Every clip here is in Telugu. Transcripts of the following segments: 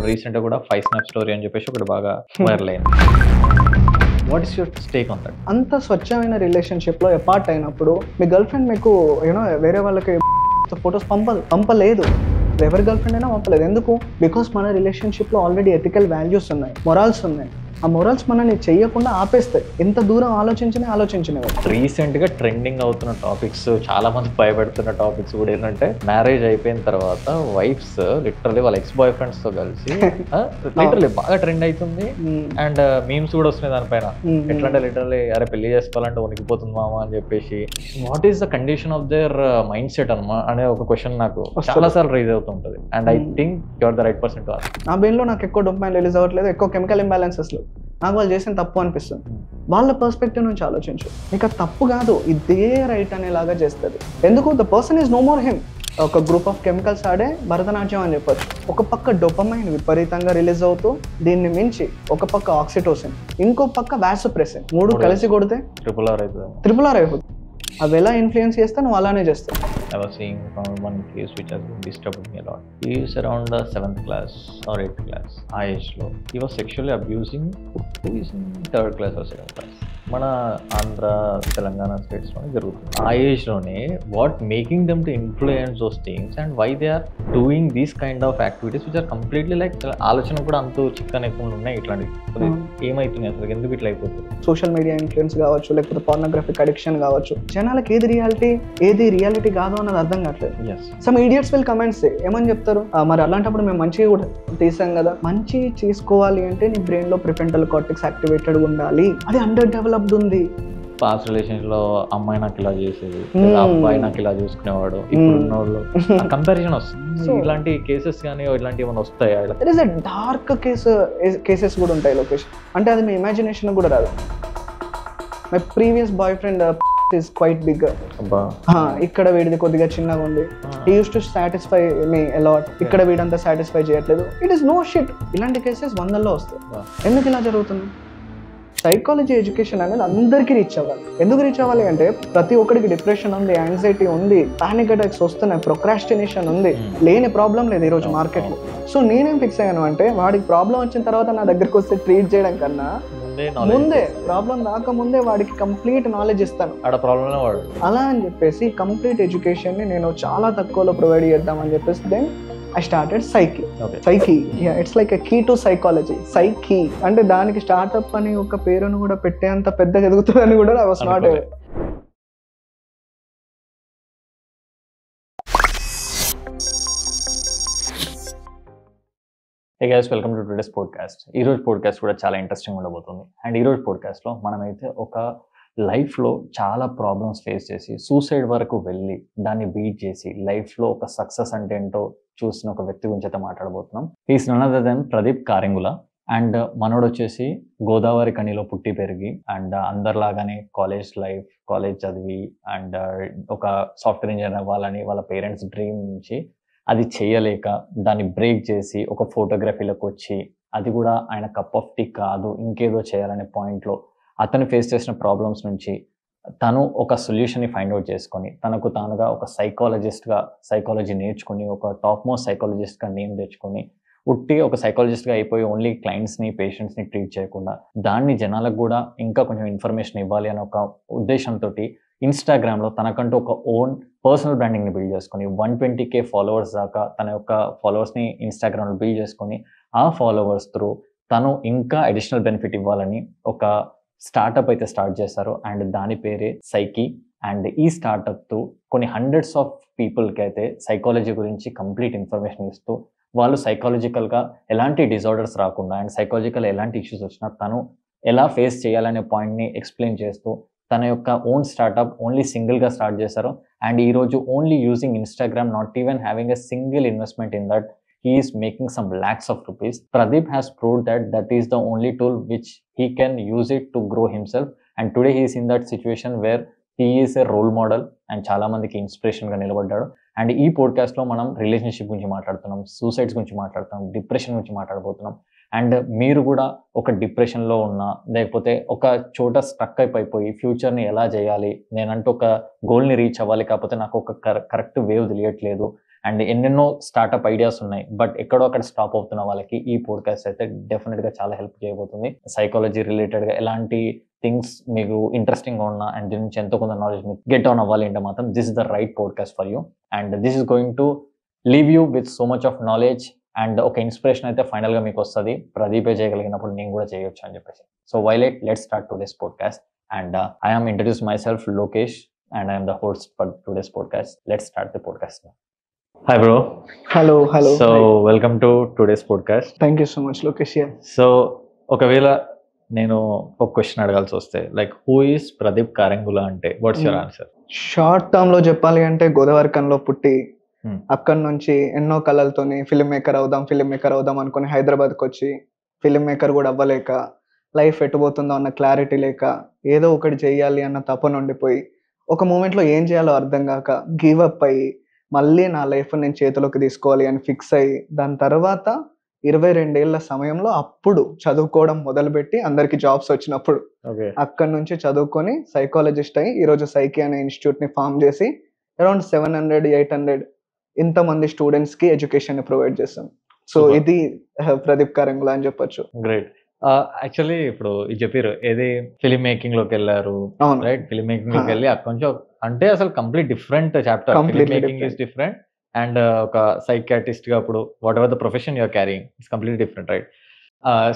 ఇప్పుడు రీసెంట్గా కూడా 5 స్నాప్ స్టోరీ అని చెప్పేసి ఒకటి బాగా వైరల్ అయింది. What is your take on that? అంత స్వచ్ఛమైన రిలేషన్షిప్లో అపార్ట్ అయినప్పుడు మీ గర్ల్ ఫ్రెండ్ మీకు వేరే వాళ్ళకి ఫొటోస్ పంపలేదు. ఎవరి గర్ల్ ఫ్రెండ్ అయినా పంపలేదు. ఎందుకు? బికాస్ మన రిలేషన్షిప్లో ఆల్రెడీ ఎథికల్ వాల్యూస్ ఉన్నాయి, మొరాల్స్ ఉన్నాయి. ఆ మొరల్స్ మనల్ని చెయ్యకుండా ఆపేస్తాయి. ఎంత దూరం ఆలోచించినవి. రీసెంట్గా ట్రెండింగ్ అవుతున్న టాపిక్స్, చాలా మంది భయపెడుతున్న టాపిక్స్ కూడా ఏంటంటే, మ్యారేజ్ అయిపోయిన తర్వాత వైఫ్స్ లిటరలీ వాళ్ళ ఎక్స్ బాయ్ ఫ్రెండ్స్ తో కలిసి లిటరలీ బాగా ట్రెండ్ అవుతుంది. అండ్ మీమ్స్ కూడా వస్తున్నాయి దానిపైన. ఎట్లా అంటే లిటరలీ అరే పెళ్లి చేసుకోవాలంటే వణికిపోతుంది మామ అని చెప్పేసి. What is the condition of their mind set అనే ఒక క్వశ్చన్ నాకు చాలా సార్లు రైజ్ అవుతుంటది. And I think you are the right person to ask. నా బ్రెయిన్ లో నాకు ఎక్కువ డోపమైన్ రిలీజ్ అవ్వట్లేదు, ఎక్కువ కెమికల్ ఇంబ్యాలెన్సెస్ లో నాకు వాళ్ళు చేసిన తప్పు అనిపిస్తుంది. వాళ్ళ పర్స్పెక్టివ్ నుంచి ఆలోచించు. నీకు అది తప్పు కాదు, ఇదే రైట్ అనేలాగా చేస్తుంది. ఎందుకు? The person is no more him. ఒక గ్రూప్ ఆఫ్ కెమికల్స్ ఆడే భరతనాట్యం అని చెప్పొచ్చు. ఒక పక్క డోపమైన్ విపరీతంగా రిలీజ్ అవుతూ, దీన్ని మించి ఒక పక్క ఆక్సిటోసిన్, ఇంకో పక్క వాసోప్రెసిన్, మూడు కలిసి కొడితే ట్రిపుల్ ఆర్ అయిపోతుంది. అవి ఎలా ఇన్ఫ్లుయెన్స్ చేస్తే నువ్వు అలానే చేస్తావు. I was seeing from one case which has been disturbing me a lot. He is around the 7th class or 8th class, high age low. He was sexually abusing who is in 3rd class or 2nd class. మన ఆంధ్ర తెలంగాణ స్టేట్స్లోనే జరుగుతుంది. ఆ ఏజ్లోనే what making them to influence those things and why they are doing these kind of activities which are completely like ఆలోచన కూడా అంత చిక్కన ఎక్కువ ఉన్నాయి. ఇట్లాంటివి ఏమవుతుంది అసలు, ఎందుకు ఇట్లా అయిపోతుంది? సోషల్ మీడియా ఇన్ఫ్లుయెన్స్ కావచ్చు, లేకపోతే పార్నోగ్రఫిక్ అడిక్షన్ కావచ్చు. జనాలకు ఏది రియాలిటీ కాదు అన్నది అర్థం కావట్లేదు. సమ్ ఇడియట్స్ విల్ కమెంట్స్ ఏమని చెప్తారు, మరి అలాంటప్పుడు మేము మంచిగా కూడా తీసాం కదా. మంచి చేసుకోవాలి అంటే నీ బ్రెయిన్ లో ప్రిఫ్రంటల్ కార్టెక్స్ యాక్టివేటెడ్ ఉండాలి. అది అండర్ డెవలప్డ్ ఉంది. పాస్ట్ రిలేషన్స్ లో అమ్మాయి నాకు ఇలా చేసేది, అబ్బాయి నాకు ఇలా చూసుకునేవాడు. ఇప్పుడు ఉన్న వాళ్ళు కంపారిజన్ వస్తుంది. ఇలాంటి కేసెస్ కానీ ఇలాంటి ఏమైనా వస్తాయా? That is a dark cases కూడా ఉంటాయి లొకేషన్. అంటే అది మీ ఇమాజినేషన్ కూడా రాదు. My previous boy friend is quite big. ఇక్కడ వీడిది కొద్దిగా చిన్నగా ఉంది. he used to satisfy me a lot. ఇక్కడ వీడంతా సాటిస్ఫై చేయట్లేదు. It is no shit. ఇలాంటి కేసెస్ 100లో వస్తాయి. ఎందుకు ఇలా జరుగుతుంది? సైకాలజీ ఎడ్యుకేషన్ అనేది అందరికీ రీచ్ అవ్వాలి. ఎందుకు రీచ్ అవ్వాలి అంటే, ప్రతి ఒక్కరికి డిప్రెషన్ ఉంది, యాంగ్జైటీ ఉంది, పానిక్ అటాక్స్ వస్తున్నాయి, ప్రొక్రాస్టినేషన్ ఉంది. లేని ప్రాబ్లం లేదు ఈరోజు మార్కెట్లో. సో నేనేం ఫిక్స్ అయ్యాను అంటే, వాడికి ప్రాబ్లం వచ్చిన తర్వాత నా దగ్గరికి వస్తే ట్రీట్ చేయడం కన్నా ముందే, ప్రాబ్లం రాకముందే వాడికి కంప్లీట్ నాలెడ్జ్ ఇస్తాను. అలా అని చెప్పేసి కంప్లీట్ ఎడ్యుకేషన్ ని నేను చాలా తక్కువలో ప్రొవైడ్ చేద్దామని చెప్పేసి then I started Psyche. Yeah, it's like a key to psychology. Psyche అంటే దానికి స్టార్ట్అప్ అని ఒక పేరును కూడా పెట్టేంత పెద్దగా ఎదుగుతుందని కూడా I was not aware. Hey guys, welcome to today's podcast. ఈ రోజు పాడ్కాస్ట్ కూడా చాలా ఇంట్రెస్టింగ్ ఉండబోతుంది. అండ్ ఈ రోజు పాడ్కాస్ట్లో మనమైతే ఒక లైఫ్లో చాలా ప్రాబ్లమ్స్ ఫేస్ చేసి సూసైడ్ వరకు వెళ్ళి దాన్ని బీట్ చేసి లైఫ్లో ఒక సక్సెస్ అంటే ఏంటో చూసిన ఒక వ్యక్తి గురించి అయితే మాట్లాడబోతున్నాం. Is none other than Pradeep Karingula. And మనోడు వచ్చేసి గోదావరి కనిలో పుట్టి పెరిగి అండ్ అందరిలాగానే కాలేజ్ చదివి అండ్ ఒక సాఫ్ట్వేర్ ఇంజనీర్ అవ్వాలని వాళ్ళ పేరెంట్స్ డ్రీమ్ నుంచి అది చేయలేక దాన్ని బ్రేక్ చేసి ఒక ఫోటోగ్రఫీలోకి వచ్చి, అది కూడా ఆయన కప్ ఆఫ్ టీ కాదు ఇంకేదో చేయాలనే పాయింట్లో అతను ఫేస్ చేసిన ప్రాబ్లమ్స్ నుంచి తను ఒక సొల్యూషన్ని ఫైండ్ అవుట్ చేసుకొని తనకు తానుగా ఒక సైకాలజీ నేర్చుకుని ఒక టాప్ మోస్ట్ సైకాలజిస్ట్గా నేమ్ తెచ్చుకొని ఉట్టి ఒక సైకాలజిస్ట్గా అయిపోయి ఓన్లీ క్లయింట్స్ని పేషెంట్స్ని ట్రీట్ చేయకుండా దాన్ని జనాలకు కూడా ఇంకా కొంచెం ఇన్ఫర్మేషన్ ఇవ్వాలి అనే ఒక ఉద్దేశంతో ఇన్స్టాగ్రామ్లో తనకంటూ ఒక ఓన్ పర్సనల్ బ్రాండింగ్ని బిల్డ్ చేసుకొని 120K ఫాలోవర్స్ దాకా తన యొక్క ఫాలోవర్స్ని ఇన్స్టాగ్రామ్లో బిల్డ్ చేసుకొని ఆ ఫాలోవర్స్ త్రూ తను ఇంకా అడిషనల్ బెనిఫిట్ ఇవ్వాలని ఒక స్టార్టప్ అయితే స్టార్ట్ చేశారు. అండ్ దాని పేరే సైకి. అండ్ ఈ స్టార్టప్తో కొన్ని హండ్రెడ్స్ ఆఫ్ పీపుల్కి అయితే సైకాలజీ గురించి కంప్లీట్ ఇన్ఫర్మేషన్ ఇస్తూ వాళ్ళు సైకాలజికల్గా ఎలాంటి డిజార్డర్స్ రాకుండా అండ్ సైకాలజికల్ ఎలాంటి ఇష్యూస్ వచ్చినా తను ఎలా ఫేస్ చేయాలనే పాయింట్ని ఎక్స్ప్లెయిన్ చేస్తూ తన యొక్క ఓన్ స్టార్టప్ ఓన్లీ సింగిల్గా స్టార్ట్ చేశారు. అండ్ ఈరోజు only using Instagram, not even having a single investment in that, he is making some lakhs of rupees. Pradeep has proved that is the only tool which he can use it to grow himself. And today he is in that situation where he is a role model and చాలా మందికి ఇన్స్పిరేషన్గా నిలబడ్డాడు. అండ్ ఈ పాడ్కాస్ట్లో మనం రిలేషన్షిప్ గురించి మాట్లాడుతున్నాం, సూసైడ్స్ గురించి మాట్లాడుతున్నాం, డిప్రెషన్ గురించి మాట్లాడబోతున్నాం. అండ్ మీరు కూడా ఒక డిప్రెషన్లో ఉన్నా, లేకపోతే ఒక చోట స్ట్రక్ అయిపోయి ఫ్యూచర్ని ఎలా చేయాలి, నేనంటూ ఒక గోల్ని రీచ్ అవ్వాలి, కాకపోతే నాకు ఒక కరెక్ట్ వేవ్ తెలియట్లేదు, అండ్ ఎన్నెన్నో స్టార్ట్అప్ ఐడియాస్ ఉన్నాయి, బట్ ఎక్కడో అక్కడ స్టాప్ అవుతున్న వాళ్ళకి ఈ పోడ్కాస్ట్ అయితే డెఫినెట్గా చాలా హెల్ప్ చేయబోతుంది. సైకాలజీ రిలేటెడ్గా ఎలాంటి థింగ్స్ మీకు ఇంట్రెస్టింగ్గా ఉన్నా అండ్ దీని నుంచి ఎంతో కొంత నాలెడ్జ్ గెట్ ఆన్ అవ్వాలి అంటే మాత్రం this is the right podcast for you. And this is going to leave you with so much of knowledge and ఒక ఇన్స్పిరేషన్ అయితే ఫైనల్గా మీకు వస్తుంది. ప్రదీపే చేయగలిగినప్పుడు నేను కూడా చేయొచ్చు అని చెప్పేసి. So violet let's start today's podcast. And I am introduce myself Lokesh and I am the host for today's podcast. Let's start the podcast now. Hi bro. Hello. So welcome to today's podcast. Thank you so much, Lokesh. So ఒకవేళ నేను ఒక క్వశ్చన్ అడగాల్సి వస్తే like who is Pradeep Karangula అంటే what's your answer? Short term లో చెప్పాలి అంటే గోదావరికంలో పుట్టి అక్కడి నుంచి ఎన్నో కళలతోని ఫిల్మ్ మేకర్ అవుదాం అనుకుని హైదరాబాద్కి వచ్చి ఫిల్మ్ మేకర్ కూడా అవ్వలేక లైఫ్ ఎట్టుపోతుందో అన్న క్లారిటీ లేక ఏదో ఒకటి చేయాలి అన్న తపన ఉండిపోయి ఒక మూమెంట్లో ఏం చేయాలో అర్థం కాక గివ్ అప్ అయ్యి మళ్ళీ నా లైఫ్ నేను చేతిలోకి తీసుకోవాలి అని ఫిక్స్ అయ్యి దాని తర్వాత 22 ఏళ్ల సమయంలో అప్పుడు చదువుకోవడం మొదలుపెట్టి అందరికి జాబ్స్ వచ్చినప్పుడు అక్కడి నుంచి చదువుకొని సైకాలజిస్ట్ అయ్యి ఈరోజు సైకి అనే ఇన్స్టిట్యూట్ని ఫామ్ చేసి అరౌండ్ 700-800 ఇంతమంది స్టూడెంట్స్కి ఎడ్యుకేషన్ ప్రొవైడ్ చేస్తాం. సో ఇది ప్రదీప్ కారంగుల అని చెప్పొచ్చు. గ్రేట్. యాక్చువల్లీ ఇప్పుడు ఇది చెప్పారు ఏది ఫిలిం మేకింగ్ లోకి వెళ్ళారు, రైట్? ఫిలిం మేకింగ్ లోకి వెళ్ళి అక్కడ నుంచి అంటే అసలు complete different chapter. Film making is different and ఒక సైకాట్రిస్ట్ గా అప్పుడు whatever the profession you're carrying it's complete different, right?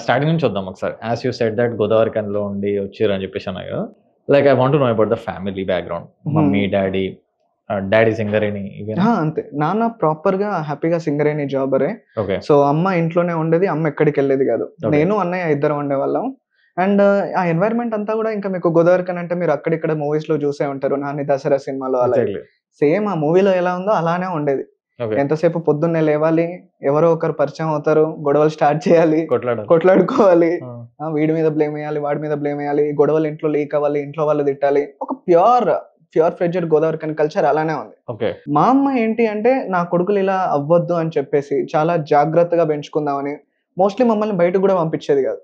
Starting నుంచి వద్దాం ఒకసారి. యాజ్ యూ సెడ్ దట్ గోదావరికంలో ఉండి వచ్చారు అని చెప్పేసి అన్నా కదా. Like I want to know about the family background. Mummy daddy Singareni? అంతే, నాన్న ప్రాపర్ గా హ్యాపీగా సింగరేణి జాబరే. సో అమ్మ ఇంట్లోనే ఉండేది, అమ్మ ఎక్కడికి వెళ్ళేది కాదు. నేను అన్నయ్య ఇద్దరు ఉండేవాళ్ళం. అండ్ ఆ ఎన్వైరన్మెంట్ అంతా కూడా ఇంకా మీకు గోదావరికన్ అంటే మీరు అక్కడిక్కడ మూవీస్ లో చూసే ఉంటారు, నాని దసరా సినిమాలో అలా సేమ్ ఆ మూవీలో ఎలా ఉందో అలానే ఉండేది. ఎంతసేపు పొద్దున్నే లేవాలి, ఎవరో ఒకరు పరిచయం అవుతారు, గొడవలు స్టార్ట్ చేయాలి, కొట్లాడుకోవాలి, వీడి మీద బ్లేమ్ వేయాలి, వాడి మీద బ్లేమ్ వేయాలి, గొడవలు ఇంట్లో లీక్ అవ్వాలి, ఇంట్లో వాళ్ళు తిట్టాలి. ఒక ప్యూర్ ఫ్రెడ్జెడ్ గోదావరికన్ కల్చర్ అలానే ఉంది. మా అమ్మ ఏంటి అంటే నా కొడుకులు ఇలా అవ్వద్దు అని చెప్పేసి చాలా జాగ్రత్తగా పెంచుకుందామని మోస్ట్లీ మమ్మల్ని బయటకు కూడా పంపించేది కాదు,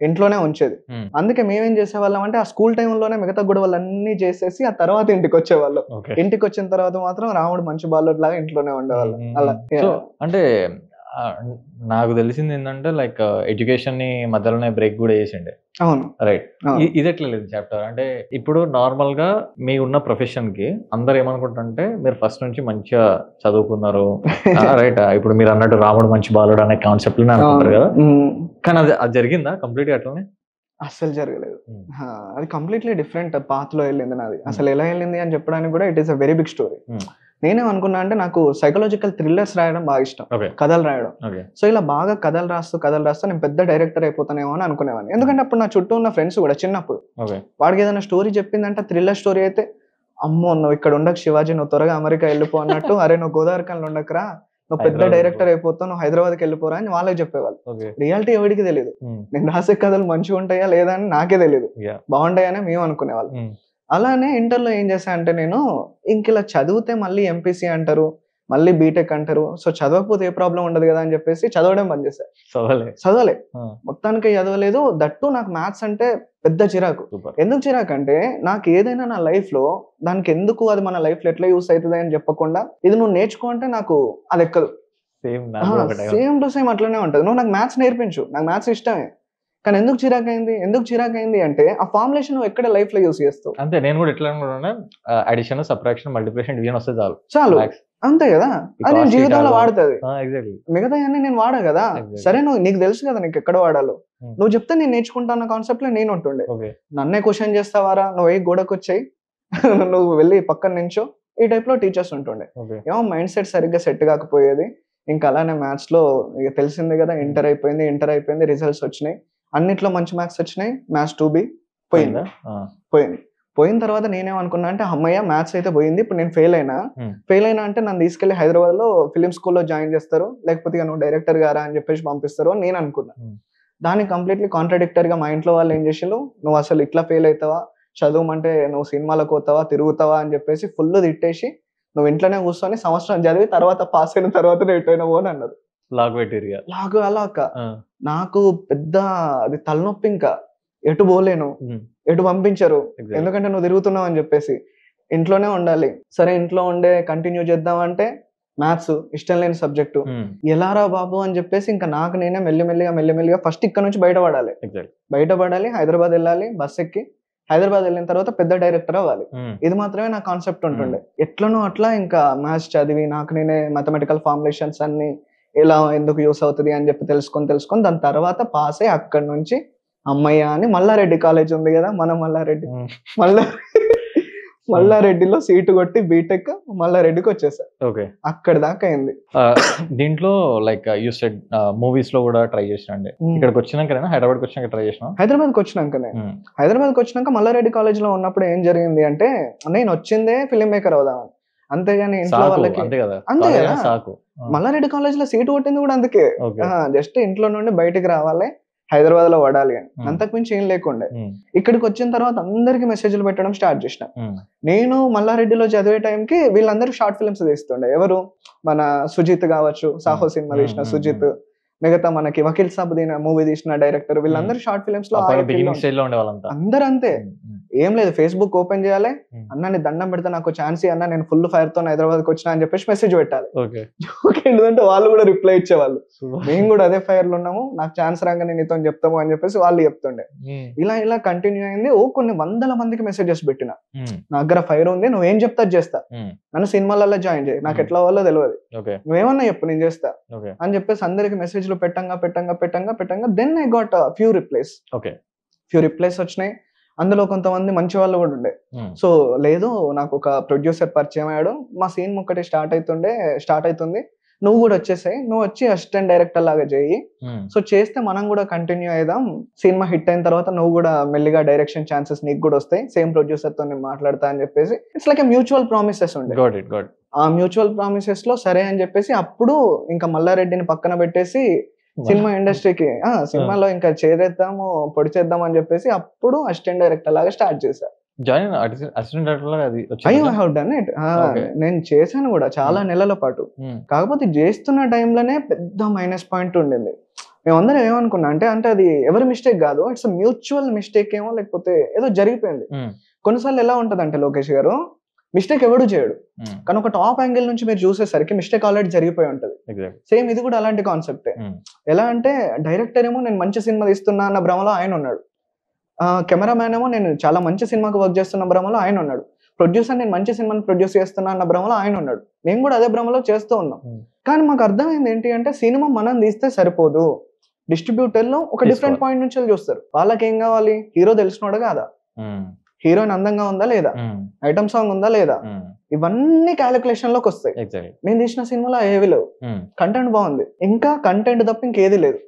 ఇంట్లోనే ఉంచేది. అందుకే మేమేం చేసేవాళ్ళం అంటే ఆ స్కూల్ టైంలోనే మిగతా గొడవలు అన్ని చేసేసి ఆ తర్వాత ఇంటికి వచ్చేవాళ్ళం. ఇంటికి వచ్చిన తర్వాత మాత్రం రాముడు మంచి బాలుడు లాగా ఇంట్లోనే ఉండేవాళ్ళం. అలా అంటే నాకు తెలిసింది ఏంటంటే లైక్ ఎడ్యుకేషన్ ని మధ్యలోనే బ్రేక్ కూడా చేసిండే. అవును, రైట్. ఇది ఎట్లా లేదు చాప్టర్ అంటే ఇప్పుడు నార్మల్ గా మీ ఉన్న ప్రొఫెషన్ కి అందరు ఏమనుకుంటారంటే మీరు ఫస్ట్ నుంచి మంచిగా చదువుకున్నారు, రైట్? ఇప్పుడు మీరు అన్నట్టు రాముడు మంచి బాలుడు అనే కాన్సెప్ట్ లోనే అనుకుంటారు కదా, కానీ అది జరిగిందా కంప్లీట్ గా అట్లనే? అస్సలు జరగలేదు. అది కంప్లీట్లీ డిఫరెంట్ పాత్ లో వెళ్ళింది నాది. అసలు ఎలా వెళ్ళింది అని చెప్పడానికి కూడా it is a very big story. నేనేమనుకున్నా అంటే నాకు సైకలాజికల్ థ్రిల్లర్స్ రాయడం బాగా ఇష్టం, కథలు రాయడం. సో ఇలా బాగా కథలు రాస్తూ నేను పెద్ద డైరెక్టర్ అయిపోతానేమో అని అనుకునేవాడిని. ఎందుకంటే అప్పుడు నా చుట్టూ ఉన్న ఫ్రెండ్స్ కూడా చిన్నప్పుడు వాడికి ఏదైనా స్టోరీ చెప్పిందంటే థ్రిల్లర్ స్టోరీ అయితే అమ్మో నువ్వు ఇక్కడ ఉండకు శివాజీ, నువ్వు త్వరగా అమెరికా వెళ్ళిపో అన్నట్టు, అరే నువ్వు గోదావరికంలో ఉండకరా, నువ్వు పెద్ద డైరెక్టర్ అయిపోతావు, నువ్వు హైదరాబాద్కి వెళ్ళిపోరా అని వాళ్ళకి చెప్పేవాళ్ళు. రియాలిటీ ఎవరికి తెలియదు. నేను రాసే కథలు మంచిగా ఉంటాయా లేదా అని నాకే తెలియదు, బాగుంటాయని మేము అనుకునేవాళ్ళం. అలానే ఇంటర్లో ఏం చేశా అంటే నేను ఇంక ఇలా చదివితే మళ్ళీ ఎంపీసీ అంటారు, మళ్ళీ బీటెక్ అంటారు, సో చదవకపోతే ఏ ప్రాబ్లం ఉండదు కదా అని చెప్పేసి చదవడం బంద్ చేశా. చదవలే మొత్తానికి చదవలేదు. దట్టు నాకు మ్యాథ్స్ అంటే పెద్ద చిరాకు. ఎందుకు చిరాకు అంటే నాకు ఏదైనా నా లైఫ్ లో దానికి ఎందుకు అది మన లైఫ్ లో ఎట్లా యూస్ అవుతుంది అని చెప్పకుండా ఇది నువ్వు నేర్చుకో అంటే నాకు అది ఎక్కదు. సేమ్ టు సేమ్ అట్లనే ఉంటది. నువ్వు నాకు మ్యాథ్స్ నేర్పించు, నాకు మ్యాథ్స్ ఇష్టమే, కానీ ఎందుకు చిరాకైంది అంటే ఆ ఫార్ములేషన్ నువ్వు ఎక్కడ లైఫ్ లో యూస్ చేస్తావు. అంతే, నేను కూడా ఎట్లా అడిషన్, సబ్ట్రాక్షన్, మల్టిప్లికేషన్, డివిజన్ వస్తే చాలు అంతే కదా. అది నేను జీవితంలో వాడుతుంది, మిగతా అన్ని నేను వాడా కదా. సరే నువ్వు నీకు తెలుసు కదా నీకు ఎక్కడ వాడాలో, నువ్వు చెప్తే నేను నేర్చుకుంటా అన్న కాన్సెప్ట్ లో నేను ఉంటుండే. నన్నే క్వశ్చన్ చేస్తావారా, నువ్వు ఏ గోడకు వచ్చాయి, నువ్వు వెళ్ళి పక్కన నించో, ఈ టైప్ లో టీచర్స్ ఉంటుండే. ఏమో మైండ్ సెట్ సరిగ్గా సెట్ కాకపోయేది. ఇంకా అలానే మ్యాథ్స్ లో ఇక తెలిసింది కదా, ఇంటర్ అయిపోయింది, రిజల్ట్స్ వచ్చినాయి, అన్నిట్లో మంచి మార్క్స్ వచ్చినాయి. మ్యాథ్స్ 2B పోయిన తర్వాత నేనేమనుకున్నా అంటే అమ్మయ్య మ్యాథ్స్ అయితే పోయింది, ఇప్పుడు నేను ఫెయిల్ అయినా అంటే నన్ను తీసుకెళ్లి హైదరాబాద్ లో ఫిలిం స్కూల్లో జాయిన్ చేస్తారు, లేకపోతే నువ్వు డైరెక్టర్ గారా అని చెప్పేసి పంపిస్తారు అని నేను అనుకున్నా. దానికి కంప్లీట్లీ కాంట్రాడిక్టర్ గా మా ఇంట్లో వాళ్ళు ఏం చేసారు, నువ్వు అసలు ఇట్లా ఫెయిల్ అవుతావా, చదువుమంటే నువ్వు సినిమాలకు పోతావా, తిరుగుతావా అని చెప్పేసి ఫుల్ తిట్టేసి నువ్వు ఇంట్లోనే కూర్చొని సంవత్సరం చదివి తర్వాత పాస్ అయిన తర్వాత ఎటైనా అని అన్నారు. లాగు అలాక నాకు పెద్ద అది తలనొప్పి. ఇంకా ఎటు పోలేను, ఎటు పంపించరు, ఎందుకంటే నువ్వు తిరుగుతున్నావు అని చెప్పేసి ఇంట్లోనే ఉండాలి. సరే ఇంట్లో ఉండే కంటిన్యూ చేద్దామంటే మ్యాథ్స్ ఇష్టం లేని సబ్జెక్టు, ఎలారా బాబు అని చెప్పేసి ఇంకా నాకు నేనే మెల్లిమెల్లిగా ఫస్ట్ ఇక్కడ నుంచి బయటపడాలి. బయటపడాలి, హైదరాబాద్ వెళ్ళాలి, బస్ ఎక్కి హైదరాబాద్ వెళ్ళిన తర్వాత పెద్ద డైరెక్టర్ అవ్వాలి. ఇది మాత్రమే నా కాన్సెప్ట్ ఉంటుండే. ఎట్లనో అట్లా ఇంకా మ్యాథ్స్ చదివి నాకు నేనే మ్యాథమెటికల్ ఫార్ములేషన్స్ అన్ని ఎలా ఎందుకు యూస్ అవుతుంది అని చెప్పి తెలుసుకొని దాని తర్వాత పాస్ అయ్యి అక్కడి నుంచి అమ్మయ్య అని మల్లారెడ్డి కాలేజ్ ఉంది కదా, మన మల్లారెడ్డిలో సీటు కొట్టి బీటెక్ మల్లారెడ్డికి వచ్చేసా. అక్కడ దాకా అయింది. దీంట్లో లైక్ యూ సెడ్ మూవీస్ లో కూడా ట్రై చేసినండి. ఇక్కడికి వచ్చినాక హైదరాబాద్కి వచ్చినాక ట్రై చేసిన. హైదరాబాద్కి వచ్చినాక మల్లారెడ్డి కాలేజ్ లో ఉన్నప్పుడు ఏం జరిగింది అంటే నేను వచ్చిందే ఫిలిం మేకర్ అవుదామని, అంతేగాని ఇంట్లో వాళ్ళకి అంతే కదా మల్లారెడ్డి కాలేజ్ లో సీటు కొట్టింది కూడా అందుకే. జస్ట్ ఇంట్లో నుండి బయటికి రావాలి, హైదరాబాద్ లో పడాలి అని, అంతకు మించి ఏం లేకుండే. ఇక్కడికి వచ్చిన తర్వాత అందరికి మెసేజ్లు పెట్టడం స్టార్ట్ చేసిన. నేను మల్లారెడ్డిలో చదివే టైంకి వీళ్ళందరూ షార్ట్ ఫిల్మ్స్ తీస్తుండే. ఎవరు, మన సుజిత్ కావచ్చు, సాహో సినిమా తీసిన సుజిత్, మిగతా మనకి వకీల్ సాబ్ మూవీ తీసిన డైరెక్టర్, వీళ్ళందరూ షార్ట్ ఫిల్మ్స్ లో అందరూ అంతే. ఏం లేదు, ఫేస్బుక్ ఓపెన్ చేయాలి, అన్న నీ దండం పెడితే నాకు ఛాన్స్ అన్న, నేను ఫుల్ ఫైర్ తో హైదరాబాద్కి వచ్చినా అని చెప్పేసి మెసేజ్ పెట్టాలి. ఎందుకంటే వాళ్ళు కూడా రిప్లై ఇచ్చేవాళ్ళు, మేము కూడా అదే ఫైర్ లో ఉన్నాము, నాకు ఛాన్స్ రాగానే నీతో చెప్తాము అని చెప్పేసి వాళ్ళు చెప్తుండే. ఇలా కంటిన్యూ అయింది. కొన్ని వందల మందికి మెసేజెస్ పెట్టిన, నా దగ్గర ఫైర్ ఉంది, నువ్వేం చెప్తా చేస్తా, నన్ను సినిమాలలో జాయిన్ చేయి, నాకు ఎట్లా వాళ్ళో తెలియదు, నువ్వేమన్నా చెప్పు నేను చేస్తా అని చెప్పేసి అందరికి మెసేజ్లు పెట్టంగా then I got few replies వచ్చినాయి. అందులో కొంతమంది మంచి వాళ్ళు కూడా ఉండే. సో లేదు, నాకు ఒక ప్రొడ్యూసర్ పరిచయం అయ్యాడు, మా సీన్ ఒక్కటి స్టార్ట్ అవుతుంది, నువ్వు కూడా వచ్చేసాయి, నువ్వు వచ్చి అసిస్టెంట్ డైరెక్టర్ లాగా చేయి, సో చేస్తే మనం కూడా కంటిన్యూ అయిదాం, సినిమా హిట్ అయిన తర్వాత నువ్వు కూడా మెల్లిగా డైరెక్షన్ ఛాన్సెస్ నీకు కూడా వస్తాయి, సేమ్ ప్రొడ్యూసర్ తో నేను మాట్లాడతా అని చెప్పేసి ఇట్స్ లైక్ మ్యూచువల్ ప్రామిసెస్ ఉండే. ఆ మ్యూచువల్ ప్రామిసెస్ లో సరే అని చెప్పేసి అప్పుడు ఇంకా మల్లారెడ్డిని పక్కన పెట్టేసి సినిమా ఇండస్ట్రీకి సినిమాలో ఇంకా చేద్దాము పొడి చేద్దాం అని చెప్పేసి అప్పుడు అసిస్టెంట్ డైరెక్టర్ లాగా స్టార్ట్ చేశా. నేను చేశాను కూడా చాలా నెలల పాటు. కాకపోతే చేస్తున్న టైంలోనే పెద్ద మైనస్ పాయింట్ ఉండింది. మేమందరం ఏమనుకున్నా అంటే అది ఎవరి మిస్టేక్ కాదు, ఇట్స్ మ్యూచువల్ మిస్టేక్ ఏమో, లేకపోతే ఏదో జరిగిపోయింది. కొన్నిసార్లు ఎలా ఉంటదంటే లోకేష్ గారు, మిస్టేక్ ఎవడు చేయడు, కానీ ఒక టాప్ యాంగిల్ నుంచి మీరు చూసేసరికి మిస్టేక్ ఆల్రెడీ జరిగిపోయి ఉంటది. సేమ్ ఇది కూడా అలాంటి కాన్సెప్టే. ఎలా అంటే డైరెక్టర్ ఏమో నేను మంచి సినిమా తీస్తున్నా అన్న భ్రమలో ఆయన ఉన్నాడు, కెమెరామ్యాన్ ఏమో నేను చాలా మంచి సినిమాకి వర్క్ చేస్తున్న భ్రమలో ఆయన ఉన్నాడు, ప్రొడ్యూసర్ నేను మంచి సినిమాని ప్రొడ్యూస్ చేస్తున్నా అన్న భ్రమలో ఆయన ఉన్నాడు, మేము కూడా అదే భ్రమలో చేస్తూ ఉన్నాం. కానీ మాకు అర్థమైంది ఏంటి అంటే సినిమా మనం తీస్తే సరిపోదు, డిస్ట్రిబ్యూటర్లు ఒక డిఫరెంట్ పాయింట్ నుంచి చూస్తారు. వాళ్ళకి ఏం కావాలి, హీరో తెలిసినోడు కాదా, హీరోయిన్ అందంగా ఉందా లేదా, ఐటమ్ సాంగ్ ఉందా లేదా, ఇవన్నీ క్యాలిక్యులేషన్ లోకి వస్తాయి. నేను తీసిన సినిమాలో ఏవి లేవు, కంటెంట్ బాగుంది, ఇంకా కంటెంట్ తప్ప ఇంకేది లేదు.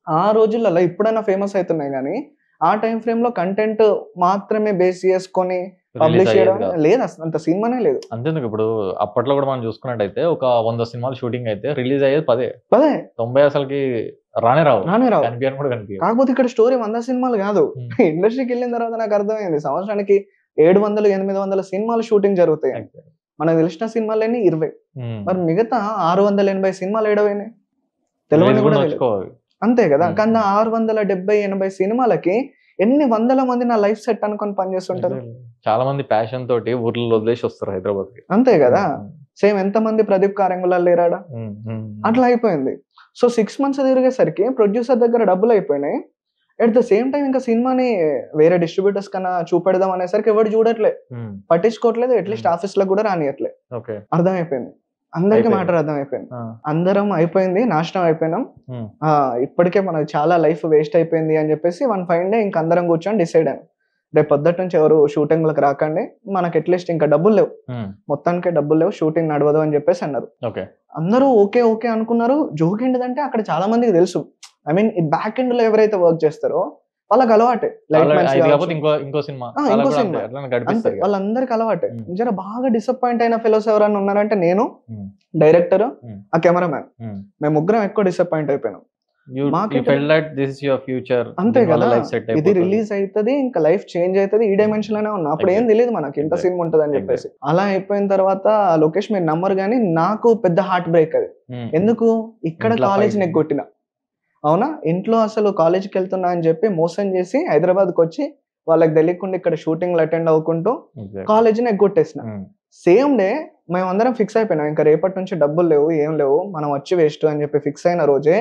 ఆ రోజులలో ఇప్పుడైనా ఫేమస్ అవుతున్నాయి కానీ ఆ టైం ఫ్రేమ్ లో కంటెంట్ మాత్రమే బేస్ చేసుకొని పబ్లిష్ చేయడం లేదు, అసలు అంత సినిమానే లేదు. అంతేందుకు ఇప్పుడు అప్పట్లో కూడా మనం చూసుకున్నట్టయితే ఒక 100 సినిమాలు షూటింగ్ అయితే రిలీజ్ అయ్యేది 10 90 అసలుకి రానే రావు. కాకపోతే ఇక్కడ స్టోరీ 100 సినిమాలు కాదు. ఇండస్ట్రీకి వెళ్ళిన తర్వాత నాకు అర్థమైంది సంవత్సరానికి 700-800 సినిమాలు షూటింగ్ జరుగుతాయి. మనకు తెలిసిన సినిమాలన్నీ 20, మరి మిగతా 680 సినిమాలు ఏడవైనాయి తెలియని కూడా అంతే కదా. కానీ 670-80 సినిమాలకి ఎన్ని వందల మంది నా లైఫ్ సెట్ అనుకొని పనిచేస్తుంటారు. చాలా మంది ప్యాషన్ తోటి ఊర్లలో వదిలేసి వస్తారు హైదరాబాద్ కి. అంతే కదా. సేమ్ ఎంత మంది ప్రదీప్ కారంగులాలు లేరాడా, అట్లా అయిపోయింది. సో 6 months తిరిగేసరికి ప్రొడ్యూసర్ దగ్గర డబ్బులు అయిపోయినాయి. ఎట్ ద సేమ్ టైం ఇంకా సినిమాని వేరే డిస్ట్రిబ్యూటర్స్ కన్నా చూపెడదాం అనేసరికి ఎవరు చూడట్లే, పట్టించుకోవట్లేదు, అట్లీస్ట్ ఆఫీస్ లో కూడా రానియట్లే. అర్థమైపోయింది, అందరికి మ్యాటర్ అర్థమైపోయింది. అందరం అయిపోయింది, నాశనం అయిపోయినాం, ఇప్పటికే మనకు చాలా లైఫ్ వేస్ట్ అయిపోయింది అని చెప్పేసి వన్ ఫైన్ డే ఇంకా అందరం కూర్చొని డిసైడ్ అయ్యాను, రేపు పొద్దుట నుంచి ఎవరు షూటింగ్లకు రాకండి, మనకి అట్లీస్ట్ ఇంకా డబ్బులు లేవు, మొత్తానికే డబ్బులు లేవు, షూటింగ్ నడవదు అని చెప్పేసి అన్నారు. అందరూ ఓకే ఓకే అనుకున్నారు. జోక్ ఏంటిదంటే అక్కడ చాలా మందికి తెలుసు, ఐ మీన్ ఈ బ్యాక్ ఎండ్ లో ఎవరైతే వర్క్ చేస్తారో వాళ్ళకి అలవాటే, ఇంకో సినిమా వాళ్ళందరికి అలవాటే. జర బాగా డిసప్పాయింట్ అయిన ఫెలోస్ ఎవరన్నా ఉన్నారంటే నేను, డైరెక్టర్, ఆ కెమెరామ్యాన్, మేము ముగ్గురం ఎక్కువ డిసప్పాయింట్ అయిపోయినాం. అంతే కదా, ఇది రిలీజ్ అవుతుంది ఇంకా లైఫ్ చేంజ్ అవుతుంది, ఈ డైమెన్షన్ లోనే ఉన్నా, అప్పుడు ఏం తెలియదు మనకి ఇంత సినిమా ఉంటది అని చెప్పేసి. అలా అయిపోయిన తర్వాత లోకేష్ మీరు నమ్మరు కానీ నాకు పెద్ద హార్ట్ బ్రేక్ అది. ఎందుకు, ఇక్కడ కాలేజ్ నెగ్గొట్టిన, అవునా, ఇంట్లో అసలు కాలేజ్కి వెళ్తున్నా అని చెప్పి మోసం చేసి హైదరాబాద్కి వచ్చి వాళ్ళకి తెలియకుండా ఇక్కడ షూటింగ్లు అటెండ్ అవ్వకుంటూ కాలేజీని ఎగ్గొట్టేసిన. సేమ్ డే మేమందరం ఫిక్స్ అయిపోయినాం ఇంకా రేపటి నుంచి డబ్బులు లేవు ఏం లేవు మనం వచ్చి వేస్ట్ అని చెప్పి ఫిక్స్ అయిన రోజే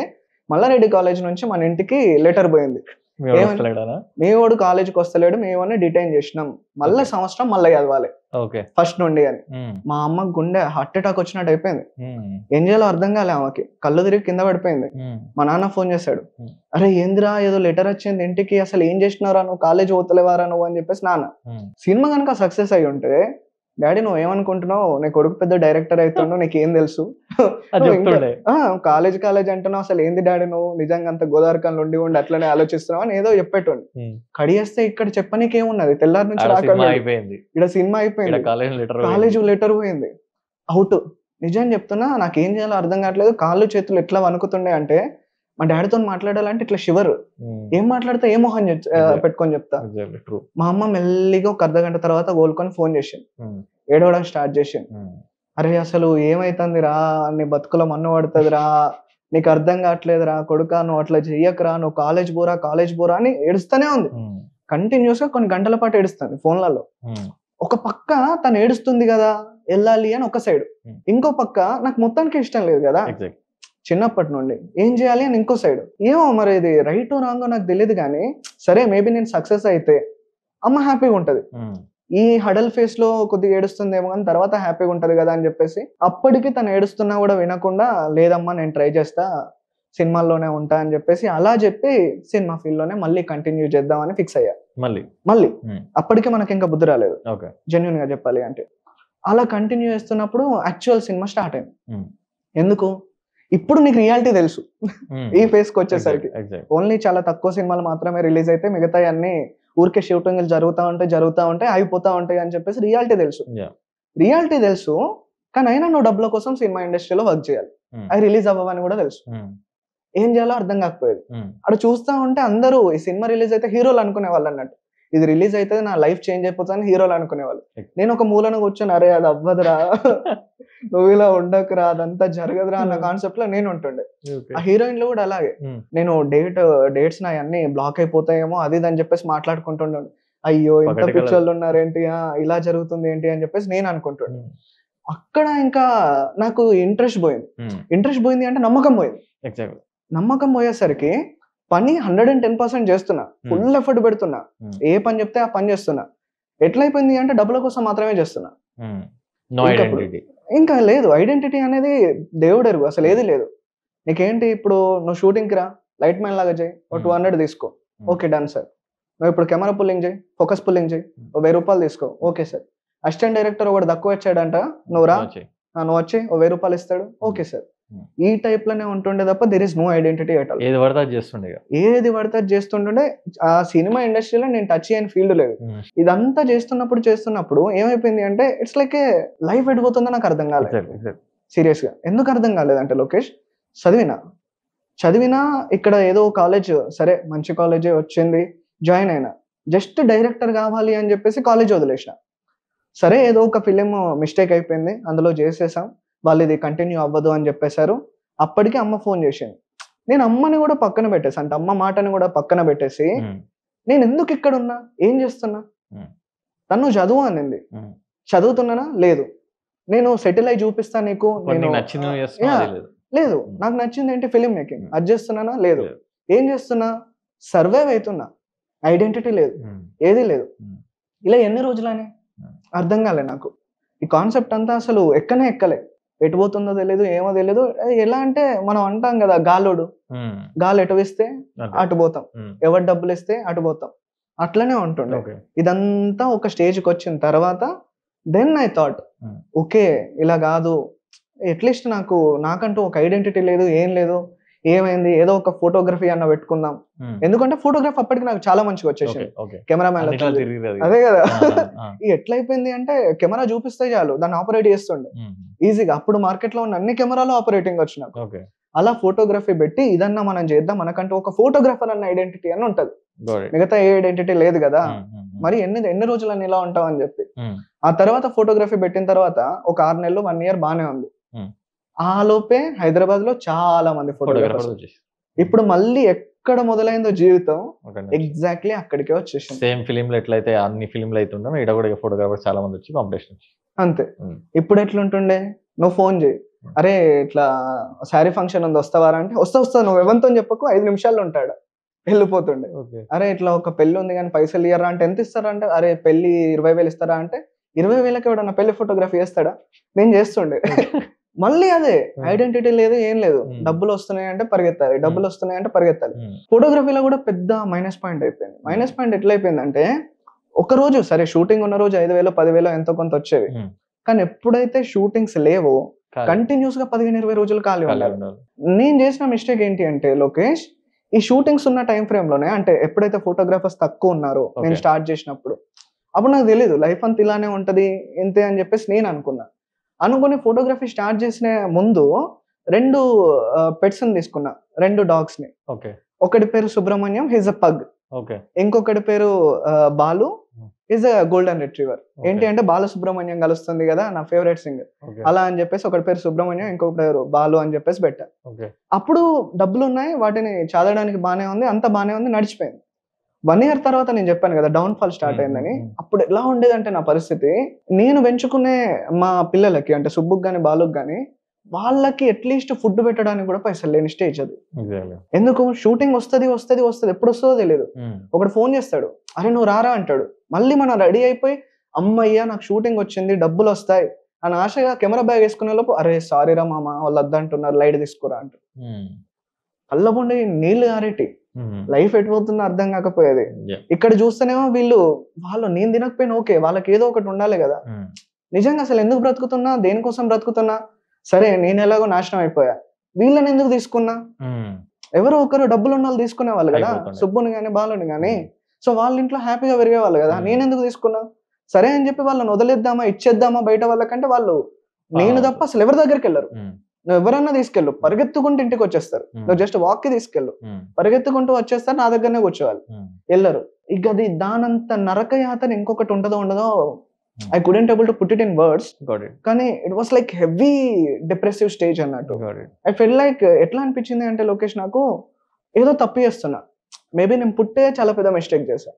మల్లారెడ్డి కాలేజ్ నుంచి మన ఇంటికి లెటర్ పోయింది. మీ వాడు కాలేజ్కి వస్తలేడు, మేమని డిటైన్ చేసినాం, మళ్ళీ సంవత్సరం మళ్ళీ చదవాలి ఫస్ట్ నుండి అని. మా అమ్మ గుండె హార్ట్ అటాక్ వచ్చినట్టు అయిపోయింది. ఏం చేయాలో అర్థం కాలే, ఆమెకి కళ్ళు తిరిగి కింద పడిపోయింది. మా నాన్న ఫోన్ చేశాడు, అరే ఏందిరా ఏదో లెటర్ వచ్చింది ఇంటికి, అసలు ఏం చేసినారా నువ్వు, కాలేజ్ పోతలేవారా నువ్వు అని చెప్పేసి. నాన్న సినిమా కనుక సక్సెస్ అయ్యి ఉంటే, డాడీ నువ్వు ఏమనుకుంటున్నావు, నీ కొడుకు పెద్ద డైరెక్టర్ అవుతుండో నీకేం తెలుసు, కాలేజ్ కాలేజ్ అంటున్నావు, అసలు ఏంది డాడీ నువ్వు నిజంగా అంత గోదావరికంలో ఉండి అట్లనే ఆలోచిస్తున్నావు అని ఏదో చెప్పేటోండి. కడియేస్తే ఇక్కడ చెప్పనీకేమున్నది, తెల్లారి నుంచి రాకుండా ఇక్కడ సినిమా అయిపోయింది, కాలేజ్ లెటర్ పోయింది, అవుట్. నిజం చెప్తున్నా, నాకేం చేయాలో అర్థం కావట్లేదు, కాళ్ళు చేతులు ఎట్లా వణుకుతుండే అంటే, మా డాడీతో మాట్లాడాలంటే ఇట్లా షివర్, ఏం మాట్లాడితే ఏ మొహం పెట్టుకొని చెప్తా. మా అమ్మ మెల్లిగా ఒక అర్ధగంట తర్వాత కోలుకొని ఫోన్ చేసింది, ఏడవడం స్టార్ట్ చేసింది. అరే అసలు ఏమైతుందిరా, నీ బతుకులో మన్ను పడుతుందిరా, నీకు అర్థం కావట్లేదురా కొడుకా, నువ్వు అట్లా చెయ్యకరా, నువ్వు కాలేజ్ పోరా అని ఏడుస్తూనే ఉంది. కంటిన్యూస్ గా కొన్ని గంటల పాటు ఏడుస్తుంది ఫోన్లలో. ఒక పక్క తను ఏడుస్తుంది కదా వెళ్ళాలి అని ఒక సైడ్, ఇంకో పక్క నాకు మొత్తానికి ఇష్టం లేదు కదా చిన్నప్పటి నుండి, ఏం చేయాలి అని ఇంకో సైడ్. ఏమో మరి ఇది రైట్ రాంగో నాకు తెలియదు కానీ, సరే మేబీ నేను సక్సెస్ అయితే అమ్మ హ్యాపీగా ఉంటది, ఈ హడల్ ఫేస్ లో కొద్దిగా ఏడుస్తుందేమో కానీ తర్వాత హ్యాపీగా ఉంటది కదా అని చెప్పేసి, అప్పటికి తను ఏడుస్తున్నా కూడా వినకుండా, లేదమ్మా నేను ట్రై చేస్తా, సినిమాల్లోనే ఉంటా అని చెప్పేసి అలా చెప్పి సినిమా ఫీల్డ్ లోనే మళ్ళీ కంటిన్యూ చేద్దామని ఫిక్స్ అయ్యా. మళ్ళీ అప్పటికి మనకి ఇంకా బుద్ధి రాలేదు జెన్యున్ గా చెప్పాలి అంటే. అలా కంటిన్యూ చేస్తున్నప్పుడు యాక్చువల్ సినిమా స్టార్ట్ అయింది. ఎందుకు, ఇప్పుడు నీకు రియాలిటీ తెలుసు ఈ ఫేస్ కి వచ్చేసరికి. ఓన్లీ చాలా తక్కువ సినిమాలు మాత్రమే రిలీజ్ అయితే, మిగతా అన్ని ఊరికే షూటింగ్లు జరుగుతూ ఉంటాయి అయిపోతా ఉంటాయి అని చెప్పేసి రియాలిటీ తెలుసు. కానీ అయినా నువ్వు డబ్బుల కోసం సినిమా ఇండస్ట్రీలో వర్క్ చేయాలి, అవి రిలీజ్ అవ్వవని కూడా తెలుసు. ఏం చేయాలో అర్థం కాకపోయేది. అక్కడ చూస్తా ఉంటే అందరూ ఈ సినిమా రిలీజ్ అయితే హీరోలు అనుకునే వాళ్ళు అన్నట్టు, ఇది రిలీజ్ అయితే నా లైఫ్ చేంజ్ అయిపోతుందని హీరోలు అనుకునేవాళ్ళు. నేను ఒక మూలను కూర్చొని, అరే అది అవ్వదురా, నువ్వు ఇలా ఉండకురా, అదంతా జరగదురా అన్న కాన్సెప్ట్ లో నేను ఉంటుండే. ఆ హీరోయిన్లు కూడా అలాగే, నేను డేట్స్ నా అన్ని బ్లాక్ అయిపోతాయేమో అది అని చెప్పేసి మాట్లాడుకుంటుండే. అయ్యో ఇంత పిక్చర్లు ఉన్నారేంటి, ఇలా జరుగుతుంది ఏంటి అని చెప్పేసి నేను అనుకుంటుండే. అక్కడ ఇంకా నాకు ఇంట్రెస్ట్ పోయింది అంటే నమ్మకం పోయేసరికి పని 110% చేస్తున్నా, ఫుల్ ఎఫర్ట్ పెడుతున్నా, ఏ పని చెప్తే ఆ పని చేస్తున్నా. ఎట్లయిపోయింది అంటే డబ్బుల కోసం మాత్రమే చేస్తున్నా, ఇంకా లేదు ఐడెంటిటీ అనేది. దేవుడు ఎరుగు, అసలు ఏది లేదు. నీకేంటి ఇప్పుడు, నువ్వు షూటింగ్కి రా, లైట్ మ్యాన్ లాగా చేయి, ఒక 200 తీసుకో, ఓకే డన్ సార్. నువ్వు ఇప్పుడు కెమెరా పుల్లింగ్ చేయి, ఫోకస్ పుల్లింగ్ చేయి, ₹1000 తీసుకో, ఓకే సార్. అసిస్టెంట్ డైరెక్టర్ ఒకటి తక్కువ వచ్చాడంట, నువ్వు రా, నువ్వు వచ్చి ₹1000 ఇస్తాడు, ఓకే సార్. ఈ టైప్ లోనే ఉంటుండే తప్ప there is no identity at all. ఏది పడితే చేస్తుండే. ఆ సినిమా ఇండస్ట్రీలో నేను టచ్ చేయని ఫీల్డ్ లేదు. ఇదంతా చేస్తున్నప్పుడు ఏమైపోయింది అంటే, ఇట్స్ లైక్ ఏ లైఫ్ ఎడిపోతుందో నాకు అర్థం కాలేదు. సీరియస్ గా ఎందుకు అర్థం కాలేదంటే, లోకేష్ చదివినా ఇక్కడ ఏదో కాలేజ్, సరే మంచి కాలేజే వచ్చింది, జాయిన్ అయినా, జస్ట్ డైరెక్టర్ కావాలి అని చెప్పేసి కాలేజ్ వదిలేసిన. సరే ఏదో ఒక ఫిలిం మిస్టేక్ అయిపోయింది, అందులో చేసేసాం, వాళ్ళు ఇది కంటిన్యూ అవ్వదు అని చెప్పేశారు. అప్పటికి అమ్మ ఫోన్ చేసింది. నేను అమ్మని కూడా పక్కన పెట్టేసి, అంటే అమ్మ మాటని కూడా పక్కన పెట్టేసి, నేను ఎందుకు ఇక్కడ ఉన్నా, ఏం చేస్తున్నా, తను చదువు అనింది, చదువుతున్నానా లేదు, నేను సెటిల్ అయి చూపిస్తా నీకు, లేదు నాకు నచ్చింది ఏంటి ఫిలిం మేకింగ్, అది చేస్తున్నానా లేదు, ఏం చేస్తున్నా, సర్వైవ్ అవుతున్నా, ఐడెంటిటీ లేదు, ఏది లేదు. ఇలా ఎన్ని రోజులని అర్థం కాలే నాకు. ఈ కాన్సెప్ట్ అంతా అసలు ఎక్కలే, ఎటు పోతుందో తెలియదు, ఏమో తెలియదు. ఎలా అంటే మనం అంటాం కదా, గాలి ఎటు వేస్తే అటు పోతాం, ఎవరు డబ్బులు ఇస్తే అటు పోతాం, అట్లనే ఉంటుండే. ఇదంతా ఒక స్టేజ్కి వచ్చిన తర్వాత దెన్ ఐ థాట్, ఓకే ఇలా కాదు, అట్లీస్ట్ నాకంటూ ఒక ఐడెంటిటీ లేదు, ఏం లేదు, ఏమైంది, ఏదో ఒక ఫోటోగ్రఫీ అన్న పెట్టుకుందాం. ఎందుకంటే ఫోటోగ్రఫీ అప్పటికి నాకు చాలా మంచిగా వచ్చేసింది, కెమెరామెన్. అదే కదా, ఎట్లయిపోయింది అంటే కెమెరా చూపిస్తే చాలు దాన్ని ఆపరేట్ చేస్తుండే ఈజీగా. అప్పుడు మార్కెట్ లో ఉన్న అన్ని కెమెరాలు ఆపరేటింగ్ వచ్చిన. అలా ఫోటోగ్రఫీ పెట్టి ఇదన్నా మనం చేద్దాం, మనకంటూ ఒక ఫోటోగ్రాఫర్ అన్న ఐడెంటిటీ అని ఉంటది, మిగతా ఏ ఐడెంటిటీ లేదు కదా, మరి ఎన్ని రోజులు అని ఇలా ఉంటాం అని చెప్పి. ఆ తర్వాత ఫోటోగ్రఫీ పెట్టిన తర్వాత ఒక 6 నెలలు 1 year బానే ఉంది. ఆ లోపే హైదరాబాద్ లో చాలా మంది ఫోటోగ్రాఫర్స్. ఇప్పుడు మళ్ళీ ఎక్కడ మొదలైందో జీవితం, ఎగ్జాక్ట్లీ అక్కడికే వచ్చేసింది. సేమ్ ఫిలింలు ఎట్లయితే అన్ని ఫిలింలు అయితే ఉన్నాం, ఇక్కడ కూడా ఫోటోగ్రాఫర్స్ చాలా మంది వచ్చి కాంపిటీషన్. అంతే. ఇప్పుడు ఎట్లుంటుండే, నువ్వు ఫోన్ చేయి, అరే ఇట్లా శారీ ఫంక్షన్ ఉంది వస్తావారా అంటే వస్తా నువ్వు ఎవరితో చెప్పకు 5 నిమిషాల్లో ఉంటాడు, వెళ్ళిపోతుండే. అరే ఇట్లా ఒక పెళ్లి ఉంది కానీ పైసలు ఇయ్యరా అంటే ఎంత ఇస్తారా అంటే అరే పెళ్లి 20,000 ఇస్తారా అంటే 20,000కి ఎవడన్నా పెళ్లి ఫోటోగ్రఫీ చేస్తాడా, నేను చేస్తుండే. మళ్ళీ అదే ఐడెంటిటీ లేదు ఏం లేదు, డబ్బులు వస్తున్నాయి అంటే పరిగెత్తాలి, డబ్బులు వస్తున్నాయి అంటే పరిగెత్తాలి. ఫోటోగ్రఫీలో కూడా పెద్ద మైనస్ పాయింట్ అయిపోయింది. మైనస్ పాయింట్ ఎట్లా అయిపోయిందంటే ఒక రోజు సరే షూటింగ్ ఉన్న రోజు 5,000 10,000 ఎంతో కొంత వచ్చేవి, కానీ ఎప్పుడైతే షూటింగ్స్ లేవో కంటిన్యూస్ గా 15-20 రోజులు ఖాళీ ఉండాలి. నేను చేసిన మిస్టేక్ ఏంటి అంటే లోకేష్, ఈ షూటింగ్స్ ఉన్న టైం ఫ్రేమ్ లోనే అంటే ఎప్పుడైతే ఫోటోగ్రాఫర్స్ తక్కువ ఉన్నారో నేను స్టార్ట్ చేసినప్పుడు, అప్పుడు నాకు తెలియదు లైఫ్ అంతా ఇలానే ఉంటది ఇంతే అని చెప్పేసి నేను అనుకుని ఫోటోగ్రఫీ స్టార్ట్ చేసిన ముందు 2 పెట్స్ ని తీసుకున్నా, 2 డాగ్స్ ని. ఒకటి పేరు సుబ్రహ్మణ్యం, హిజ్ అ పగ్. ఇంకొకటి పేరు Balu, is a golden retriever. ఏంటి అంటే బాలసుబ్రహ్మణ్యం కలుస్తుంది కదా నా ఫేవరెట్ సింగర్, అలా అని చెప్పేసి ఒకటి పేరు సుబ్రహ్మణ్యం, ఇంకొక పేరు బాలు అని చెప్పేసి పెట్టా. అప్పుడు డబ్బులు ఉన్నాయి, వాటిని చదవడానికి బానే ఉంది, అంత బానే ఉంది, నడిచిపోయింది. 1 year తర్వాత నేను చెప్పాను కదా డౌన్ ఫాల్ స్టార్ట్ అయిందని. అప్పుడు ఎలా ఉండేదంటే నా పరిస్థితి, నేను పెంచుకునే మా పిల్లలకి అంటే సుబ్బుకి గాని బాలుకి గాని వాళ్ళకి అట్లీస్ట్ ఫుడ్ పెట్టడానికి కూడా పైసలు లేని స్టేజ్ అది. ఎందుకు, షూటింగ్ వస్తది ఎప్పుడు వస్తుందో తెలియదు. ఒకడు ఫోన్ చేస్తాడు, అరే నువ్వు రారా అంటాడు, మళ్ళీ మనం రెడీ అయిపోయి అమ్మయ్యా నాకు షూటింగ్ వచ్చింది డబ్బులు వస్తాయి అని ఆశగా కెమెరా బ్యాగ్ వేసుకునే లోపు అరే సారీ రా మామ వాళ్ళు వద్దంటున్నారు లైట్ తీసుకురా అంటారు. కళ్ళబుండి నీళ్లు గారేటి, లైఫ్ ఎటుపోతుందో అర్థం కాకపోయేది. ఇక్కడ చూస్తేనేమో వాళ్ళు నేను తినకపోయినా ఓకే, వాళ్ళకి ఏదో ఒకటి ఉండాలి కదా. నిజంగా అసలు ఎందుకు బ్రతుకుతున్నా, దేనికోసం బ్రతుకుతున్నా, సరే నేను ఎలాగో నాశనం అయిపోయా, వీళ్ళని ఎందుకు తీసుకున్నా, ఎవరో ఒకరు డబ్బులు ఉన్న వాళ్ళు తీసుకునే వాళ్ళు కదా, సుబ్బుని గాని బాలుని గాని. సో వాళ్ళ ఇంట్లో హ్యాపీగా పెరిగే వాళ్ళు కదా, నేను ఎందుకు తీసుకున్నా, సరే అని చెప్పి వాళ్ళని వదిలేద్దామా ఇచ్చేద్దామా బయట వాళ్ళకంటే వాళ్ళు నేను తప్ప అసలు ఎవరి దగ్గరికి వెళ్ళరు. నువ్వు ఎవరన్నా తీసుకెళ్ళు, పరిగెత్తుకుంటూ ఇంటికి వచ్చేస్తారు. నువ్వు జస్ట్ వాక్ కి తీసుకెళ్ళు, పరిగెత్తుకుంటూ వచ్చేస్తారు, నా దగ్గరనే కూర్చోవాలి, వెళ్ళరు. ఇక అది దానంత నరక యాతన ఇంకొకటి ఉండదో I couldn't able to put it in words. కానీ it was like heavy depressive stage అన్నట్టు. I felt like ఎట్లా అనిపించింది అంటే లోకేష్ నాకు ఏదో తప్పు చేస్తున్నా, మేబీ నేను పుట్టే చాలా పెద్ద మిస్టేక్ చేశా.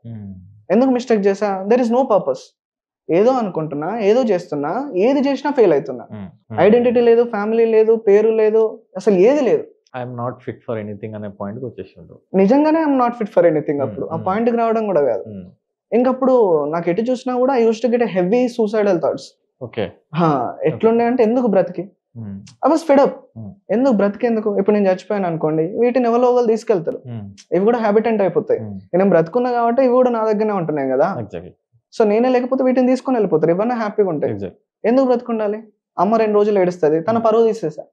ఎందుకు మిస్టేక్ చేశా, దెర్ ఇస్ నో పర్పస్. ఏదో అనుకుంటున్నా, ఏదో చేస్తున్నా, ఏది చేసినా ఫెయిల్ అవుతున్నా. ఐడెంటిటీ లేదు, ఫ్యామిలీ లేదు, పేరు లేదు, అసలు ఏది లేదు. I'm not fit for anything అనే పాయింట్ వచ్చేసిండు. నిజంగానే I'm not fit for anything. అప్పుడు ఆ పాయింట్ కి రావడం కూడా కాదు. ఇంకప్పుడు నాకు ఎటు చూసినా కూడా I used to get heavy suicidal thoughts. ఎట్లుండే అంటే ఎందుకు బ్రతికి, ఐ వాస్ ఫెడ్ అప్. ఎందుకు బ్రతికి, ఎందుకు ఇప్పుడు నేను చచ్చిపోయాను అనుకోండి, వీటిని ఎవరో ఒకరు తీసుకెళ్తారు, ఇవి కూడా హ్యాబిటెంట్ అయిపోతాయి. నేను బ్రతుకున్నా కాబట్టి ఇవి కూడా నా దగ్గరనే ఉంటున్నాయి కదా. సో నేనే లేకపోతే వీటిని తీసుకొని వెళ్ళిపోతారు, ఇవన్నీ హ్యాపీగా ఉంటాయి. ఎందుకు బ్రతుకుండాలి, అమ్మ 2 రోజులు ఏడుస్తుంది, తన పరువు తీసేసా,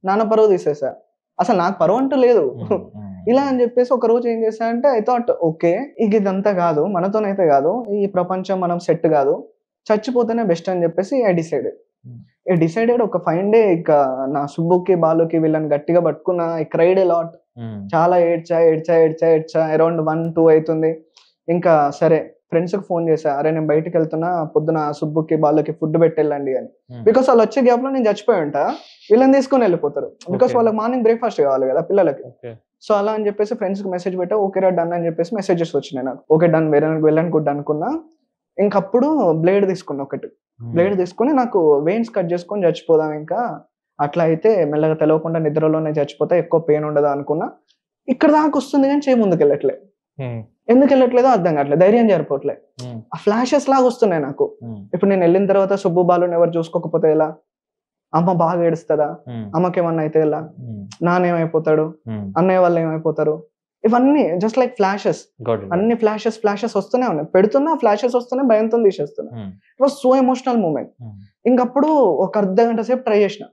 నాన్న పరువు తీసేసా, అసలు నాకు పరువు అంటూ లేదు. ఇలా అని చెప్పేసి ఒక రోజు ఏం చేశా అంటే ఐ థాట్ ఓకే ఇక ఇదంతా కాదు, మనతోనైతే కాదు, ఈ ప్రపంచం మనం సెట్ కాదు, చచ్చిపోతేనే బెస్ట్ అని చెప్పేసి ఐ డిసైడెడ్ ఒక ఫైన్ డే ఇక నా సుబ్బుకి బాలుకి వీళ్ళని గట్టిగా పట్టుకున్నా. ఐ క్రైడ్ ఎ లాట్, చాలా ఏడ్చా. అరౌండ్ 1-2 అవుతుంది. ఇంకా సరే ఫ్రెండ్స్ కి ఫోన్ చేశా, అరే నేను బయటకు వెళ్తున్నా, పొద్దున సుబ్బుకి బాలుకి ఫుడ్ పెట్టెళ్ళండి అని. బికాస్ వాళ్ళు వచ్చే గ్యాప్ లో నేను చచ్చిపోయి ఉంటా, వీళ్ళని తీసుకొని వెళ్ళిపోతారు. బికాస్ వాళ్ళకి మార్నింగ్ బ్రేక్ఫాస్ట్ కావాలి కదా పిల్లలకి. సో అలా అని చెప్పేసి ఫ్రెండ్స్ కి మెసేజ్ పెట్టా, ఓకే రా డన్ అని చెప్పేసి మెసేజెస్ వచ్చినాయి నాకు. ఓకే డన్, వెళ్ళని గుడ్ అనుకున్నా. ఇంకప్పుడు బ్లేడ్ తీసుకున్నా, బ్లేడ్ తీసుకుని నాకు వెయిన్స్ కట్ చేసుకొని చచ్చిపోదాం, ఇంకా అట్లా అయితే మెల్లగా తెలవకుండా నిద్రలోనే చచ్చిపోతా, ఎక్కువ పెయిన్ ఉండదు అనుకున్నా. ఇక్కడ దాకా వస్తుంది కానీ చేయి ముందుకు వెళ్ళట్లే. ఎందుకు వెళ్ళట్లేదో అర్థం కావట్లేదు, ధైర్యం జరిపోవట్లే. ఆ ఫ్లాషెస్ లాగా వస్తున్నాయి నాకు. ఇప్పుడు నేను వెళ్ళిన తర్వాత సుబ్బు బాలుని ఎవరు చూసుకోకపోతే ఎలా, అమ్మ బాగా ఏడుస్తుందా, అమ్మకి ఏమన్నా అయితే ఎలా, నానేమైపోతాడు, అన్నయ్య వాళ్ళు ఏమైపోతారు, ఇవన్నీ జస్ట్ లైక్ ఫ్లాషెస్. అన్ని ఫ్లాషెస్ వస్తూనే ఉన్నాయి, పెడుతున్నా ఫ్లాషెస్ వస్తున్నాయి, భయంతో తీసేస్తున్నా. It was so emotional moment. ఇంకప్పుడు ఒక అర్ధగంట సేపు ట్రై చేసిన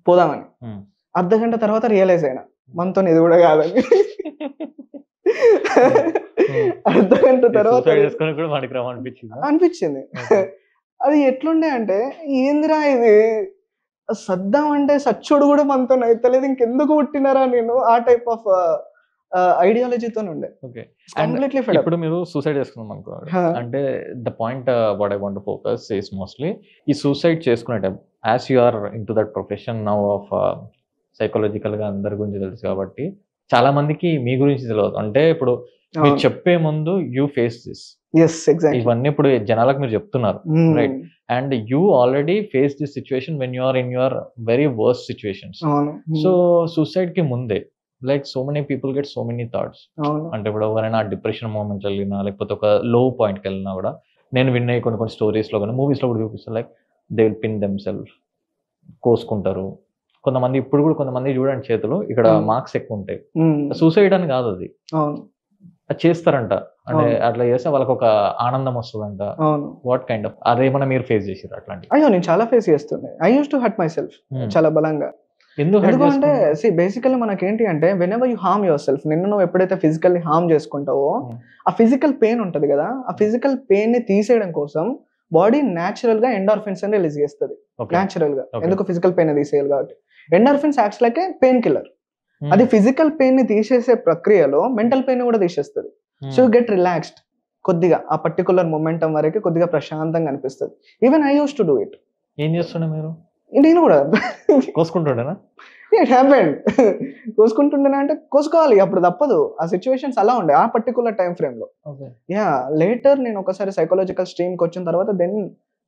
పోదామని, అర్ధగంట తర్వాత రియలైజ్ అయినా మనతో ఇది కూడా కాదని. అర్ధగంట తర్వాత అనిపించింది. అది ఎట్లుండే అంటే ఏందిరా ఇది, సద్దాం అంటే సచ్చుడు కూడా మనతో అయితలేదు, ఇంకెందుకు పుట్టినారా నేను, ఆ టైప్ ఆఫ్ ఐడియాలజీతో ఉండే. ఇప్పుడు మీరు సూసైడ్ చేసుకున్నాం అనుకో, అంటే the point what I want to focus is mostly ఈ సూసైడ్ చేసుకునే time, as you are into that profession now of psychological గా అందరి గురించి తెలుసు కాబట్టి చాలా మందికి మీ గురించి తెలియదు. అంటే ఇప్పుడు మీరు చెప్పే ముందు you face this, yes exactly. ఇవన్నీ ఇప్పుడు జనాలకు మీరు చెప్తున్నారు, right? And you already face this situation when you are in your very worst situations. అవును. సో సూసైడ్ కి ముందే like so many people get so many thoughts. అవును. అంటే ఇప్పుడు ఎవరైనా డిప్రెషన్ మూమెంట్ వెళ్ళినా లేకపోతే ఒక లో పాయింట్కి వెళ్ళినా కూడా నేను విన్న కొన్ని స్టోరీస్లో కానీ మూవీస్లో కూడా చూపిస్తాను, like they will pin them self, కోసుకుంటారు. కొంతమంది ఇప్పుడు కూడా కొంతమంది చూడండి చేతులు ఇక్కడ మార్క్స్ ఎక్కువ ఉంటాయి. సూసైడ్ అని కాదు అది, అవును, అది చేస్తారంట. అంటే అట్లా చేస్తే వాళ్ళకి ఒక ఆనందం వస్తుందంట. అవును. వాట్ కైండ్ ఆఫ్ అదేమన్నా మీరు ఫేస్ చేసారు అట్లాంటి? అయ్యో నేను చాలా ఫేస్ చేస్తుండే. I use to hurt my self చాలా బలంగా. ఎందుకంటే బేసికల్లీ మనకేంటి అంటే when ever you harm your self, నిన్ను నువ్వు ఎప్పుడైతే ఫిజికల్లీ హార్మ్ చేసుకుంటావో ఆ ఫిజికల్ పెయిన్ ఉంటది కదా, ఆ ఫిజికల్ పెయిన్ ని తీసేయడం కోసం బాడీ న్యాచురల్ గా ఎండార్ఫిన్స్ అని రిలీజ్ చేస్తుంది న్యాచురల్ గా. ఎందుకు ఫిజికల్ పెయిన్ తీసేయాలి కాబట్టి. ఎండార్ఫిన్స్ యాక్ట్స్ లైక్ ఏ పెయిన్ కిల్లర్. అది ఫిజికల్ పెయిన్ ని తీసేసే ప్రక్రియలో మెంటల్ పెయిన్ కూడా తీసేస్తుంది. సో యూ గెట్ రిలాక్స్డ్ కొద్దిగా, ఆ పర్టికులర్ మొమెంటం వరకు కొద్దిగా ప్రశాంతంగా అనిపిస్తుంది. Even I use to do it. ఏం చేస్తుండే మీరు? నేను కూడా కోసుకుంటుండేనా? It happened. కోసుకుంటుండేనా అంటే కోసుకోవాలి, అప్పుడు తప్పదు. ఆ సిచ్యువేషన్స్ అలా ఉండే ఆ పర్టికులర్ టైం ఫ్రేమ్ లో. యా లేటర్ నేను ఒకసారి సైకాలజికల్ స్ట్రీమ్ కి వచ్చిన తర్వాత దెన్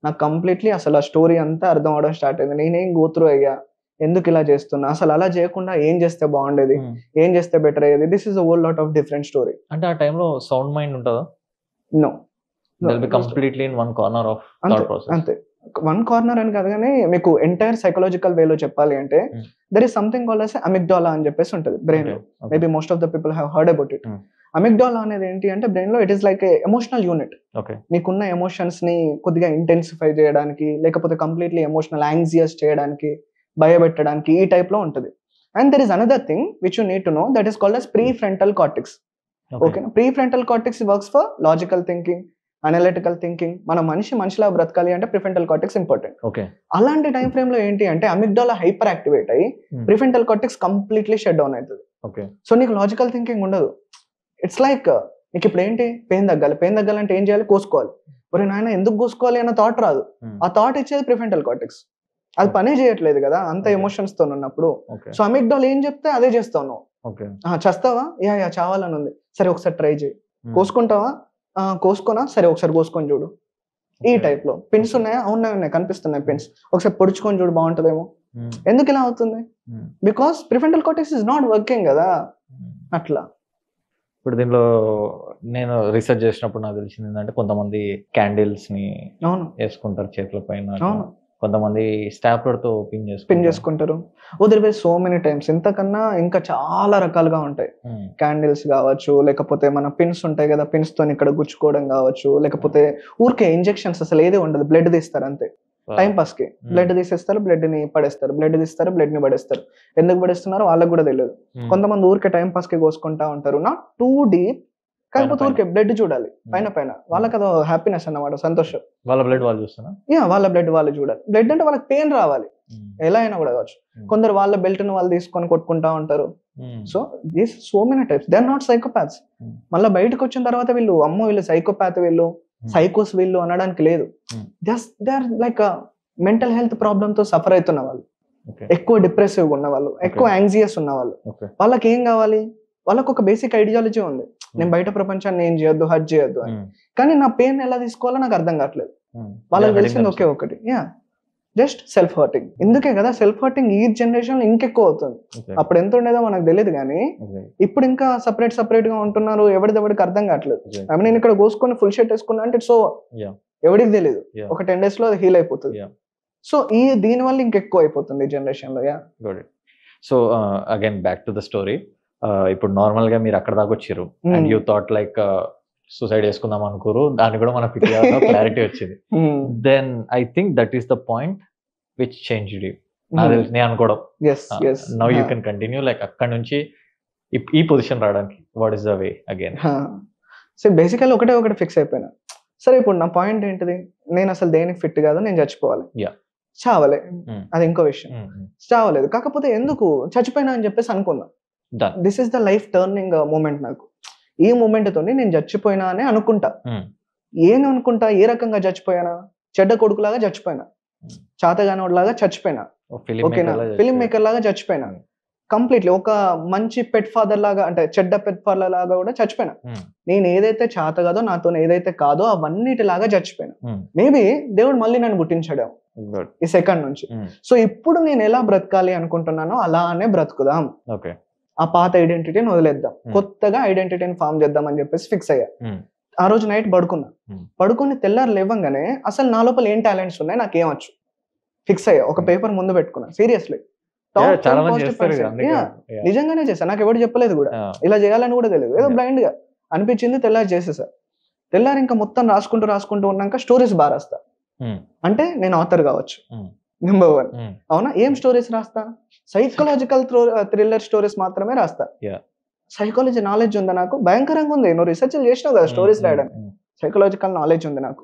నాకు కంప్లీట్లీ అసలు ఆ స్టోరీ అంతా అర్థం అవడం స్టార్ట్ అయింది. నేనేం గోత్రూ అయ్యా, ఎందుకు ఇలా చేస్తున్నా, అసలు అలా చేయకుండా ఏం చేస్తే బాగుండేది, ఏం చేస్తే బెటర్ అయ్యేది. This is a whole lot of different story. అంటే ఆ టైంలో సౌండ్ మైండ్ ఉంటుందా? No, completely in one corner of thought process. అంతే, వన్ కార్నర్ అని కాదు కానీ మీకు ఎంటైర్ సైకలాజికల్ వేలో చెప్పాలి అంటే there is something called as amygdala అని చెప్పేసి ఉంటుంది బ్రెయిన్ లో. Maybe most of the people have heard about it. Amygdala అనేది ఏంటి అంటే బ్రెయిన్ లో it is like a emotional unit. నీకున్న ఎమోషన్స్ ని కొద్దిగా ఇంటెన్సిఫై చేయడానికి, లేకపోతే కంప్లీట్లీ ఎమోషనల్ యాంగ్జియస్ చేయడానికి, భయపెట్టడానికి ఈ టైప్ లో ఉంటుంది. And there is another thing which you need to know, that is called as prefrontal cortex. Okay, prefrontal cortex works for logical thinking, analytical thinking. మన మనిషిలా బ్రతకాలి అంటే ప్రిఫ్రంటల్ కార్టెక్స్ ఇంపార్టెంట్. అలాంటి టైం ఫ్రేమ్ లో ఏంటి అంటే అమిగ్డాలా హైపర్ యాక్టివేట్ అయ్యి prefrontal cortex completely shut down అవుతుంది. సో నీకు లాజికల్ థింకింగ్ ఉండదు. ఇట్స్ లైక్ నీకు ఇప్పుడు ఏంటి, పెయిన్ తగ్గాలంటే ఏం చేయాలి, కోసుకోవాలి. మరి నాయన ఎందుకు కోసుకోవాలి అన్న థాట్ రాదు. ఆ థాట్ ఇచ్చేది ప్రిఫ్రంటల్ కార్టెక్స్. అది పనే చేయట్లేదు కదా అంత ఎమోషన్స్ తో ఉన్నప్పుడు. సో అమిగ్డాలా ఏం చెప్తే అదే చేస్తావు నువ్వు. చేస్తావా, యా చావాలని ఉంది, సరే ఒకసారి ట్రై చేయి. కోసుకుంటావా, కోసుకోనా, సరే ఒకసారి కోసుకొని చూడు. ఈ టైప్ లో పిన్స్ ఉన్నాయా, ఉన్నాయి కనిపిస్తున్నాయి పిన్స్, ఒకసారి పొడుచుకొని చూడు బాగుంటుందేమో. ఎందుకు ఇలా అవుతుంది? Because prefrontal cortex is not working కదా. అట్లా ఇప్పుడు దీనిలో నేను రీసెర్చ్ చేసినప్పుడు నాకు తెలిసింది ఏంటంటే కొంతమంది క్యాండిల్స్ ని వేసుకుంటారు చేతుల పైన, కొంతమంది స్టాప్లర్ తో పిన్ చేసుకుంటారు. There be so many times. ఇంతకన్నా ఇంకా చాలా రకాలుగా ఉంటాయి. క్యాండిల్స్ కావచ్చు, లేకపోతే మన పిన్స్ ఉంటాయి కదా, పిన్స్ తో ఇక్కడ గుచ్చుకోవడం కావచ్చు, లేకపోతే ఊరికే ఇంజెక్షన్స్ అసలు ఏది ఉండదు, బ్లడ్ తీస్తారు అంతే టైం పాస్ కి. బ్లడ్ తీసేస్తారు, బ్లడ్ ని పడేస్తారు, బ్లడ్ తీస్తారు, బ్లడ్ ని పడేస్తారు. ఎందుకు పడేస్తున్నారో వాళ్ళకి కూడా తెలియదు. కొంతమంది ఊరికే టైం పాస్ కి కోసుకుంటా ఉంటారు, నాట్ టూ డీప్, కాకపోతే ఊరికే బ్లడ్ చూడాలి పైన. వాళ్ళకి అదో హ్యాపీనెస్ అన్నమాట, సంతోషం. వాళ్ళ బ్లడ్ వాళ్ళు చూస్తున్నా, వాళ్ళ బ్లడ్ వాళ్ళు చూడాలి. బ్లడ్ అంటే వాళ్ళకి పెయిన్ రావాలి, ఎలా అయినా కూడా కావచ్చు. కొందరు వాళ్ళ బెల్ట్ ని వాళ్ళు తీసుకొని కొట్టుకుంటా ఉంటారు. So these so many types, they are not psychopaths. మళ్ళీ బయటకు వచ్చిన తర్వాత వీళ్ళు అమ్మో వీళ్ళు సైకోపాత్, వీళ్ళు సైకోస్ వీళ్ళు అనడానికి లేదు. They are like mental health problem తో సఫర్ అవుతున్న వాళ్ళు, ఎక్కువ డిప్రెసివ్ ఉన్న వాళ్ళు, ఎక్కువ యాంగ్జియస్ ఉన్న వాళ్ళు. వాళ్ళకి ఏం కావాలి, వాళ్ళకు ఒక బేసిక్ ఐడియాలజీ ఉంది, నేను బయట ప్రపంచాన్ని ఏం చేయొద్దు, హర్ట్ చేయొద్దు అని. కానీ నా పెయిన్ ఎలా తీసుకోవాలో నాకు అర్థం కావట్లేదు. వాళ్ళకి తెలిసింది ఒకే ఒకటి, జస్ట్ సెల్ఫ్ హర్టింగ్. ఇందుకే కదా సెల్ఫ్ హర్టింగ్ ఈ జనరేషన్ లో ఇంకెక్కువ అవుతుంది. అప్పుడు ఎంత ఉండేదో మనకు తెలియదు కానీ ఇప్పుడు ఇంకా సపరేట్ గా ఉంటున్నారు. ఎవరికి అర్థం కావట్లేదు. ఐ నేను ఇక్కడ కోసుకొని ఫుల్ షర్ట్ వేసుకున్నా అంటే సో ఎవరికి తెలియదు, ఒక 10 days లో అది హీల్ అయిపోతుంది. సో దీని వల్ల ఇంకెక్కువ అయిపోతుంది ఈ జనరేషన్ లో. So again back to the story. ఇప్పుడు నార్మల్ గా మీరు అక్కడ దాకా వచ్చారు and you thought like suicide చేసుకుందాం అనుకోరు, దాన్ని కూడా మనకు క్లారిటీ వచ్చింది. Then I think that is the point which changed you. నేను అనుకోవడం now you can continue like అక్కడ నుంచి ఈ పొజిషన్ రావడానికి what is the way again? So basically ఒకటి ఫిక్స్ అయిపోయినా. సరే ఇప్పుడు నా పాయింట్ ఏంటిది, నేను అసలు దేనికి ఫిట్ కాదు, నేను చచ్చిపోవాలి. చావలే, అది ఇంకో విషయం. చావలేదు, కాకపోతే ఎందుకు చచ్చిపోయినా అని చెప్పేసి అనుకున్నా. This is the life turning moment. నాకు ఈ మూమెంట్ తోని నేను చచ్చిపోయినా అని అనుకుంటా. ఏం అనుకుంటా, ఏ రకంగా చచ్చిపోయానా, చెడ్డ కొడుకులాగా చచ్చిపోయినా, చాతగానోడ్లాగా చచ్చిపోయినా, ఓకేనా, ఫిల్మ్ మేకర్ లాగా చచ్చిపోయినా. కంప్లీట్లీ ఒక మంచి పెట్ ఫాదర్ లాగా, అంటే చెడ్డ పెట్ ఫాదర్ లాగా కూడా చచ్చిపోయినా. నేను ఏదైతే చేత కాదో, నాతో ఏదైతే కాదో అవన్నిటిలాగా చచ్చిపోయినా. మేబీ దేవుడు మళ్ళీ నన్ను పుట్టించాడు ఈ సెకండ్ నుంచి. సో ఇప్పుడు నేను ఎలా బ్రతకాలి అనుకుంటున్నానో అలానే బ్రతుకుదాం, ఆ పాత ఐడెంటిటీని వదిలేద్దాం, కొత్తగా ఐడెంటిటీని ఫామ్ చేద్దాం అని చెప్పేసి ఫిక్స్ అయ్యా. ఆ రోజు నైట్ పడుకుని తెల్లారు లేవంగానే అసలు నా లోపల ఏం టాలెంట్స్ ఉన్నాయి, నాకేమొచ్చు ఫిక్స్ అయ్యా. ఒక పేపర్ ముందు పెట్టుకున్నా, సీరియస్లీ నిజంగానే చేశా. నాకు ఎవరు చెప్పలేదు కూడా, ఇలా చేయాలని కూడా తెలియదు, ఏదో బ్లైండ్ గా అనిపించింది, తెల్లారి చేసేసా. తెల్లారి ఇంకా మొత్తం రాసుకుంటూ ఉన్నాక స్టోరీస్ బాగా రాస్తా. అంటే నేను ఆథర్ కావచ్చు, నెంబర్ 1. అవునా? ఏం స్టోరీస్ రాస్తా? సైకలాజికల్ థ్రిల్లర్ స్టోరీస్ మాత్రమే రాస్తా. సైకాలజీ నాలెడ్జ్ ఉందా నాకు? భయంకరంగా ఉంది. నువ్వు రీసెర్చ్ చేసినావు కదా స్టోరీస్ రాయడానికి, సైకలాజికల్ నాలెడ్జ్ ఉంది నాకు.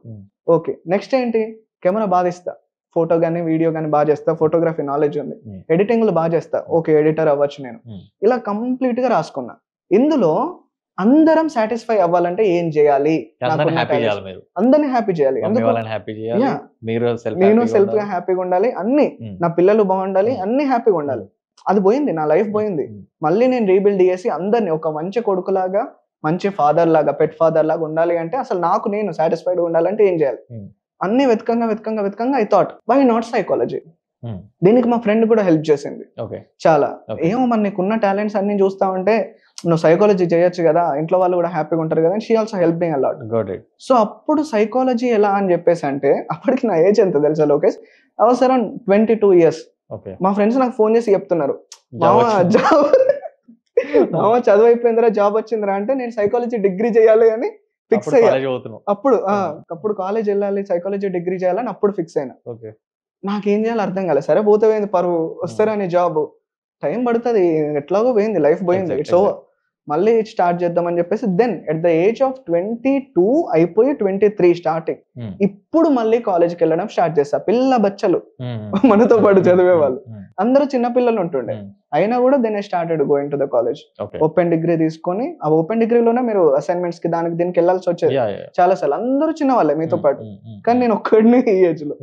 ఓకే, నెక్స్ట్ ఏంటి? కెమెరా బాగా ఇస్తా, ఫోటో గానీ వీడియో గానీ బాగా చేస్తా, ఫోటోగ్రఫీ నాలెడ్జ్ ఉంది, ఎడిటింగ్ లో బాగా చేస్తా, ఓకే ఎడిటర్ అవ్వచ్చు నేను. ఇలా కంప్లీట్ గా రాసుకున్నా. ఇందులో అందరం సాటిస్ఫై అవ్వాలంటే ఏం చేయాలి? అందరినీ హ్యాపీ చేయాలి, నేను సెల్ఫ్ గా హ్యాపీగా ఉండాలి, అన్ని నా పిల్లలు బాగుండాలి, అన్ని హ్యాపీగా ఉండాలి. అది పోయింది, నా లైఫ్ పోయింది. మళ్ళీ నేను రీబిల్డ్ చేసి అందరినీ ఒక మంచి కొడుకులాగా, మంచి ఫాదర్ లాగా, పెట్ ఫాదర్ లాగా ఉండాలి అంటే అసలు నాకు నేను సాటిస్ఫైడ్ ఉండాలంటే ఏం చేయాలి? అన్ని వెతకంగా I thought why not psychology. దీనికి మా ఫ్రెండ్ కూడా హెల్ప్ చేసింది చాలా. ఏమో మరి నీకున్న టాలెంట్స్ అన్ని చూస్తా ఉంటే నువ్వు సైకాలజీ చేయొచ్చు కదా, ఇంట్లో వాళ్ళు కూడా హ్యాపీగా ఉంటారు కదా. She also help me a lot. So అప్పుడు సైకాలజీ ఎలా అని చెప్పేసి అంటే, అప్పటికి నా ఏజ్ ఎంత తెలుసా Lokesh? I was around 22 years. మా ఫ్రెండ్స్ నాకు ఫోన్ చేసి చెప్తున్నారు, మామ చదువు అయిపోయిందిరా, జాబ్ వచ్చిందిరా అంటే నేను సైకాలజీ డిగ్రీ చేయాలి అని ఫిక్స్ అయ్యా. అప్పుడు కాలేజ్ వెళ్ళాలి, సైకాలజీ డిగ్రీ చేయాలని అప్పుడు ఫిక్స్ అయినా. నాకేం చేయాలి అర్థం కాలేదు. సరే పోతే పోయింది, పరువు వస్తారా నీ జాబ్, టైం పడుతుంది, ఎట్లాగో పోయింది, లైఫ్ పోయింది, ఇట్స్ ఓవర్, మళ్ళీ స్టార్ట్ చేద్దామని చెప్పేసి then at the age of 22 అయిపోయి 23 స్టార్టింగ్ ఇప్పుడు మళ్ళీ కాలేజ్కి వెళ్ళడం స్టార్ట్ చేస్తా. పిల్ల బచ్చలు మనతో పాటు చదివే వాళ్ళు అందరూ చిన్న పిల్లలు ఉంటుండే, అయినా కూడా then I started going to the college. Open degree తీసుకొని ఆ ఓపెన్ డిగ్రీలోనే మీరు అసైన్మెంట్స్ కి దానికి దీనికి వెళ్ళాల్సి వచ్చేది చాలా సార్లు. అందరూ చిన్న వాళ్ళే మీతో పాటు, కానీ నేను ఒక్కడిని ఈ ఏజ్ లో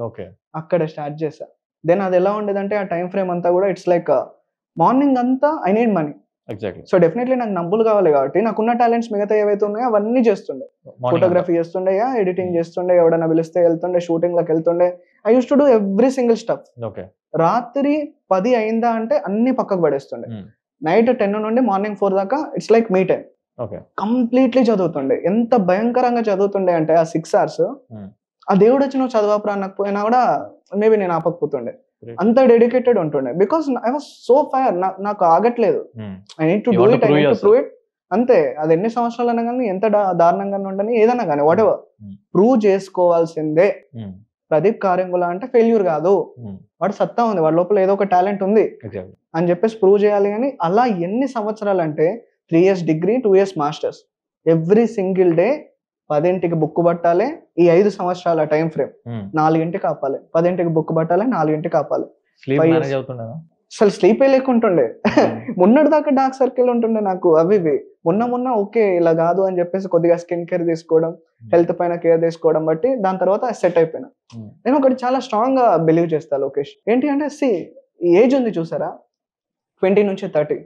అక్కడ స్టార్ట్ చేసా. దెన్ అది ఎలా ఉండేదంటే ఆ టైం ఫ్రేమ్ అంతా కూడా ఇట్స్ లైక్ మార్నింగ్ అంతా I need money. So definitely నాకు డబ్బులు కావాలి కాబట్టి నాకున్న టాలెంట్స్ మిగతా ఏవైతే ఉన్నాయో అవన్నీ చేస్తుండే. ఫోటోగ్రఫీ చేస్తుండే, ఎడిటింగ్ చేస్తుండే, ఎవడన్నా పిలిస్తే వెళ్తుండే, షూటింగ్ లకు వెళ్తుండే. I use to do every single stuff. రాత్రి 10 అయిందా అంటే అన్ని పక్కకు పడేస్తుండే. నైట్ 10 నుండి మార్నింగ్ 4 దాకా it's like me time. Completely చదువుతుండే. ఎంత భయంకరంగా చదువుతుండే అంటే ఆ 6 hours ఆ దేవుడు వచ్చి నువ్వు చదవపురా అనకపోయినా కూడా మేబీ నేను ఆపకపోతుండే. అంత డెడికేటెడ్ ఉంటుండే because I was so fire. నాకు ఆగట్లేదు, I need to do it, I need to prove it. అంతే, అది ఎన్ని సంవత్సరాలు అన్నా కానీ, ఎంత దారుణంగా ఉండని, ఏదన్నా కానీ వాట్ ఎవర్ ప్రూవ్ చేసుకోవాల్సిందే. ప్రదీప్ కారెంగుల అంటే ఫెయిల్యూర్ కాదు, వాడు సత్తా ఉంది, వాడి లోపల ఏదో ఒక టాలెంట్ ఉంది అని చెప్పేసి ప్రూవ్ చేయాలి. అని అలా ఎన్ని సంవత్సరాలు అంటే 3 years degree, 2 years masters. Every single day 10ంటికి బుక్ పట్టాలి. ఈ 5 సంవత్సరాల టైం ఫ్రేమ్ 4ంటికి ఆపాలి, 10ంటికి బుక్ పట్టాలి, 4ంటికి ఆపాలి. అసలు స్లీపే లేకుంటుండే. మొన్నటి దాకా డార్క్ సర్కిల్ ఉంటుండే నాకు, అవి మొన్న ఓకే ఇలా కాదు అని చెప్పేసి కొద్దిగా స్కిన్ కేర్ తీసుకోవడం, హెల్త్ పైన కేర్ తీసుకోవడం బట్టి దాని తర్వాత సెట్ అయిపోయినా. నేను ఒకటి చాలా స్ట్రాంగ్ గా బిలీవ్ చేస్తా లోకేష్, ఏంటి అంటే ఏజ్ ఉంది చూసారా 20 నుంచి 30,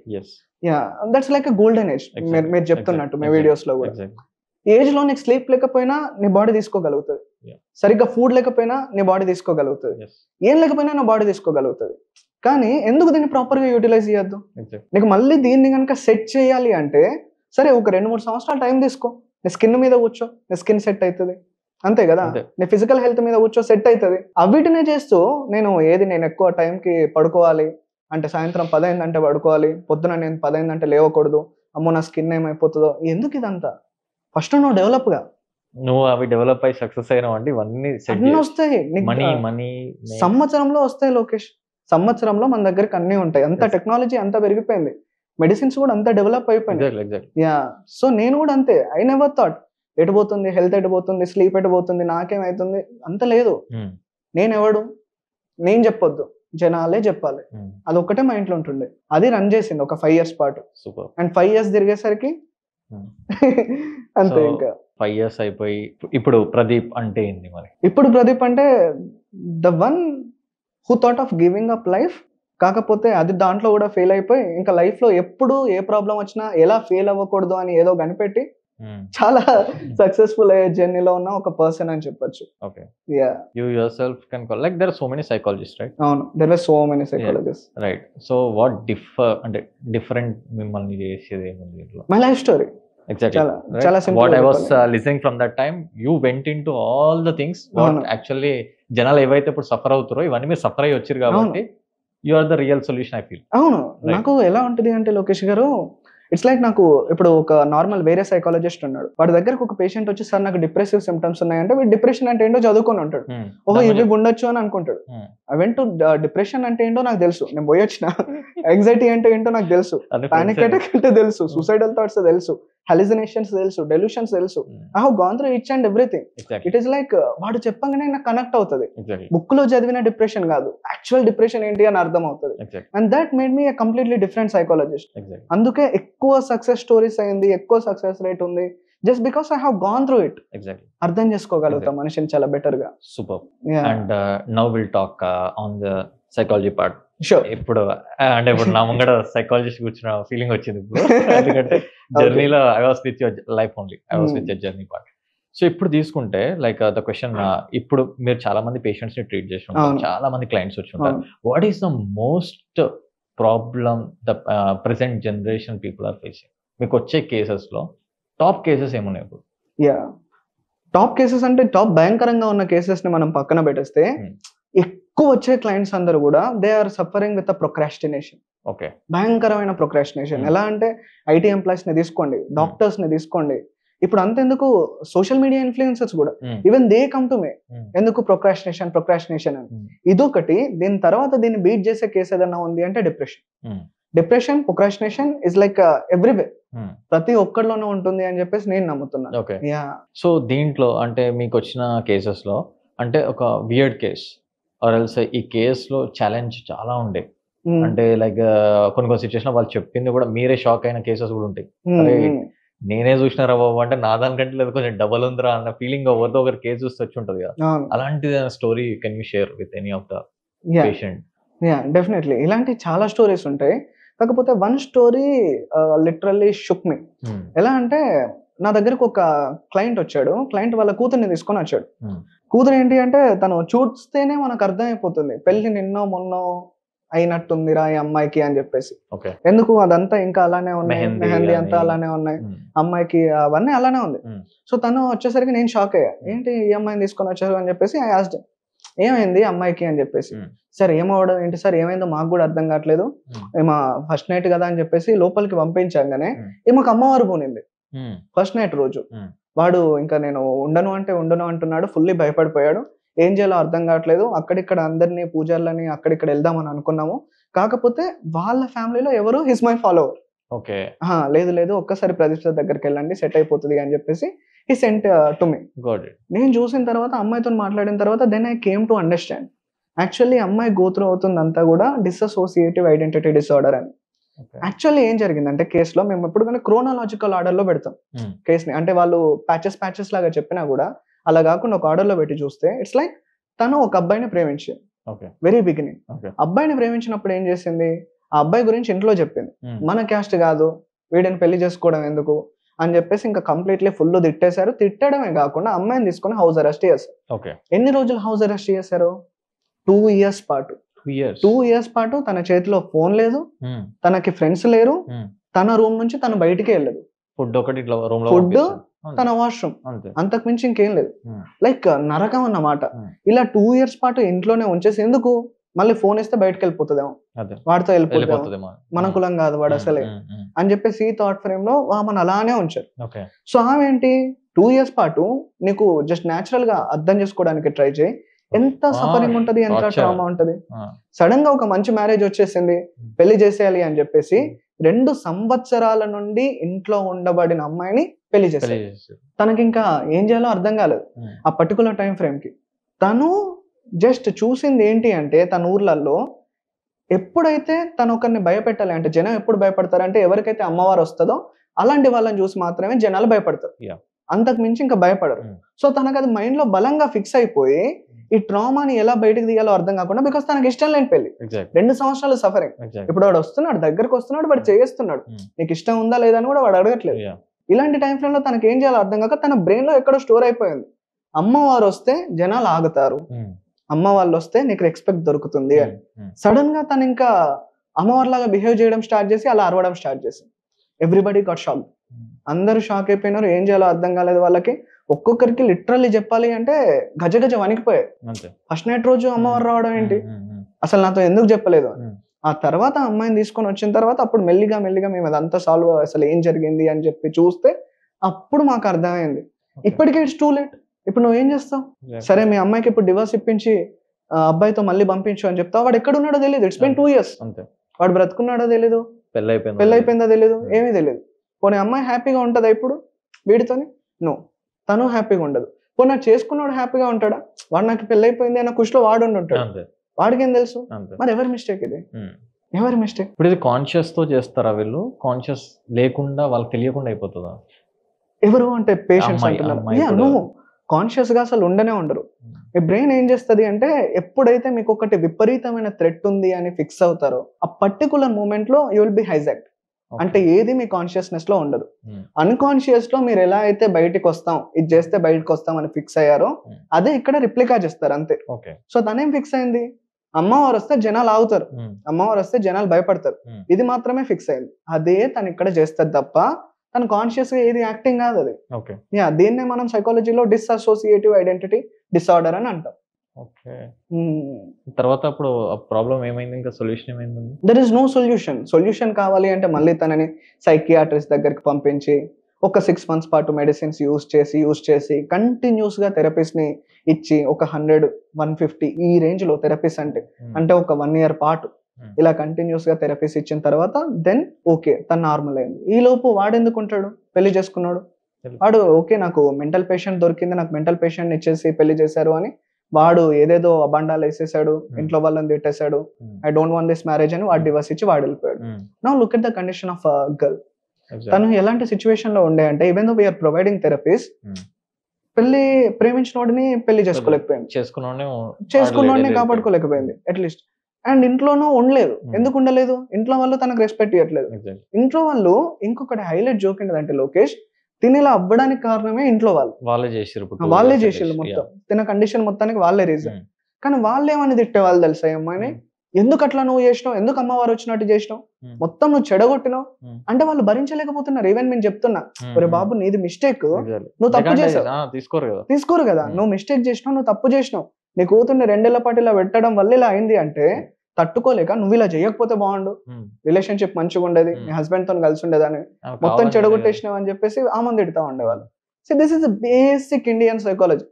దట్స్ లైక్ గోల్డెన్ ఏజ్. మీరు చెప్తున్నట్టు మీ వీడియోస్ లో కూడా, ఏజ్ లో నీకు స్లీప్ లేకపోయినా నీ బాడీ తీసుకోగలుగుతుంది, సరిగ్గా ఫుడ్ లేకపోయినా నీ బాడీ తీసుకోగలుగుతుంది, ఏం లేకపోయినా నా బాడీ తీసుకోగలుగుతుంది. కానీ ఎందుకు దీన్ని ప్రాపర్ గా యూటిలైజ్ చేయొద్దు? నీకు మళ్ళీ దీన్ని కనుక సెట్ చేయాలి అంటే సరే ఒక 2-3 సంవత్సరాలు టైం తీసుకో, నీ స్కిన్ మీద కూర్చో, నీ స్కిన్ సెట్ అవుతుంది, అంతే కదా. నీ ఫిజికల్ హెల్త్ మీద కూర్చో, సెట్ అవుతుంది. అవిటినే చేస్తూ నేను ఎక్కువ టైంకి పడుకోవాలి అంటే సాయంత్రం 10 అయిందంటే పడుకోవాలి, పొద్దున నేను 10 అయిందంటే లేవకూడదు, అమ్మో నా స్కిన్ ఏమైపోతుందో, ఎందుకు ఇదంతా? ఫస్ట్ నువ్వు డెవలప్ గా, నువ్వు అవి డెవలప్ అయ్యి సక్సెస్ అయినా అంటే ఇవన్నీ వస్తాయి. సంవత్సరంలో వస్తాయి లోకేష్, సంవత్సరంలో మన దగ్గరికి అన్ని ఉంటాయి. అంత టెక్నాలజీ అంత పెరిగిపోయింది, మెడిసిన్స్ కూడా అంత డెవలప్ అయిపోయింది. సో నేను కూడా అంతే, ఐ నెవర్ థాట్ ఎటుపోతుంది హెల్త్, ఎటుపోతుంది స్లీప్, ఎటుపోతుంది నాకేమైతుంది అంత లేదు. నేనెవడు నేను చెప్పొద్దు, జనాలే చెప్పాలి, అదొక్కటే మా ఇంట్లో ఉంటుండే. అది రన్ చేసింది ఒక 5 years పాటు. అండ్ 5 years తిరిగేసరికి అంతే. ఇంకా 5 years అయిపోయి ఇప్పుడు ప్రదీప్ అంటే ఏంటి మరి? ఇప్పుడు ప్రదీప్ అంటే the one who thought of giving up life కాకపోతే అది దాంట్లో కూడా ఫెయిల్ అయిపోయి ఇంకా లైఫ్లో ఎప్పుడు ఏ ప్రాబ్లం వచ్చినా ఎలా ఫెయిల్ అవ్వకూడదు అని ఏదో కనిపెట్టి చాలా సక్సెస్ఫుల్ అయ్యే జర్నీలో ఉన్న ఒక పర్సన్ అని చెప్పొచ్చు. Okay, ya you yourself can call like there are so many psychologist, right? అవును, there are so many psychologist. Right. So what అంటే డిఫరెంట్ మిమ్మల్ని చేసేది ఏముంది ఇంట్లో? My life story. Exactly. చాలా simple. What I was listening from that time, you went into all the things what actually జనాలు ఏవైతే ఇప్పుడు సఫర్ అవుతారో ఇవన్నీ మీరు సఫర్ అయ్యి వచ్చారు కాబట్టి you are the real solution I feel. అవును, నాకు ఎలా ఉంటుంది అంటే లోకేష్ గారు, ఇట్స్ లైక్ నాకు ఇప్పుడు ఒక నార్మల్ వేరే సైకాలజిస్ట్ ఉన్నాడు, వాడి దగ్గరకు ఒక పేషెంట్ వచ్చి సార్ నాకు డిప్రెసివ్ సిమ్టమ్స్ ఉన్నాయంటే వీడు డిప్రెషన్ అంటే ఏంటో చదువుకొని ఉంటాడు, ఓహో ఇవి ఉండొచ్చు అని అనుకుంటాడు. ఐ వెంట్ టు డిప్రెషన్ అంటే ఏంటో నాకు తెలుసు, నేను పోయి వచ్చిన. యాంగ్జైటీ అంటే ఏంటో నాకు తెలుసు, పానిక్ అటాక్ అంటే తెలుసు, సూసైడల్ థాట్స్ తెలుసు, హాలిసినేషన్స్ తెలుసు, డెల్యూషన్స్ తెలుసు. I have gone through each and everything. It is like వాడు చెప్పగానే నాకు కనెక్ట్ అవుతుంది. బుక్ లో చదివిన డిప్రెషన్ కాదు, యాక్చువల్ డిప్రెషన్ ఏంటి అని అర్థం అవుతుంది. And that made me completely different psychologist. అందుకే ఎక్కువ సక్సెస్ స్టోరీస్ అయింది, ఎక్కువ సక్సెస్ రేట్ ఉంది, just because I have gone through it. అర్థం చేసుకోగలుగుతాం మనిషిని చాలా బెటర్ గా. Super. And now will talk on the psychology part. ఇప్పుడు అంటే ఇప్పుడు నా ముంగడ సైకాలజిస్ట్ కూర్చున్న ఫీలింగ్ వచ్చింది ఇప్పుడు, ఎందుకంటే జర్నీలో I was with your life only, I was with your journey part. So ఇప్పుడు తీసుకుంటే లైక్ ద క్వశ్చన్, ఇప్పుడు మీరు చాలా మంది పేషెంట్స్ ని ట్రీట్ చేసి ఉంటారు, చాలా మంది క్లయింట్స్ వచ్చి ఉంటారు. What is the most problem the present generation people are facing? మీకు వచ్చే కేసెస్ లో టాప్ కేసెస్ ఏమున్నాయి ఇప్పుడు? యా, టాప్ కేసెస్ అంటే టాప్ భయంకరంగా ఉన్న కేసెస్ ని మనం పక్కన పెట్టేస్తే ఎక్కువ వచ్చే క్లయింట్స్ అందరూ కూడా they are suffering with procrastination. Okay, భయంకరమైన ప్రొక్రాస్టినేషన్. ఎలా అంటే ఐటీ ఎంప్లాయీస్ ని తీసుకోండి, డాక్టర్స్ ని తీసుకోండి, ఇప్పుడు అంతెందుకు సోషల్ మీడియా ఇన్ఫ్లుయెన్సర్స్ కూడా ఈవెన్ దే కమ్ టు మే, ఎందుకు ప్రొక్రాస్టినేషన్ అని. ఇదొకటి. దీని తర్వాత దీన్ని బీట్ చేసే కేసు ఏదన్నా ఉంది అంటే depression, procrastination is like everywhere, ప్రతి ఒక్కరిలోనే ఉంటుంది అని చెప్పేసి నేను నమ్ముతున్నాను. ఓకే, సో దీంట్లో అంటే మీకు వచ్చిన కేసెస్ లో అంటే ఒక వియర్డ్ కేస్ ఆర్ ఎల్స్ ఈ కేసులో ఛాలెంజ్ చాలా ఉండే, అంటే లైక్ కొన్ని సిచ్యువేషన్ వాళ్ళు చెప్పింది కూడా మీరే షాక్ అయిన కేసెస్ కూడా ఉంటాయి. అరే నేనే చూసినారా బాబు అంటే నా దానికంటే లేదు కొంచెం డబల్ ఉందిరా అన్న ఫీలింగ్ ఎవరితో ఒకరు కేసు చూస్తే వచ్చి ఉంటుంది కదా, అలాంటి story can you share with any of the patient? Yeah, definitely ఇలాంటి చాలా స్టోరీస్ ఉంటాయి. కాకపోతే వన్ స్టోరీ లిటరల్లీ షుక్ మీ. ఎలా అంటే నా దగ్గరకు ఒక క్లయింట్ వచ్చాడు, క్లయింట్ వాళ్ళ కూతుర్ని తీసుకొని వచ్చాడు. కూతురు ఏంటి అంటే తను చూస్తేనే మనకు అర్థమైపోతుంది పెళ్లి నిన్నో మొన్నో అయినట్టుందిరా ఈ అమ్మాయికి అని చెప్పేసి. ఎందుకు అదంతా ఇంకా అలానే ఉన్నాయి, మెహందీ అంతా అలానే ఉన్నాయి, అమ్మాయికి అవన్నీ అలానే ఉంది. సో తను వచ్చేసరికి నేను షాక్ అయ్యా, ఏంటి ఈ అమ్మాయిని తీసుకొని వచ్చారు అని చెప్పేసి ఐ ఆస్క్డ్ ఏమైంది అమ్మాయికి అని చెప్పేసి. సార్ ఏమవడం ఏంటి సార్, ఏమైందో మాకు కూడా అర్థం కావట్లేదు, మా ఫస్ట్ నైట్ కదా అని చెప్పేసి లోపలికి పంపించాగానే ఈమెకు అమ్మవారు పోనింది ఫస్ట్ నైట్ రోజు. వాడు ఇంకా నేను ఉండను అంటే ఉండను అంటున్నాడు, ఫుల్లీ భయపడిపోయాడు, ఏం చేయాలో అర్థం కావట్లేదు. అక్కడిక్కడ అందరినీ పూజార్లని అక్కడిక్కడ వెళ్దామని అనుకున్నాము, కాకపోతే వాళ్ళ ఫ్యామిలీలో ఎవరు హిస్ మై ఫాలోవర్. ఓకే, లేదు ఒక్కసారి ప్రదీప్ దగ్గరికి వెళ్ళండి సెట్ అయిపోతుంది అని చెప్పేసి హి సెంట్ టు మీ. నేను చూసిన తర్వాత అమ్మాయితో మాట్లాడిన తర్వాత then I came to understand actually అమ్మాయి గోత్రు అవుతుంది అంతా కూడా డిసోసియేటివ్ ఐడెంటిటీ డిసార్డర్ అని. యాక్చువల్లీ ఏం జరిగిందంటే కేసులో మేము ఎప్పుడు కానీ క్రోనాలజికల్ ఆర్డర్ లో పెడతాం కేసుని, అంటే వాళ్ళు ప్యాచెస్ లాగా చెప్పినా కూడా అలా కాకుండా ఒక ఆర్డర్ లో పెట్టి చూస్తే ఇట్స్ లైక్ తను ఒక అబ్బాయిని ప్రేమించింది వెరీ బిగినింగ్. అబ్బాయిని ప్రేమించినప్పుడు ఏం చేసింది, ఆ అబ్బాయి గురించి ఇంట్లో చెప్పింది, మన క్యాస్ట్ కాదు వీడిని పెళ్లి చేసుకోవడం ఎందుకు అని చెప్పేసి ఇంకా కంప్లీట్లీ ఫుల్ తిట్టేశారు. తిట్టడమే కాకుండా అమ్మాయిని తీసుకుని హౌస్ అరెస్ట్ చేశారు. ఎన్ని రోజులు హౌస్ అరెస్ట్ చేశారు? 2 years పాటు. 2 years పాటు తన చేతిలో ఫోన్ లేదు, తనకి ఫ్రెండ్స్ లేరు, తన రూమ్ నుంచి తను బయటికి వెళ్ళదు, ఫుడ్ తన వాష్రూమ్, అంతకు మించి ఇంకేం లేదు. లైక్ నరకం అన్నమాట. ఇలా 2 years పాటు ఇంట్లోనే ఉంచేసి ఎందుకు, మళ్ళీ ఫోన్ ఇస్తే బయటకు వెళ్ళిపోతుందేమో, వాడితో వెళ్ళిపోతుందేమో, మన కులం కాదు వాడు అసలే అని చెప్పేసి ఈ థాట్ ఫ్రేమ్ లో ఆమెను అలానే ఉంచారు. సో ఆమె ఏంటి 2 years పాటు నీకు జస్ట్ న్యాచురల్ గా అర్థం చేసుకోవడానికి ట్రై చేయి, ఎంత సఫరింగ్ ఉంటది, ఎంత ట్రామా ఉంటది. సడన్ గా ఒక మంచి మ్యారేజ్ వచ్చేసింది, పెళ్లి చేసేయాలి అని చెప్పేసి 2 సంవత్సరాల నుండి ఇంట్లో ఉండబడిన అమ్మాయిని పెళ్లి చేసేది. తనకి ఇంకా ఏం చేయాలో అర్థం కాలేదు ఆ పర్టికులర్ టైం ఫ్రేమ్ కి. తను జస్ట్ చూసింది ఏంటి అంటే తన ఊర్లలో ఎప్పుడైతే తను ఒకరిని భయపెట్టాలి అంటే జనం ఎప్పుడు భయపడతారంటే ఎవరికైతే అమ్మవారు వస్తుందో అలాంటి వాళ్ళని చూసి మాత్రమే జనాలు భయపడతారు, అంతకు మించి ఇంకా భయపడరు. సో తనకు అది మైండ్ లో బలంగా ఫిక్స్ అయిపోయి ఈ ట్రామాని ఎలా బయటకు తీయాలో అర్థం కాకుండా బికాస్ తనకి ఇష్టం లేని పెళ్లి, 2 సంవత్సరాలు సఫరింగ్. ఇప్పుడు వాడు వస్తున్నాడు, దగ్గరకు వస్తున్నాడు, వాడు చేస్తున్నాడు, నీకు ఇష్టం ఉందా లేదా అని కూడా వాడు అడగట్లేదు. ఇలాంటి టైం ఫ్రేమ్ లో తనకి ఏం చేయాలో అర్థం కాక తన బ్రెయిన్ లో ఎక్కడో స్టోర్ అయిపోయింది, అమ్మవారు వస్తే జనాలు ఆగుతారు, అమ్మ వాళ్ళు వస్తే నీకు రెస్పెక్ట్ దొరుకుతుంది అని. సడన్ గా తను ఇంకా అమ్మవారి లాగా బిహేవ్ చేయడం స్టార్ట్ చేసి అలా అరవడం స్టార్ట్ చేసింది. ఎవ్రీబడి గాట్ షాక్, అందరూ షాక్ అయిపోయినారు, ఏం చేయాలో అర్థం కాలేదు వాళ్ళకి. ఒక్కొక్కరికి లిటరల్లీ చెప్పాలి అంటే గజ గజ వణికిపోయాయి. ఫస్ట్ నైట్ రోజు అమ్మవారు రావడం ఏంటి, అసలు నాతో ఎందుకు చెప్పలేదు. ఆ తర్వాత అమ్మాయిని తీసుకొని వచ్చిన తర్వాత అప్పుడు మెల్లిగా మెల్లిగా మేము అదంతా సాల్వ్, అసలు ఏం జరిగింది అని చెప్పి చూస్తే అప్పుడు మాకు అర్థమైంది. ఇప్పటికే ఇట్స్ టూ లేట్. ఇప్పుడు నువ్వు ఏం చేస్తావు, సరే మీ అమ్మాయికి ఇప్పుడు డివోర్స్ ఇప్పించి అబ్బాయితో మళ్ళీ పంపించు అని చెప్తావు, వాడు ఎక్కడ ఉన్నాడో తెలియదు. It's been 2 years. వాడు బ్రతుకున్నాడో తెలీదు, పెళ్ళైపోయిందో తెలీదు, ఏమీ తెలియదు. పోనీ అమ్మాయి హ్యాపీగా ఉంటుందా ఇప్పుడు వీడితోని? నో, తను హ్యాపీగా ఉండదు. పోనీ నాకు చేసుకున్నాడు హ్యాపీగా ఉంటాడా? వాడు నాకు పెళ్ళైపోయింది అన్న ఖుషిలో వాడు ఉంటాడు, వాడికి ఏం తెలుసు? మరి ఎవరి మిస్టేక్ ఇది, ఎవరి మిస్టేక్? ఇప్పుడు ఇది కాన్షియస్ తో చేస్తారా వీళ్ళు, కాన్షియస్ లేకుండా వాళ్ళకి తెలియకుండా అయిపోతుందా? ఎవరు అంటే పేషెంట్స్ అంటున్నారు, కాన్షియస్ గా అసలు ఉండనే ఉండరు. మీ బ్రెయిన్ ఏం చేస్తుంది అంటే ఎప్పుడైతే మీకు ఒకటి విపరీతమైన థ్రెట్ ఉంది అని ఫిక్స్ అవుతారో ఆ పర్టికులర్ మూమెంట్ లో యూ విల్ బి హైజాక్ట్. అంటే ఏది మీ కాన్షియస్నెస్ లో ఉండదు. అన్కాన్షియస్ లో మీరు ఎలా అయితే బయటకు వస్తాం, ఇది చేస్తే బయటకు వస్తాం అని ఫిక్స్ అయ్యారో అదే ఇక్కడ రిప్లికా చేస్తారు అంతే. సో తనేం ఫిక్స్ అయింది, అమ్మవారు వస్తే జనాలు ఆగుతారు, అమ్మవారు వస్తే జనాలు భయపడతారు, ఇది మాత్రమే ఫిక్స్ అయింది. అదే తను ఇక్కడ చేస్తుంది తప్ప తను కాన్షియస్ గా ఏది యాక్టింగ్ కాదు అది. దీన్నే మనం సైకాలజీలో డిస్అసోసియేటివ్ ఐడెంటిటీ డిసార్డర్ అని అంటాం. తర్వాత అప్పుడు ప్రాబ్లం ఏమైంది, ఇంకా సొల్యూషన్ ఏమైంది? There is no solution. Solution కావాలి అంటే మళ్ళీ తనని సైకియాట్రిస్ట్ దగ్గరికి పంపించి ఒక 6 months పాటు మెడిసిన్స్ యూజ్ చేసి కంటిన్యూస్ గా థెరపీస్ ని ఇచ్చి ఒక 100-150 ఈ రేంజ్ లో థెరపీస్ అంటే ఒక 1 year పాటు ఇలా కంటిన్యూస్ గా థెరపీస్ ఇచ్చిన తర్వాత దెన్ ఓకే తను నార్మల్ అయింది. ఈ లోపు వాడెందుకుంటాడు, పెళ్లి చేసుకున్నాడు వాడు, ఓకే నాకు మెంటల్ పేషెంట్ దొరికింది, నాకు మెంటల్ పేషెంట్ ఇచ్చేసి పెళ్లి చేశారు అని వాడు ఏదేదో అబండాలు వేసేసాడు, ఇంట్లో వాళ్ళని తిట్టేశాడు, I don't want this marriage అని వాడు డివోర్స్ ఇచ్చి వాడు వెళ్ళిపోయాడు. Now look at the condition of girl. తను ఎలాంటి సిచ్యువేషన్ లో ఉండే అంటే even though we are providing therapies, పెళ్లి ప్రేమించినోడిని పెళ్లి చేసుకోలేకపోయింది, చేసుకున్నోడిని కాపాడుకోలేకపోయింది అట్లీస్ట్. అండ్ ఇంట్లోనూ ఉండలేదు. ఎందుకు ఉండలేదు, ఇంట్లో వాళ్ళు తనకు రెస్పెక్ట్ ఇవ్వట్లేదు. ఇంట్లో వాళ్ళు ఇంకొకటి హైలైట్ జోక్ ఏంటంటే లోకేష్, తినేలా అవ్వడానికి కారణమే ఇంట్లో వాళ్ళే చేసిరు మొత్తం, తిన కండిషన్ మొత్తానికి వాళ్ళే రీజన్. కానీ వాళ్ళు ఏమని తిట్టే వాళ్ళు తెలుసా అమ్మాయిని, ఎందుకు అట్లా నువ్వు చేసినావు, ఎందుకు అమ్మవారు వచ్చినట్టు చేసినావు, మొత్తం నువ్వు చెడగొట్టినావు అంటే వాళ్ళు భరించలేకపోతున్నారు. ఈవెన్ నేను చెప్తున్నా, ఒరే బాబు నీది మిస్టేక్, నువ్వు తప్పు చేసావు, తీసుకోరు కదా, నువ్వు మిస్టేక్ చేసినావు, నువ్వు తప్పు చేసినావు, నీ కూతుర్ని 2 ఏళ్ల పాటు ఇలా పెట్టడం వల్ల ఇలా అయింది అంటే తట్టుకోలేక నువ్వు ఇలా చేయకపోతే బాగుండు, రిలేషన్షిప్ మంచిగా ఉండేది, నీ హస్బెండ్ తో కలిసి ఉండేదని మొత్తం చెడగొట్టేసినావు అని చెప్పేసి ఆమెను తిడతా ఉండేవాళ్ళు. So this is basic Indian psychology.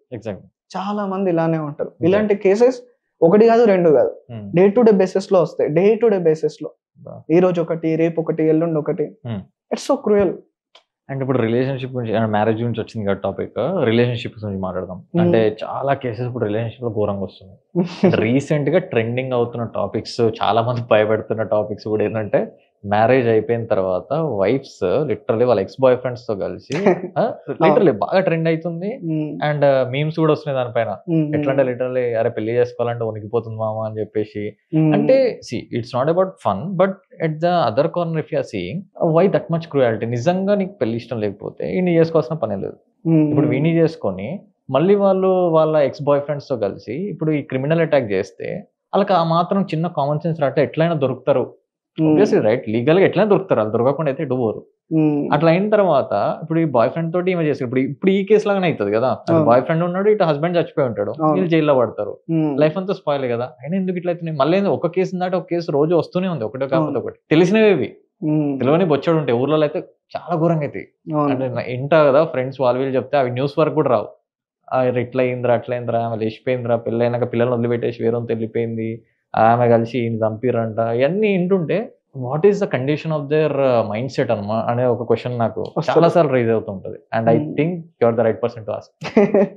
చాలా మంది ఇలానే ఉంటారు. ఇలాంటి కేసెస్ 1 కాదు 2 కాదు, డే టు డే బేసిస్ లో వస్తాయి. డే టు డే బేసిస్ లో ఈ రోజు ఒకటి, రేపు ఒకటి, ఎల్లుండి ఒకటి. It's so cruel. అండ్ ఇప్పుడు రిలేషన్షిప్ గురించి, మ్యారేజ్ గురించి వచ్చింది కదా టాపిక్, రిలేషన్షిప్స్ గురించి మాట్లాడదాం. అంటే చాలా కేసెస్ ఇప్పుడు రిలేషన్షిప్ లో ఘోరంగా వస్తున్నాయి. రీసెంట్ గా ట్రెండింగ్ అవుతున్న టాపిక్స్, చాలా మంది భయపెడుతున్న టాపిక్స్ కూడా ఏంటంటే మ్యారేజ్ అయిపోయిన తర్వాత వైఫ్స్ లిటరలీ వాళ్ళ ఎక్స్ బాయ్ ఫ్రెండ్స్ తో కలిసి లిటరలీ బాగా ట్రెండ్ అవుతుంది. అండ్ మీమ్స్ కూడా వస్తున్నాయి దానిపైన. ఎట్లా అంటే లిటరలీ అరే పెళ్లి చేసుకోవాలంటే వణికిపోతుంది మామ అని చెప్పేసి. అంటే see it's not about fun, but at the other corner if you're seeing why that much cruelty. నిజంగా నీకు పెళ్లి ఇష్టం లేకపోతే వీడిని చేసుకోవాల్సిన పని లేదు. ఇప్పుడు వీడిని చేసుకొని మళ్ళీ వాళ్ళు వాళ్ళ ఎక్స్ బాయ్ ఫ్రెండ్స్ తో కలిసి ఇప్పుడు ఈ క్రిమినల్ అటాక్ చేస్తే వాళ్ళకి ఆ మాత్రం చిన్న కామన్ సెన్స్ రాటే ఎట్లయినా దొరుకుతారు. రైట్, లీగల్ గా ఎట్లయినా దొరుకుతారు, వాళ్ళు దొరకకుండా అయితే డోరు. అట్లా అయిన తర్వాత ఇప్పుడు ఈ బాయ్ ఫ్రెండ్ తోటి ఏమో చేస్తారు. ఇప్పుడు ఈ కేసు లాగానే అవుతుంది కదా, బాయ్ ఫ్రెండ్ ఉన్నాడు, ఇటు హస్బెండ్ చచ్చిపోయి ఉంటాడు, వీళ్ళు జైల్లో పడతారు, లైఫ్ అంతా స్పాయిల్ కదా. అయినా ఎందుకు ఇట్లా అవుతున్నాయి మళ్ళీ? ఒక కేసు దాటి ఒక కేసు రోజు వస్తూనే ఉంది, ఒకటే కాకపోతే ఒకటి. తెలిసినవి తెలియని బొచ్చాడు ఉంటాయి. ఊర్లలో అయితే చాలా ఘోరంగా అవుతాయి. అంటే ఇంటా కదా ఫ్రెండ్స్ వాళ్ళు వీళ్ళు చెప్తే అవి న్యూస్ వరకు కూడా రావు. ఇట్లా అయిందిరా, అట్లా అయిందిరా, ఆమె లేచిపోయిందిరా, పెళ్ళైనాక పిల్లల్ని వదిలిపెట్టేసి వేరే వెళ్ళిపోయింది, ఆమె కలిసి ఈయన చంపిరంట, ఇవన్నీ వింటుంటే what is the condition of their mind set అన్నమా అనే ఒక క్వశ్చన్ నాకు చాలా సార్లు రైజ్ అవుతుంటది. And I think you are the right person to ask.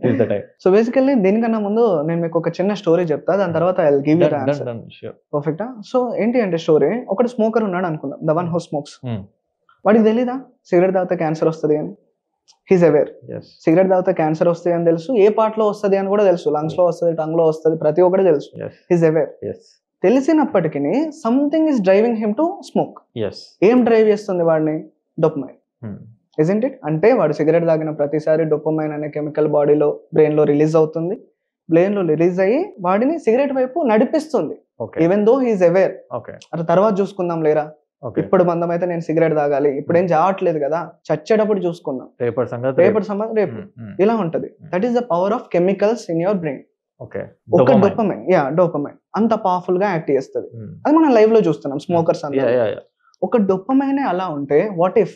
Is the time. So basically దీనికన్నా ముందు నేను మీకు ఒక చిన్న స్టోరీ చెప్తా, దాని తర్వాత I will give you the answer. పర్ఫెక్టా? సో ఏంటి అంటే స్టోరీ, ఒకటి స్మోకర్ ఉన్నాడు అనుకుందాం, ద వన్ హూ స్మోక్స్. వాడికి తెలీదా సిగరెట్ తాగితే క్యాన్సర్ వస్తుంది అని? He's aware. yes సిగరెట్ తాగితే క్యాన్సర్ వస్తుంది అని తెలుసు, ఏ పార్ట్ లో వస్తుంది అని కూడా తెలుసు, లంగ్స్ లో వస్తుంది, టంగ్ లో వస్తుంది, ప్రతి ఒక్కటి తెలుసు. yes he's aware. yes తెలిసినప్పటికీ something is driving him to smoke. yes ఏం డ్రైవ్ చేస్తుంది వాడిని? డోపమైన్. Isn't it? అంటే వాడు సిగరెట్ తాగిన ప్రతిసారి డోపమైన్ అనే కెమికల్ బాడీలో బ్రెయిన్ లో రిలీజ్ అవుతుంది. బ్రెయిన్ లో రిలీజ్ అయ్యి వాడిని సిగరెట్ వైపు నడిపిస్తుంది. okay even though he's aware. okay అటు తర్వాత చూసుకుందాం లేరా, okay ఇప్పుడు మందం అయితే నేను సిగరెట్ తాగాలి, ఇప్పుడు ఏం చావట్లేదు కదా, చచ్చేటప్పుడు చూసుకుందాం, రేపటి సంగతి రేపటి సంబంధం రేపు. ఇలా ఉంటది. That is the power of chemicals in your brain. Okay ఒక డోపమైన్, డోపమైన్ అంత పవర్ఫుల్ గా యాక్ట్ చేస్తుంది. అది మనం లైవ్ లో చూస్తున్నాం స్మోకర్స్ అందరూ. ఒక డోపమైనే అలా ఉంటే వాట్ ఇఫ్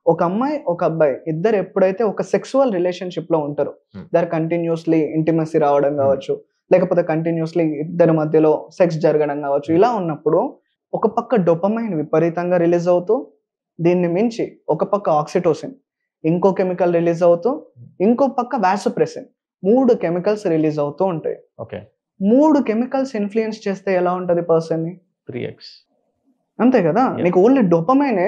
ఒక అమ్మాయి ఒక అబ్బాయి ఇద్దరు ఎప్పుడైతే ఒక సెక్సువల్ రిలేషన్షిప్ లో ఉంటారో, దర్ కంటిన్యూస్లీ ఇంటిమసీ రావడం కావచ్చు, లేకపోతే కంటిన్యూస్లీ ఇద్దరి మధ్యలో సెక్స్ జరగడం కావచ్చు, ఇలా ఉన్నప్పుడు ఒక పక్క డోపమైన్ విపరీతంగా రిలీజ్ అవుతూ, దీన్ని మించి ఒక పక్క ఆక్సిటోసిన్, ఇంకో కెమికల్ రిలీజ్ అవుతూ, ఇంకో పక్క వాసోప్రెసిన్, 3 కెమికల్స్ రిలీజ్ అవుతూ ఉంటాయి. ఓకే 3 కెమికల్స్ ఇన్ఫ్లుయెన్స్ చేస్తే ఎలా ఉంటది పర్సన్ ని? 3x. అంతే కదా. నీకు ఓన్లీ డోపమైనే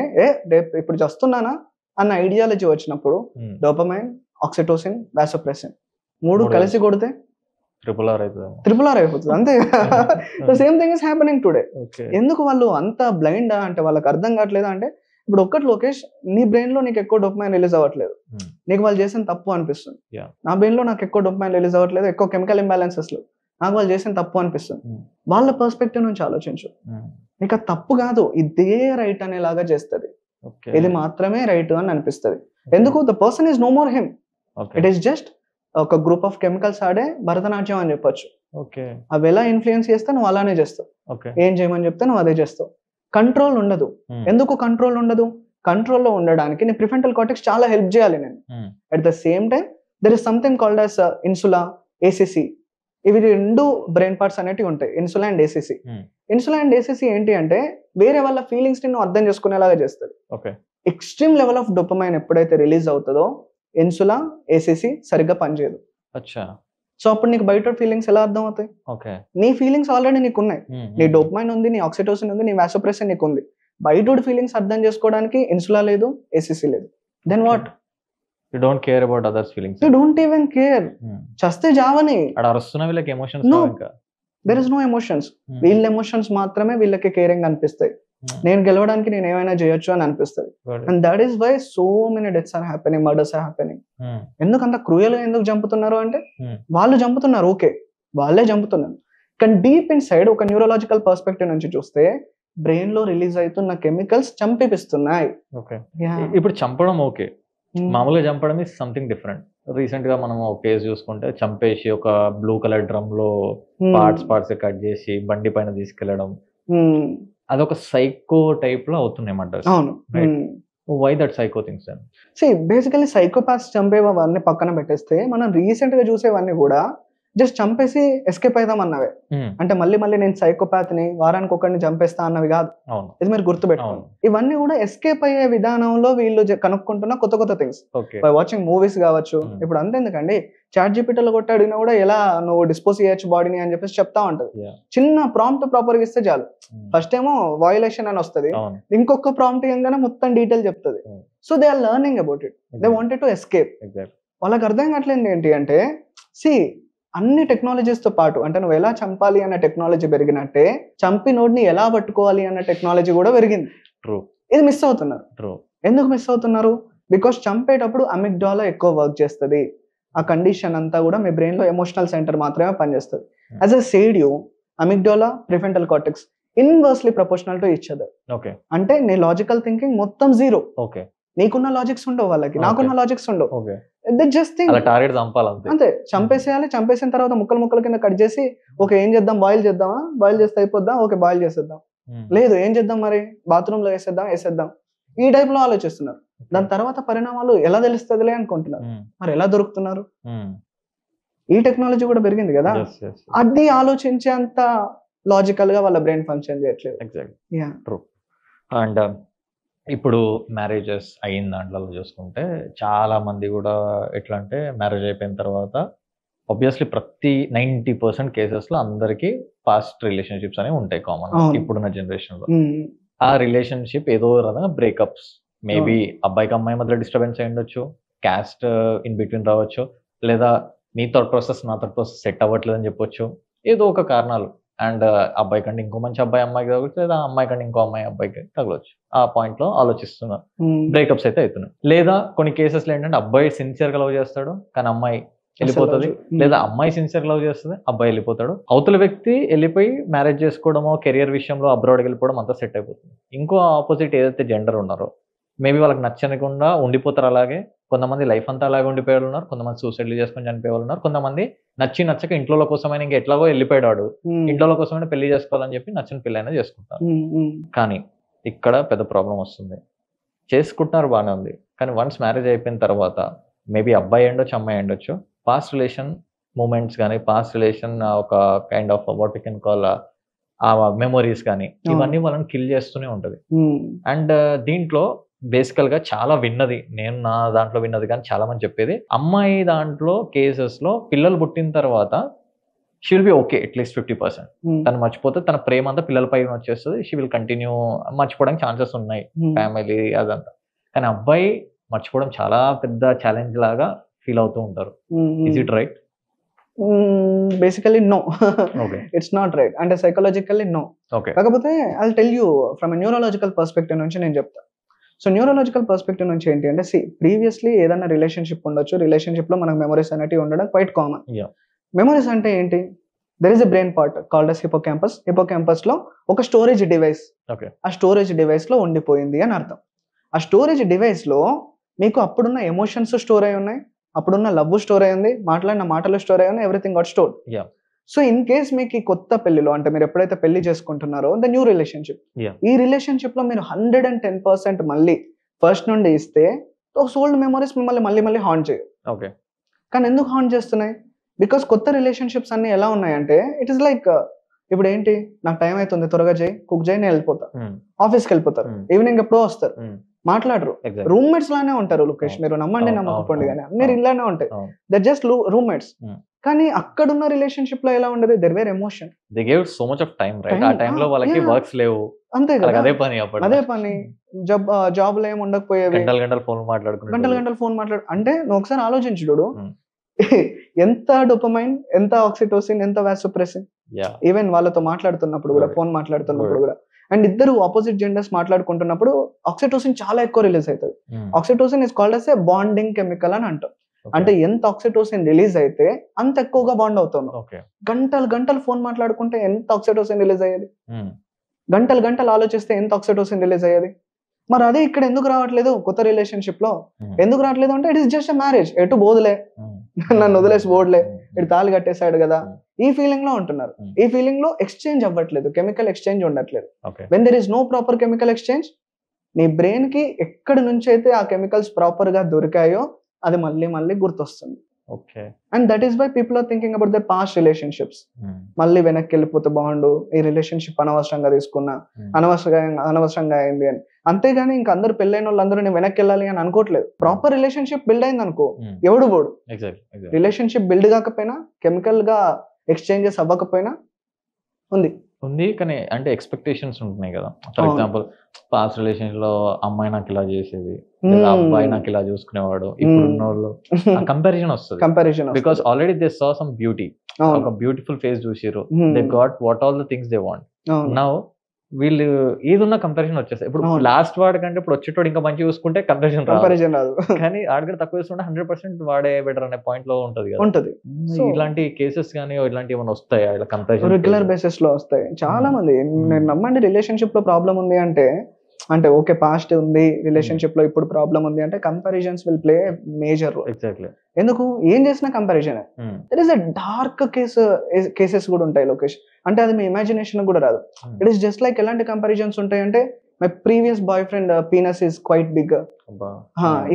రేపు ఇప్పుడు చేస్తున్నానా అన్న ఐడియాలజీ వచ్చినప్పుడు డోపమైన్, ఆక్సిటోసిన్, వాసోప్రెసిన్ 3 కలిసి కొడితే ట్రిపుల్ ఆర్ అయిపోతుంది. అంతే. The same thing is happening today. ఎందుకు వాళ్ళు అంత బ్లైండ్ అంటే వాళ్ళకి అర్థం కావట్లేదా అంటే, ఇప్పుడు ఒక్కటి లోకేష్, నీ బ్రెయిన్ లో నీకు ఎక్కువ డోపమైన్ రిలీజ్ అవ్వట్లేదు, నీకు వాళ్ళు చేసిన తప్పు అనిపిస్తుంది. నా బ్రెయిన్ లో నాకు ఎక్కువ డోపమైన్ రిలీజ్ అవ్వట్లేదు, ఎక్కువ కెమికల్ ఇంబ్యాలెన్సెస్ లో నాకు వాళ్ళు చేసిన తప్పు అనిపిస్తుంది. వాళ్ళ పర్స్పెక్టివ్ నుంచి ఆలోచించు. నీకు అది తప్పు కాదు, ఇదే రైట్ అనేలాగా చేస్తుంది, ఇది మాత్రమే రైట్ అని అనిపిస్తుంది. ఎందుకు? The person is no more him, it is just ఒక గ్రూప్ ఆఫ్ కెమికల్స్ ఆడే భరతనాట్యం అని చెప్పొచ్చు. అవి ఎలా ఇన్ఫ్లుయెన్స్ చేస్తే నువ్వు అలానే చేస్తావు, ఏం చేయమని చెప్తే నువ్వు అదే చేస్తావు. కంట్రోల్ ఉండదు. ఎందుకు కంట్రోల్ ఉండదు? కంట్రోల్లో ఉండడానికి నీ ప్రిఫ్రంటల్ కార్టెక్స్ చాలా హెల్ప్ చేయాలి నేను. At the same time there is something called as insula, ACC. ఇవి 2 బ్రెయిన్ పార్ట్స్ అనేవి ఉంటాయి, insula and ACC. Insula and ACC ఏంటి అంటే వేరే వాళ్ళ ఫీలింగ్స్ ని నువ్వు అర్థం చేసుకునేలాగా చేస్తుంది. ఎక్స్ట్రీమ్ లెవెల్ ఆఫ్ డోపమైన్ ఎప్పుడైతే రిలీజ్ అవుతుందో ఇన్సులా, ఏసిసి సరిగ్గా పనిచేయదు. సో అప్పుడు నీకు బయట ఫీలింగ్స్ ఎలా అర్థం అవుతాయి? నీ ఫీలింగ్స్ ఆల్రెడీ నీకు ఉన్నాయి, నీ డోపమైన్ ఉంది, నీ ఆక్సిటోసిన్ ఉంది, నీ వాసోప్రెసిన్ నీకు ఉంది. బయట ఫీలింగ్స్ అర్థం చేసుకోవడానికి ఇన్సులా లేదు, ఏసిసి లేదు. Then what? You don't care about others' feelings. You don't even care. చస్తే జావని. అడ అరుస్తున్నా వీళ్ళకి ఎమోషన్స్ రావు ఇంకా. There is no emotions. వీళ్ళ ఎమోషన్స్ మాత్రమే వీళ్ళకి కేరింగ్ అనిపిస్తాయి. నేను గెలవడానికి నేను ఏమైనా చేయొచ్చు అని అనిపిస్తుంది. And that is why so many deaths are happening, murders are happening. ఎందుకు అంత క్రూయల్ గా ఎందుకు చంపుతున్నారు అంటే వాళ్ళు చంపుతున్నారు, ఓకే వాళ్ళే చంపుతున్నారు, కానీ డీప్ ఇన్ సైడ్ ఒక న్యూరలాజికల్ పర్స్పెక్టివ్ నుంచి చూస్తే బ్రెయిన్ లో రిలీజ్ అవుతున్న కెమికల్స్ చంపిపిస్తున్నాయి. ఇప్పుడు చంపడం ఓకే, మామూలుగా చంపడం ఇస్ సంథింగ్ డిఫరెంట్. రీసెంట్ గా మనం ఒక కేసు చూసుకుంటే చంపేసి ఒక బ్లూ కలర్ డ్రమ్ లో పార్ట్స్ కట్ చేసి బండి పైన తీసుకెళ్లడం, అదొక సైకో టైప్ లో అవుతున్నాయి murders. Why that psycho things? Basically psychopaths చంపేవన్నీ పక్కన పెట్టేస్తే మనం రీసెంట్ గా చూసేవన్నీ కూడా జస్ట్ చంపేసి ఎస్కేప్ అవుదాం అన్నవే. అంటే మళ్ళీ నేను సైకోపాత్ ని వారానికి ఒకరిని చంపేస్తా అన్నవి కాదు. ఇది మీరు గుర్తుపెట్టుకోండి. ఇవన్నీ కూడా ఎస్కేప్ అయ్యే విధానంలో వీళ్ళు కనుక్కుంటున్న కొత్త థింగ్స్ బై వాచింగ్ మూవీస్ కావచ్చు. ఇప్పుడు అంతేందుకండి, చాట్ జీపీటీలో కొట్టి అడిగినా కూడా ఎలా నువ్వు డిస్పోజ్ చేయొచ్చు బాడీని అని చెప్పేసి చెప్తా ఉంటది. చిన్న ప్రాంప్ట్ ప్రాపర్ గా ఇస్తే చాలు. ఫస్ట్ ఏమో వయలేషన్ అని వస్తుంది, ఇంకొక ప్రాంప్ట్ ఇవ్వగానే మొత్తం డీటెయిల్ చెప్తుంది. So they are learning about it, they wanted to escape. వాళ్ళకి అర్థం కావట్లేదు ఏంటి అంటే, అన్ని టెక్నాలజీస్ తో పాటు అంటే నువ్వు ఎలా చంపాలి అన్న టెక్నాలజీ పెరిగినట్టే చంపి నోడ్ని ఎలా పట్టుకోవాలి అన్న టెక్నాలజీ కూడా పెరిగింది. ఇది మిస్ అవుతున్నారు. ఎందుకు మిస్ అవుతున్నారు? బికాస్ చంపేటప్పుడు అమిగ్డాలా ఎక్కువ వర్క్ చేస్తుంది. ఆ కండిషన్ అంతా కూడా మీ బ్రెయిన్ లో ఎమోషనల్ సెంటర్ మాత్రమే పనిచేస్తుంది. As a said you, amygdala, prefrontal cortex inversely proportional to each other. అంటే నీ లాజికల్ థింకింగ్ మొత్తం జీరో. నీకున్న లాజిక్స్ ఉండవు, వాళ్ళకి నాకున్న లాజిక్స్ ఉండవు. అంతే, చంపేసేయాలి. చంపేసిన తర్వాత ముక్కల కింద కట్ చేసి ఓకే ఏం చేద్దాం, బాయిల్ చేద్దామా, బాయిల్ చేస్తే అయిపోద్దాం, ఓకే బాయిల్ చేసేద్దాం, లేదు ఏం చేద్దాం మరి బాత్రూమ్ లో వేసేద్దాం, ఈ టైప్ లో ఆలోచిస్తున్నారు. దాని తర్వాత పరిణామాలు ఎలా తెలుస్తుందిలే అనుకుంటున్నారు. మరి ఎలా దొరుకుతున్నారు? ఈ టెక్నాలజీ కూడా పెరిగింది కదా, అది ఆలోచించేంత లాజికల్ గా వాళ్ళ బ్రెయిన్ ఫంక్షన్ చేయట్లేదు. అండ్ ఇప్పుడు మ్యారేజెస్ అయిన దాంట్లో చూసుకుంటే చాలా మంది కూడా ఎట్లా అంటే మ్యారేజ్ అయిపోయిన తర్వాత ఆబ్వియస్లీ ప్రతి 90% కేసెస్లో అందరికీ పాస్ట్ రిలేషన్షిప్స్ అనేవి ఉంటాయి కామన్ ఇప్పుడున్న జనరేషన్లో. ఆ రిలేషన్షిప్ ఏదో రకంగా బ్రేకప్స్, మేబీ అబ్బాయికి అమ్మాయి మధ్యలో డిస్టర్బెన్స్ అయి ఉండొచ్చు, క్యాస్ట్ ఇన్ బిట్వీన్ రావచ్చు, లేదా నీ థాట్ ప్రాసెస్ నా థాట్ ప్రాసెస్ సెట్ అవ్వట్లేదు అని చెప్పొచ్చు, ఏదో ఒక కారణాలు. అండ్ అబ్బాయి కంటే ఇంకో మంచి అబ్బాయి అమ్మాయికి తగలచ్చు, లేదా అమ్మాయి కంటే ఇంకో అమ్మాయి అబ్బాయికి తగలవచ్చు. ఆ పాయింట్లో ఆలోచిస్తున్నారు, బ్రేకప్స్ అయితే అవుతున్నాయి. లేదా కొన్ని కేసెస్లో ఏంటంటే అబ్బాయి సిన్సియర్గా లవ్ చేస్తాడు కానీ అమ్మాయి వెళ్ళిపోతుంది, లేదా అమ్మాయి సిన్సియర్ లవ్ చేస్తుంది అబ్బాయి వెళ్ళిపోతాడు. అవతల వ్యక్తి వెళ్ళిపోయి మ్యారేజ్ చేసుకోవడమో కెరియర్ విషయంలో అబ్రాడ్కి వెళ్ళిపోవడం అంతా సెట్ అయిపోతుంది. ఇంకో ఆపోజిట్ ఏదైతే జెండర్ ఉన్నారో మేబీ వాళ్ళకి నచ్చనికుండా ఉండిపోతారు. అలాగే కొంతమంది లైఫ్ అంతా అలాగే ఉండిపోయాడు ఉన్నారు, కొంతమంది సూసైడ్లు చేసుకొని చనిపోయే వాళ్ళు ఉన్నారు, కొంతమంది నచ్చక ఇంట్లో కోసమైనా ఇంకా ఎట్లాగో వెళ్ళిపోయాడు, ఇంట్లో కోసమైనా పెళ్లి చేసుకోవాలని చెప్పి నచ్చిన పెళ్ళైనా చేసుకుంటారు. కానీ ఇక్కడ పెద్ద ప్రాబ్లం వస్తుంది. చేసుకుంటున్నారు బాగానే ఉంది, కానీ వన్స్ మ్యారేజ్ అయిపోయిన తర్వాత మేబీ అబ్బాయి ఉండొచ్చు అమ్మాయి ఉండొచ్చు, పాస్ట్ రిలేషన్ మూమెంట్స్ కానీ పాస్ట్ రిలేషన్ ఒక kind of what you can call ఆ మెమొరీస్ కానీ ఇవన్నీ వాళ్ళని కిల్ చేస్తూనే ఉంటుంది. అండ్ దీంట్లో బేసికల్గా చాలా విన్నది, నేను నా దాంట్లో విన్నది కానీ చాలా మంది చెప్పేది, అమ్మాయి దాంట్లో కేసెస్లో పిల్లలు పుట్టిన తర్వాత she will be okay at least 50%. తను మర్చిపోతే తన ప్రేమ అంతా పిల్లల పైన వచ్చేస్తుంది, షీ విల్ కంటిన్యూ, మర్చిపోవడానికి ఛాన్సెస్ ఉన్నాయి ఫ్యామిలీ అదంతా. కానీ అబ్బాయి మర్చిపోవడం చాలా పెద్ద ఛాలెంజ్ లాగా ఫీల్ అవుతూ ఉంటారు. Is it right? Basically no, it's not right. అంటే సైకలాజికల్లీ నో. కాకపోతే I will tell you from neurological perspective నుంచి నేను చెప్తా. సో న్యూరలాజికల్ పర్స్పెక్టివ్ నుంచి ఏంటి అంటే, ప్రీవియస్లీ ఏదైనా రిలేషన్షిప్ ఉండొచ్చు, రిలేషన్షిప్ లో మనకు మెమరీస్ అనేవి ఉండడం క్వైట్ కామన్. మెమరీస్ అంటే ఏంటి? There is a brain part called as hippocampus. Hippocampus లో ఒక స్టోరేజ్ డివైస్, ఆ స్టోరేజ్ డివైస్ లో ఉండిపోయింది అని అర్థం. ఆ స్టోరేజ్ డివైస్ లో మీకు అప్పుడున్న ఎమోషన్స్ స్టోర్ అయి ఉన్నాయి, అప్పుడున్న లవ్ స్టోర్ అయి ఉంది, మాట్లాడిన మాటలు స్టోర్ అయి ఉన్నాయి, everything got stored. So in case మీకు ఈ కొత్త పెళ్లిలో, అంటే మీరు ఎప్పుడైతే పెళ్లి చేసుకుంటున్నారో ద న్యూ రిలేషన్షిప్, ఈ రిలేషన్షిప్ లో మీరు 110% మళ్ళీ ఫస్ట్ నుండి ఇస్తే సోల్డ్ మెమరీస్ మిమ్మల్ని మళ్ళీ మళ్ళీ హాంట్ చేయవు. కానీ ఎందుకు హాంట్ చేస్తున్నాయి? బికాస్ కొత్త రిలేషన్షిప్స్ అన్ని ఎలా ఉన్నాయంటే, ఇట్ ఈస్ లైక్ ఇప్పుడు ఏంటి, నాకు టైం అవుతుంది త్వరగా చేయి, కుక్ చేయి, నేను వెళ్ళిపోతా. ఆఫీస్కి వెళ్ళిపోతారు, ఈవినింగ్ ఎప్పుడో వస్తారు, మాట్లాడరు, రూమ్మేట్స్ లానే ఉంటారు. లోకేష్, మీరు నమ్మండి నమ్మకపోండి కానీ మీరు ఇలానే ఉంటాయి, దట్ జస్ట్ రూమ్మేట్స్. కానీ అక్కడున్న రిలేషన్షిప్ లో ఎలా ఉండదు, there were emotion, they gave so much of time, right? ఆ టైం లో వాళ్ళకి వర్క్స్ లేవు, అంతే కదా, అదే పని జాబ్ లో ఏమి ఉండకపోయేవి, గంటలు ఫోన్ మాట్లాడు. అంటే నువ్వు ఒకసారి ఆలోచించుడు, ఎంత డోపమైన్, ఎంత ఆక్సిటోసిన్, ఎంత వాసోప్రెసిన్, ఈవెన్ వాళ్ళతో మాట్లాడుతున్నప్పుడు కూడా, ఫోన్ మాట్లాడుతున్నప్పుడు కూడా, అండ్ ఇద్దరు ఆపోజిట్ జెండర్స్ మాట్లాడుకుంటున్నప్పుడు ఆక్సిటోసిన్ చాలా ఎక్కువ రిలీజ్ అవుతుంది. Oxytocin is called as a bonding chemical అని అంటాం. అంటే ఎంత ఆక్సిటోసిన్ రిలీజ్ అయితే అంత ఎక్కువగా బాండ్ అవుతున్నాం. గంటలు ఫోన్ మాట్లాడుకుంటే ఎంత ఆక్సిటోసిన్ రిలీజ్ అయ్యేది, గంటలు ఆలోచిస్తే ఎంత ఆక్సిటోసిన్ రిలీజ్ అయ్యేది. మరి అదే ఇక్కడ ఎందుకు రావట్లేదు కొత్త రిలేషన్షిప్ లో? ఎందుకు రావట్లేదు అంటే, it is just a marriage, ఎటు బోదులే, నన్ను వదిలేసి బోర్డులే, ఇటు తాళి కట్టేశాడు కదా, ఈ ఫీలింగ్ లో ఉంటున్నారు. ఈ ఫీలింగ్ లో ఎక్స్చేంజ్ అవ్వట్లేదు, కెమికల్ ఎక్స్చేంజ్ ఉండట్లేదు. When there is no proper chemical exchange, నీ బ్రెయిన్ కి ఎక్కడి నుంచి అయితే ఆ కెమికల్స్ ప్రాపర్ గా దొరికాయో అది మళ్ళీ మళ్ళీ గుర్తొస్తుంది. And that is why people are thinking about their past relationships. మళ్ళీ వెనక్కి వెళ్ళిపోతే బాగుండు, ఈ రిలేషన్షిప్ అనవసరంగా తీసుకున్నా, అనవసరంగా అయింది అని. అంతేగాని ఇంకా అందరు పెళ్ళైన వాళ్ళందరూ నేను వెనక్కి వెళ్ళాలి అని అనుకోవట్లేదు. ప్రాపర్ రిలేషన్షిప్ బిల్డ్ అయింది అనుకో, ఎవడు పోడు. రిలేషన్షిప్ బిల్డ్ కాకపోయినా, కెమికల్ గా ఎక్స్చేంజెస్ అవ్వకపోయినా ఉంది. కానీ అంటే ఎక్స్పెక్టేషన్స్ ఉంటున్నాయి కదా. ఫర్ ఎగ్జాంపుల్, పాస్ట్ రిలేషన్ లో అమ్మాయి నాకు ఇలా చేసేది, అబ్బాయి నాకు ఇలా చూసుకునేవాడు, ఇప్పుడు ఉన్న వాళ్ళు కంపారిజన్ వస్తుంది. Because already they saw some beauty, ఒక బ్యూటిఫుల్ ఫేస్ చూసిర్రు, they got what all the things they want. Now వీళ్ళు ఏదున్నా కంపారిజన్ వచ్చేస్తాయి. ఇప్పుడు లాస్ట్ వాడి కంటే ఇప్పుడు వచ్చేటోడు ఇంకా మంచి చూసుకుంటే కంపారిజన్ రాదు, కానీ ఆడికి తక్కువ చూసుకుంటే 100% వాడే బెటర్ అనే పాయింట్ లో ఉంటది. ఇలాంటి కేసెస్ కానీ ఇలాంటి ఏమైనా వస్తాయా ఇలా కంపారిజన్? రెగ్యులర్ బేసిస్ లో వస్తాయి. చాలా మంది, నేను నమ్మండి, రిలేషన్షిప్ లో ప్రాబ్లం ఉంది అంటే ఓకే, పాస్ట్ ఉంది రిలేషన్షిప్ లో, ఇప్పుడు ప్రాబ్లం ఉంది అంటే comparisons will play major role. Exactly. ఎందుకు ఏం చేసినా comparison. That is a dark cases కూడా ఉంటాయి లోకేష్. అంటే అది మీ ఇమాజినేషన్ కూడా రాదు. ఇట్ ఈస్ జస్ట్ లైక్ ఎలాంటి కంపారిజన్స్ ఉంటాయి అంటే, my previous boyfriend penis is quite big,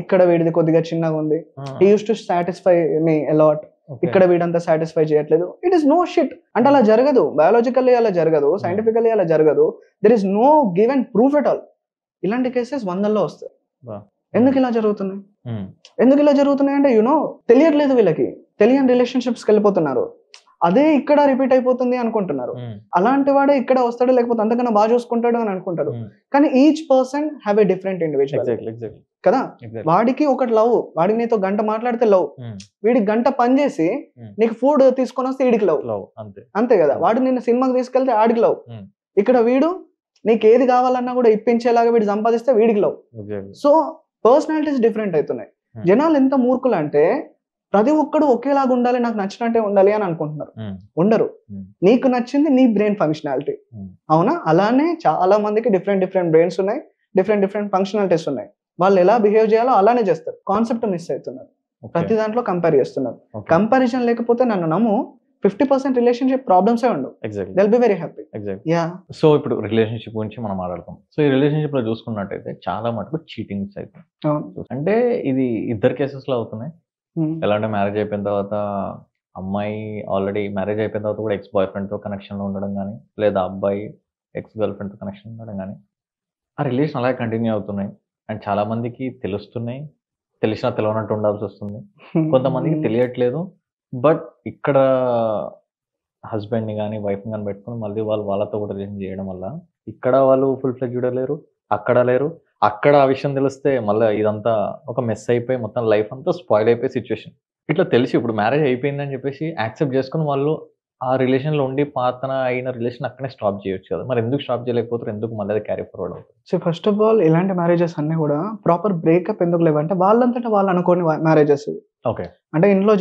ఇక్కడ వీడిది కొద్దిగా చిన్నగా ఉంది, he use to satisfy me a lot, ఇక్కడ వీడంతా సాటిస్ఫై చేయట్లేదు. It is no shit. అంటే అలా జరగదు, బయాలజికల్లీ అలా జరగదు, సైంటిఫికల్లీ అలా జరగదు. There is no given proof at all. ఇలాంటి కేసెస్ 100లో వస్తాయి. ఎందుకు ఇలా జరుగుతున్నాయి అంటే తెలియట్లేదు వీళ్ళకి, తెలియని రిలేషన్షిప్స్కి వెళ్ళిపోతున్నారు. అదే ఇక్కడ రిపీట్ అయిపోతుంది అనుకుంటున్నారు. అలాంటి వాడే ఇక్కడ వస్తాడు, లేకపోతే అంతకన్నా బాగా చూసుకుంటాడు అని అనుకుంటారు. కానీ each person have a different individual కదా. వాడికి ఒకటి లవ్, వాడికి నీతో గంట మాట్లాడితే లవ్, వీడికి గంట పని చేసి నీకు ఫుడ్ తీసుకొని వస్తే వీడికి లవ్, అంతే కదా. వాడు నిన్ను సినిమాకి తీసుకెళ్తే ఆడికి లవ్. ఇక్కడ వీడు నీకు ఏది కావాలన్నా కూడా ఇప్పించేలాగా వీడు సంపాదిస్తే వీడికి లవ్. సో పర్సనాలిటీస్ డిఫరెంట్ అవుతున్నాయి. జనాలు ఎంత మూర్ఖులు అంటే ప్రతి ఒక్కడు ఒకేలాగా ఉండాలి, నాకు నచ్చినట్టే ఉండాలి అని అనుకుంటున్నారు. ఉండరు. నీకు నచ్చింది నీ బ్రెయిన్ ఫంక్షనాలిటీ, అవునా? అలానే చాలా మందికి డిఫరెంట్ బ్రెయిన్స్ ఉన్నాయి, డిఫరెంట్ ఫంక్షనాలిటీస్ ఉన్నాయి. వాళ్ళు ఎలా బిహేవ్ చేయాలో అలానే చేస్తారు. కాన్సెప్ట్ మిస్ అవుతున్నారు, ప్రతి దాంట్లో కంపేర్ చేస్తున్నారు. కంపారిజన్ లేకపోతే నన్ను నమ్ము 50% రిలేషన్షిప్ ప్రాబ్లమ్సే ఉండవు. థెల్ బి వెరీ హ్యాపీ. సో ఇప్పుడు రిలేషన్షిప్ గురించి మనం మాట్లాడతాం. సో ఈ రిలేషన్షిప్ లో చూసుకున్నట్టయితే చాలా మటుకు చీటింగ్స్ అయితే, అంటే ఇది ఇద్దరు కేసెస్ లో అవుతున్నాయి. ఎలా అంటే మ్యారేజ్ అయిపోయిన తర్వాత అమ్మాయి ఆల్రెడీ మ్యారేజ్ అయిపోయిన తర్వాత కూడా ఎక్స్ బాయ్ ఫ్రెండ్తో కనెక్షన్లో ఉండడం కానీ, లేదా అబ్బాయి ఎక్స్ గర్ల్ ఫ్రెండ్తో కనెక్షన్ ఉండడం కానీ, ఆ రిలేషన్ అలాగే కంటిన్యూ అవుతున్నాయి. అండ్ చాలా మందికి తెలుస్తున్నాయి, తెలిసినా తెలియనట్టు ఉండాల్సి వస్తుంది. కొంతమందికి తెలియట్లేదు, బట్ ఇక్కడ హస్బెండ్ని కానీ వైఫ్ని కానీ పెట్టుకుని మళ్ళీ వాళ్ళతో కూడా రిలేషన్ చేయడం వల్ల ఇక్కడ వాళ్ళు ఫుల్ ఫ్లెడ్జ్డ్ లేరు, అక్కడ లేరు. అక్కడ ఆ విషయం తెలిస్తే మళ్ళీ ఇదంతా ఒక మెస్ అయిపోయి మొత్తం లైఫ్ అంతా స్పాయిల్ అయిపోయే సిచ్యువేషన్. ఇట్లా తెలిసి ఇప్పుడు మ్యారేజ్ అయిపోయిందని చెప్పేసి యాక్సెప్ట్ చేసుకుని వాళ్ళు ఆ రిలేషన్లో ఉండి పాతన అయిన రిలేషన్ అక్కడే స్టాప్ చేయొచ్చు కదా. మరి ఎందుకు స్టాప్ చేయలేకపోతారు, ఎందుకు మళ్ళీ అది క్యారీ ఫార్వర్డ్ అవుతుంది? సో ఫస్ట్ ఆఫ్ ఆల్ ఇలాంటి మ్యారేజెస్ అన్నీ కూడా ప్రాపర్ బ్రేకప్ ఎందుకు లేవంటే వాళ్ళంతటా వాళ్ళు అనుకోని మ్యారేజెస్ ఇవి. ఓకే, అంటే ఇంట్లో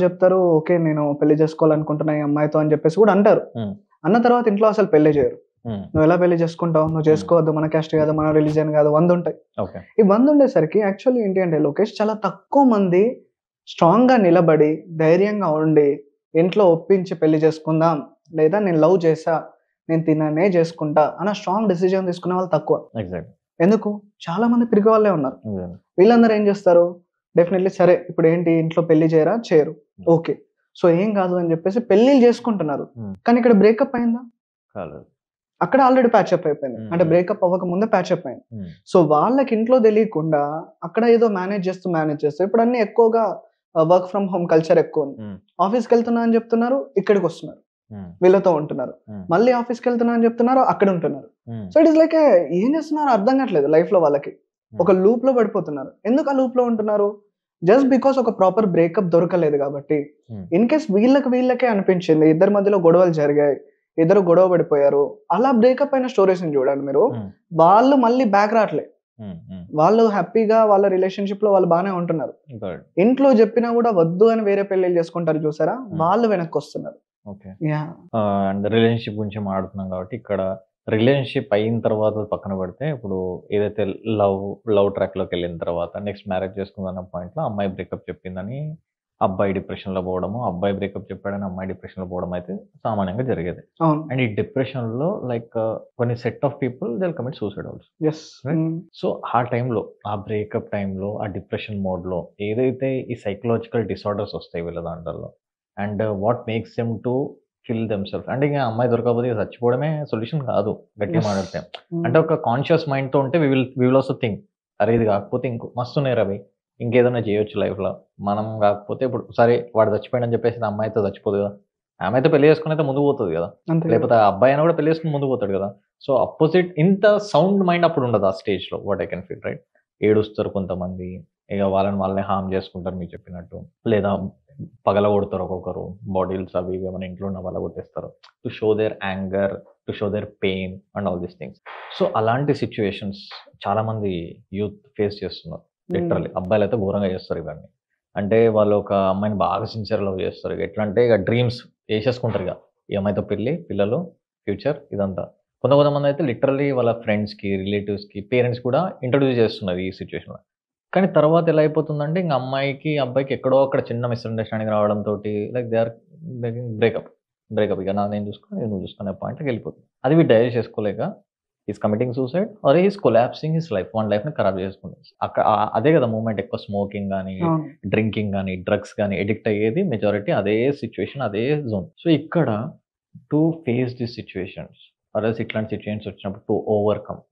చెప్తారు ఓకే నేను పెళ్లి చేసుకోవాలనుకుంటున్నా ఈ అమ్మాయితో అని చెప్పేసి కూడా అంటారు. అన్న తర్వాత ఇంట్లో అసలు పెళ్లి చేయరు. నువ్వు ఎలా పెళ్లి చేసుకుంటావు, నువ్వు చేసుకోవద్దు, మన క్యాస్ట్ కాదు, మన రిలీజియన్ కాదు, 100 ఉంటాయి. ఈ 100 ఉండేసరికి యాక్చువల్లీ ఏంటి అంటే లోకేష్, చాలా తక్కువ మంది స్ట్రాంగ్ గా నిలబడి ధైర్యంగా ఉండి ఇంట్లో ఒప్పించి పెళ్లి చేసుకుందాం, లేదా నేను లవ్ చేసా, నేను తిననే చేసుకుంటా అన్న స్ట్రాంగ్ డెసిజన్ తీసుకునే వాళ్ళు తక్కువ. ఎందుకు? చాలా మంది పిరిగి వాళ్ళే ఉన్నారు. వీళ్ళందరూ ఏం చేస్తారు, డెఫినెట్లీ సరే ఇప్పుడు ఏంటి ఇంట్లో పెళ్లి చేయరు, ఓకే సో ఏం కాదు అని చెప్పేసి పెళ్లిళ్ళు చేసుకుంటున్నారు. కానీ ఇక్కడ బ్రేకప్ అయిందా? అక్కడ ఆల్రెడీ ప్యాచప్ అయిపోయింది. అంటే బ్రేకప్ అవ్వక ముందే ప్యాచప్ అయింది. సో వాళ్ళకి ఇంట్లో తెలియకుండా అక్కడ ఏదో మేనేజ్ చేస్తూ ఇప్పుడు అన్ని ఎక్కువగా వర్క్ ఫ్రమ్ హోమ్ కల్చర్ ఎక్కువ ఉంది. ఆఫీస్కి వెళ్తున్నా అని చెప్తున్నారు, ఇక్కడికి వస్తున్నారు, వీళ్ళతో ఉంటున్నారు, మళ్ళీ ఆఫీస్కి వెళ్తున్నా అని చెప్తున్నారు, అక్కడ ఉంటున్నారు. సో ఇట్ ఇస్ లైక్ ఏం చేస్తున్నారు అర్థం కావట్లేదు. లైఫ్ లో వాళ్ళకి ఒక లూప్ లో పడిపోతున్నారు. ఎందుకు ఆ లూప్ లో ఉంటున్నారు? జస్ట్ బికాస్ ఒక ప్రాపర్ బ్రేకప్ దొరకలేదు కాబట్టి. ఇన్ కేస్ వీళ్ళకే అనిపించింది ఇద్దరి మధ్యలో గొడవలు జరిగాయి, ఇద్దరు గొడవ పడిపోయారు, అలా బ్రేకప్ అయిన స్టోరీస్ చూడండి మీరు, వాళ్ళు మళ్ళీ బ్యాక్ రావట్లే, వాళ్ళు హ్యాపీగా వాళ్ళ రిలేషన్షిప్ లో వాళ్ళు బాగానే ఉంటున్నారు. ఇంట్లో చెప్పినా కూడా వద్దు అని వేరే పెళ్లి చేసుకుంటారు చూసారా, వాళ్ళు వెనక్కి వస్తున్నారు. అండ్ రిలేషన్షిప్ గురించి మాట్లాడుతున్నాం కాబట్టి ఇక్కడ రిలేషన్షిప్ అయిన తర్వాత పక్కన పెడితే, ఇప్పుడు ఏదైతే లవ్ ట్రాక్ లోకి వెళ్ళిన తర్వాత నెక్స్ట్ మ్యారేజ్ చేసుకుందన్న పాయింట్ లో అమ్మాయి బ్రేకప్ చెప్పిందని అబ్బాయి డిప్రెషన్ లో పోవడము, అబ్బాయి బ్రేకప్ చెప్పాడని అమ్మాయి డిప్రెషన్ లో పోవడం అయితే సామాన్యంగా జరిగేది. అండ్ ఈ డిప్రెషన్ లో లైక్ కొన్ని set of people they will commit suicide also. So ఆ టైంలో, ఆ బ్రేకప్ టైంలో, ఆ డిప్రెషన్ మోడ్ లో ఏదైతే ఈ సైకలాజికల్ డిసార్డర్స్ వస్తాయి వీళ్ళ దాంట్లో, and what makes them to kill themself. అంటే ఇంకా అమ్మాయి దొరకకపోతే చచ్చిపోవడమే సొల్యూషన్ కాదు గట్టిగా మాట్లాడితే. అంటే ఒక కాన్షియస్ మైండ్ తో ఉంటే వి విల్ ఆల్సో థింక్, అరే ఇది కాకపోతే ఇంకో మస్తున్నాయి రవి, ఇంకేదైనా చేయొచ్చు లైఫ్లో, మనం కాకపోతే ఇప్పుడు సరే వాడు చచ్చిపోయాడని చెప్పేసి అమ్మాయితో చచ్చిపోదు కదా, ఆమెతో పెళ్లి చేసుకుని అయితే ముందుకు పోతుంది కదా, లేకపోతే ఆ అబ్బాయి అయినా కూడా పెళ్లి చేసుకుని ముందుకు పోతాడు కదా. సో అపోజిట్ ఇంత సౌండ్ మైండ్ అప్పుడు ఉండదు ఆ స్టేజ్లో. What I can feel, right? ఏడుస్తారు కొంతమంది, ఇక వాళ్ళని హార్మ్ చేసుకుంటారు మీరు చెప్పినట్టు, లేదా పగల కొడతారు ఒక్కొక్కరు, బాడీల్స్ అవి ఏమైనా ఇంట్లో ఉన్న వాళ్ళ కొట్టేస్తారు to show their anger, to show their pain and all these things. So అలాంటి సిచ్యువేషన్స్ చాలా మంది యూత్ ఫేస్ చేస్తున్నారు. లిటరల్లీ అబ్బాయిలు అయితే ఘోరంగా చేస్తారు ఇవన్నీ. అంటే వాళ్ళు ఒక అమ్మాయిని బాగా సిన్సియర్ లవ్ చేస్తారు. ఎట్లా అంటే ఇక డ్రీమ్స్ వేసేసుకుంటారు, ఇక ఈ అమ్మాయితో పెళ్ళి, పిల్లలు, ఫ్యూచర్ ఇదంతా. కొంతమంది అయితే లిటరల్లీ వాళ్ళ ఫ్రెండ్స్కి, రిలేటివ్స్కి, పేరెంట్స్ కూడా ఇంట్రడ్యూస్ చేస్తున్నారు ఈ సిచ్యువేషన్లో. కానీ తర్వాత ఎలా అయిపోతుందంటే ఇంకా అమ్మాయికి అబ్బాయికి ఎక్కడో అక్కడ చిన్న మిస్అండర్స్టాండింగ్ రావడంతో లైక్ దే ఆర్ బ్రేకప్ ఇక నేను చూసుకుని నువ్వు చూసుకునే పాయింట్కి వెళ్ళిపోతుంది. అది వీడు డైజెస్ట్ చేసుకోలేక is committing suicide or is collapsing his life, one లైఫ్ని ఖరాబ్ చేసుకుంటుంది. అక్కడ అదే కదా మూమెంట్. ఎక్కువ స్మోకింగ్ కానీ, డ్రింకింగ్ కానీ, డ్రగ్స్ కానీ ఎడిక్ట్ అయ్యేది మెజారిటీ అదే సిచ్యువేషన్, అదే జోన్. సో ఇక్కడ టు ఫేస్ దిస్ సిచ్యువేషన్స్ ఆర్ఎల్స్ ఇట్లాంటి సిచ్యువేషన్స్ వచ్చినప్పుడు టు ఓవర్కమ్,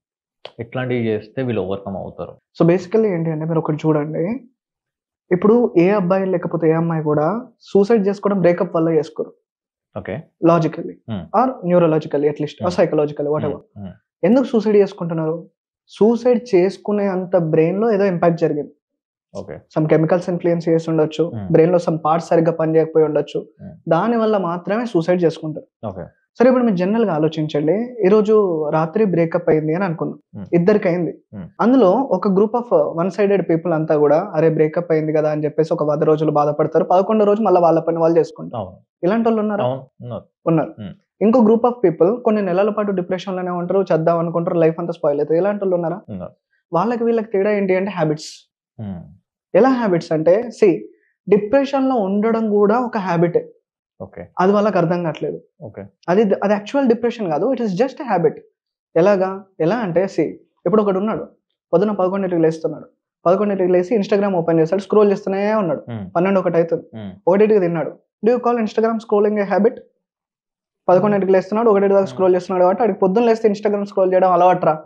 ఇట్లాంటివి చేస్తే వీళ్ళు ఓవర్కమ్ అవుతారు. సో బేసికల్లీ ఏంటి అంటే మీరు ఒకటి చూడండి, ఇప్పుడు ఏ అబ్బాయి లేకపోతే ఏ అమ్మాయి కూడా సూసైడ్ చేసుకోవడం బ్రేకప్ వల్ల చేసుకోరు, okay. Logically or neurologically at least or psychologically whatever. ఎందుకు సూసైడ్ చేసుకుంటున్నారు? సూసైడ్ చేసుకునే అంత బ్రెయిన్ లో ఏదో ఇంపాక్ట్ జరిగింది. ఓకే. సమ్ కెమికల్స్ ఇన్ఫ్లుయెన్స్ చేసి ఉండొచ్చు, బ్రెయిన్ లో సమ్ పార్ట్స్ సరిగ్గా పనిచేయకపోయి ఉండొచ్చు, దాని వల్ల మాత్రమే సూసైడ్ చేసుకుంటారు. ఓకే. సరే, ఇప్పుడు మీరు జనరల్ గా ఆలోచించండి. ఈ రోజు రాత్రి బ్రేకప్ అయింది అని అనుకుందాం, ఇద్దరికి అయింది. అందులో ఒక group of one sided people అంతా కూడా అరే బ్రేకప్ అయింది కదా అని చెప్పేసి ఒక 10 రోజులు బాధపడతారు, 11వ రోజు మళ్ళీ వాళ్ళ పని వాళ్ళు చేసుకుంటారు. ఇలాంటి వాళ్ళు ఉన్నారా? ఉన్నారు. ఇంకో గ్రూప్ ఆఫ్ పీపుల్ కొన్ని నెలల పాటు డిప్రెషన్ లోనే ఉంటారు, చేద్దాం అనుకుంటారు, లైఫ్ అంతా స్పాయిల్ అవుతుంది. ఇలాంటి వాళ్ళు ఉన్నారా? వాళ్ళకి వీళ్ళకి తేడా ఏంటి అంటే హ్యాబిట్స్. ఎలా హ్యాబిట్స్ అంటే, డిప్రెషన్ లో ఉండడం కూడా ఒక హ్యాబిటే. ఓకే. అది వాళ్ళకి అర్థం కావట్లేదు. ఓకే. అది యాక్చువల్ డిప్రెషన్ కాదు, ఇట్ ఈస్ జస్ట్ హ్యాబిట్. ఎలా అంటే ఇప్పుడు ఒకడు ఉన్నాడు, పొద్దున 11కి లేస్తున్నాడు, 11కి లేసి ఇన్స్టాగ్రామ్ ఓపెన్ చేస్తాడు, స్క్రోల్ చేస్తూనే ఉన్నాడు, 12 ఒకటి అవుతుంది, 1కి తిన్నాడు. Do you call Instagram scrolling a habit? 11కి లేస్తున్నాడు, 1 దాకా స్క్రోల్ చేస్తున్నాడు కాబట్టి వాడికి పొద్దున్న లేస్తే ఇన్స్టాగ్రామ్ స్క్రోల్ చేయడం అలవాట్రా,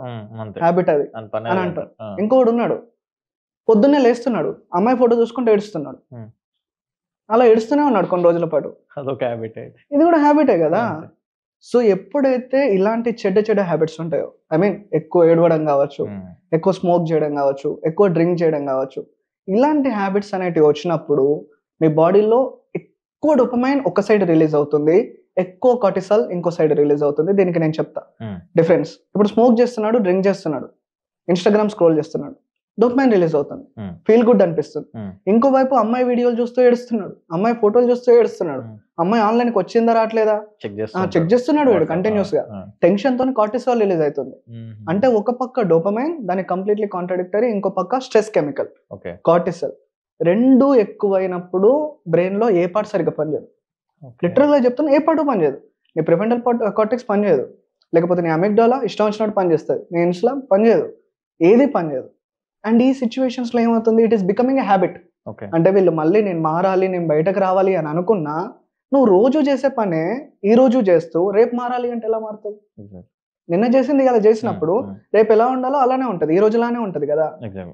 హ్యాబిట్ అది అని అంటారు. ఇంకొకడు ఉన్నాడు, పొద్దున్నే లేస్తున్నాడు, అమ్మాయి ఫోటో చూసుకుంటూ ఏడుస్తున్నాడు, అలా ఏడుస్తూనే ఉన్నాడు కొన్ని రోజుల పాటు. ఇది కూడా హ్యాబిటే కదా. సో ఎప్పుడైతే ఇలాంటి చెడ్డ హ్యాబిట్స్ ఉంటాయో, ఐ మీన్ ఎక్కువ ఏడవడం కావచ్చు, ఎక్కువ స్మోక్ చేయడం కావచ్చు, ఎక్కువ డ్రింక్ చేయడం కావచ్చు, ఇలాంటి హ్యాబిట్స్ అనేటివి వచ్చినప్పుడు మీ బాడీలో ఎక్కువ డోపమైన్ ఒక సైడ్ రిలీజ్ అవుతుంది, ఎక్కువ కార్టిసాల్ ఇంకో సైడ్ రిలీజ్ అవుతుంది. దీనికి నేను చెప్తా డిఫరెన్స్. ఇప్పుడు స్మోక్ చేస్తున్నాడు, డ్రింక్ చేస్తున్నాడు, ఇన్స్టాగ్రామ్ స్క్రోల్ చేస్తున్నాడు, డోపమైన్ రిలీజ్ అవుతుంది, ఫీల్ గుడ్ అనిపిస్తుంది. ఇంకోవైపు అమ్మాయి వీడియోలు చూస్తూ ఏడుస్తున్నాడు, అమ్మాయి ఫోటోలు చూస్తూ ఏడుస్తున్నాడు, అమ్మాయి ఆన్లైన్ కి వచ్చిందా రావట్లేదా చెక్ చేస్తున్నాడు వీడు కంటిన్యూస్ గా. టెన్షన్ తో కార్టిసాల్ రిలీజ్ అవుతుంది. అంటే ఒక పక్క డోపమైన్, దానికి కంప్లీట్లీ కాంట్రాడిక్టరీ, ఇంకో పక్క స్ట్రెస్ కెమికల్ కార్టిసాల్. రెండు ఎక్కువైనప్పుడు బ్రెయిన్ లో ఏ పార్ట్ సరిగ్గా పనిచేయదు. లిటరల్ గా చెప్తున్నా, ఏ పార్ట్ పనిచేయదు. నీ ప్రిఫ్రంటల్ కార్టెక్స్ పనిచేయదు, లేకపోతే నీ అమిగ్డాలా ఇష్టం వచ్చినట్టు పనిచేస్తుంది, నీ ఇన్సులా పనిచేయదు, ఏది పనిచేయదు. అండ్ ఈ సిచ్యువేషన్స్ లో ఏమవుతుంది, it is becoming a habit. అంటే వీళ్ళు మళ్ళీ నేను మారాలి, నేను బయటకు రావాలి అని అనుకున్నా, నువ్వు రోజు చేసే పనే ఈ రోజు చేస్తూ రేపు మారాలి అంటే ఎలా మారుతుంది? నిన్న చేసింది కదా చేసినప్పుడు రేపు ఎలా ఉండాలో అలానే ఉంటది, ఈ రోజు లానే ఉంటది కదా,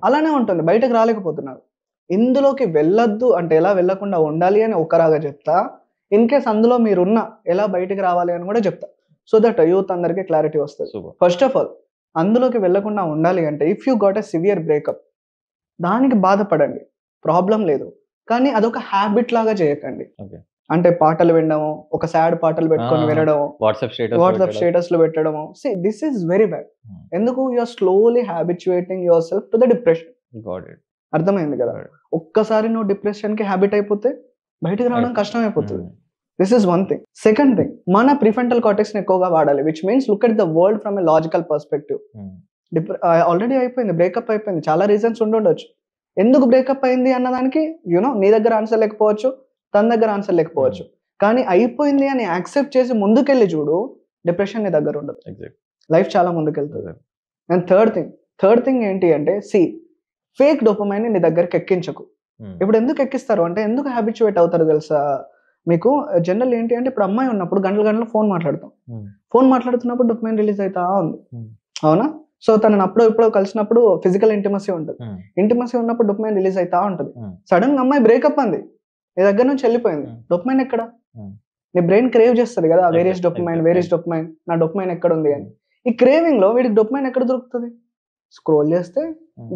అలానే ఉంటుంది. బయటకు రాలేకపోతున్నారు. ఇందులోకి వెళ్ళొద్దు అంటే ఎలా వెళ్ళకుండా ఉండాలి అని ఒకరాగా చెప్తా, ఇన్ కేస్ అందులో మీరున్నా ఎలా బయటకు రావాలి అని కూడా చెప్తా, సో దట్ యూత్ అందరికీ క్లారిటీ వస్తుంది. ఫస్ట్ ఆఫ్ ఆల్, అందులోకి వెళ్లకుండా ఉండాలి అంటే if you got a severe breakup, దానికి బాధపడండి, ప్రాబ్లం లేదు, కానీ అదొక హ్యాబిట్ లాగా చేయకండి. అంటే పాటలు వినడము, ఒక సాడ్ పాటలు పెట్టుకొని వినడము, వాట్సాప్ స్టేటస్ లో పెట్టడము, దిస్ ఈస్ వెరీ బ్యాడ్. ఎందుకు? You are slowly habituating yourself to the depression. అర్థమైంది కదా? ఒక్కసారి నువ్వు డిప్రెషన్ కి హ్యాబిట్ అయిపోతే బయటకు రావడం కష్టం అయిపోతుంది. This is one thing. Second thing, మన ప్రిఫ్రంటల్ కార్టెక్స్ ని ఎక్కువగా వాడాలి, which means look at the world from a logical perspective. Already అయిపోయింది, బ్రేకప్ అయిపోయింది, చాలా రీజన్స్ ఉండొచ్చు. ఎందుకు బ్రేకప్ అయింది అన్నదానికి నీ దగ్గర ఆన్సర్ లేకపోవచ్చు, తన దగ్గర ఆన్సర్ లేకపోవచ్చు, కానీ అయిపోయింది అని యాక్సెప్ట్ చేసి ముందుకెళ్ళి చూడు, డిప్రెషన్ నీ దగ్గర ఉండదు, లైఫ్ చాలా ముందుకెళ్తుంది. అండ్ థర్డ్ థింగ్ ఏంటి అంటే, ఫేక్ డోపమైన్ నీ దగ్గరికి ఎక్కించకు. ఇప్పుడు ఎందుకు ఎక్కిస్తారు అంటే, ఎందుకు హ్యాబిచువేట్ అవుతారు తెలుసా మీకు? జనరల్ ఏంటి అంటే, ఇప్పుడు అమ్మాయి ఉన్నప్పుడు గంటలు ఫోన్ మాట్లాడతాం, ఫోన్ మాట్లాడుతున్నప్పుడు డోపమైన్ రిలీజ్ అవుతా ఉంది, అవునా? సో తనని అప్పుడో కలిసినప్పుడు ఫిజికల్ ఇంటిమసీ ఉంటుంది, ఇంటిమసీ ఉన్నప్పుడు డోపమైన్ రిలీజ్ అవుతా ఉంటుంది. సడన్ గా అమ్మాయి బ్రేకప్ అంది, నీ దగ్గర నుంచి వెళ్ళిపోయింది, డోపమైన్ ఎక్కడ? నీ బ్రెయిన్ క్రేవ్ చేస్తుంది కదా, వేరియస్ డోపమైన్, నా డోపమైన్ ఎక్కడ ఉంది అని. ఈ క్రేవింగ్ లో వీడికి డోపమైన్ ఎక్కడ దొరుకుతుంది? స్క్రోల్ చేస్తే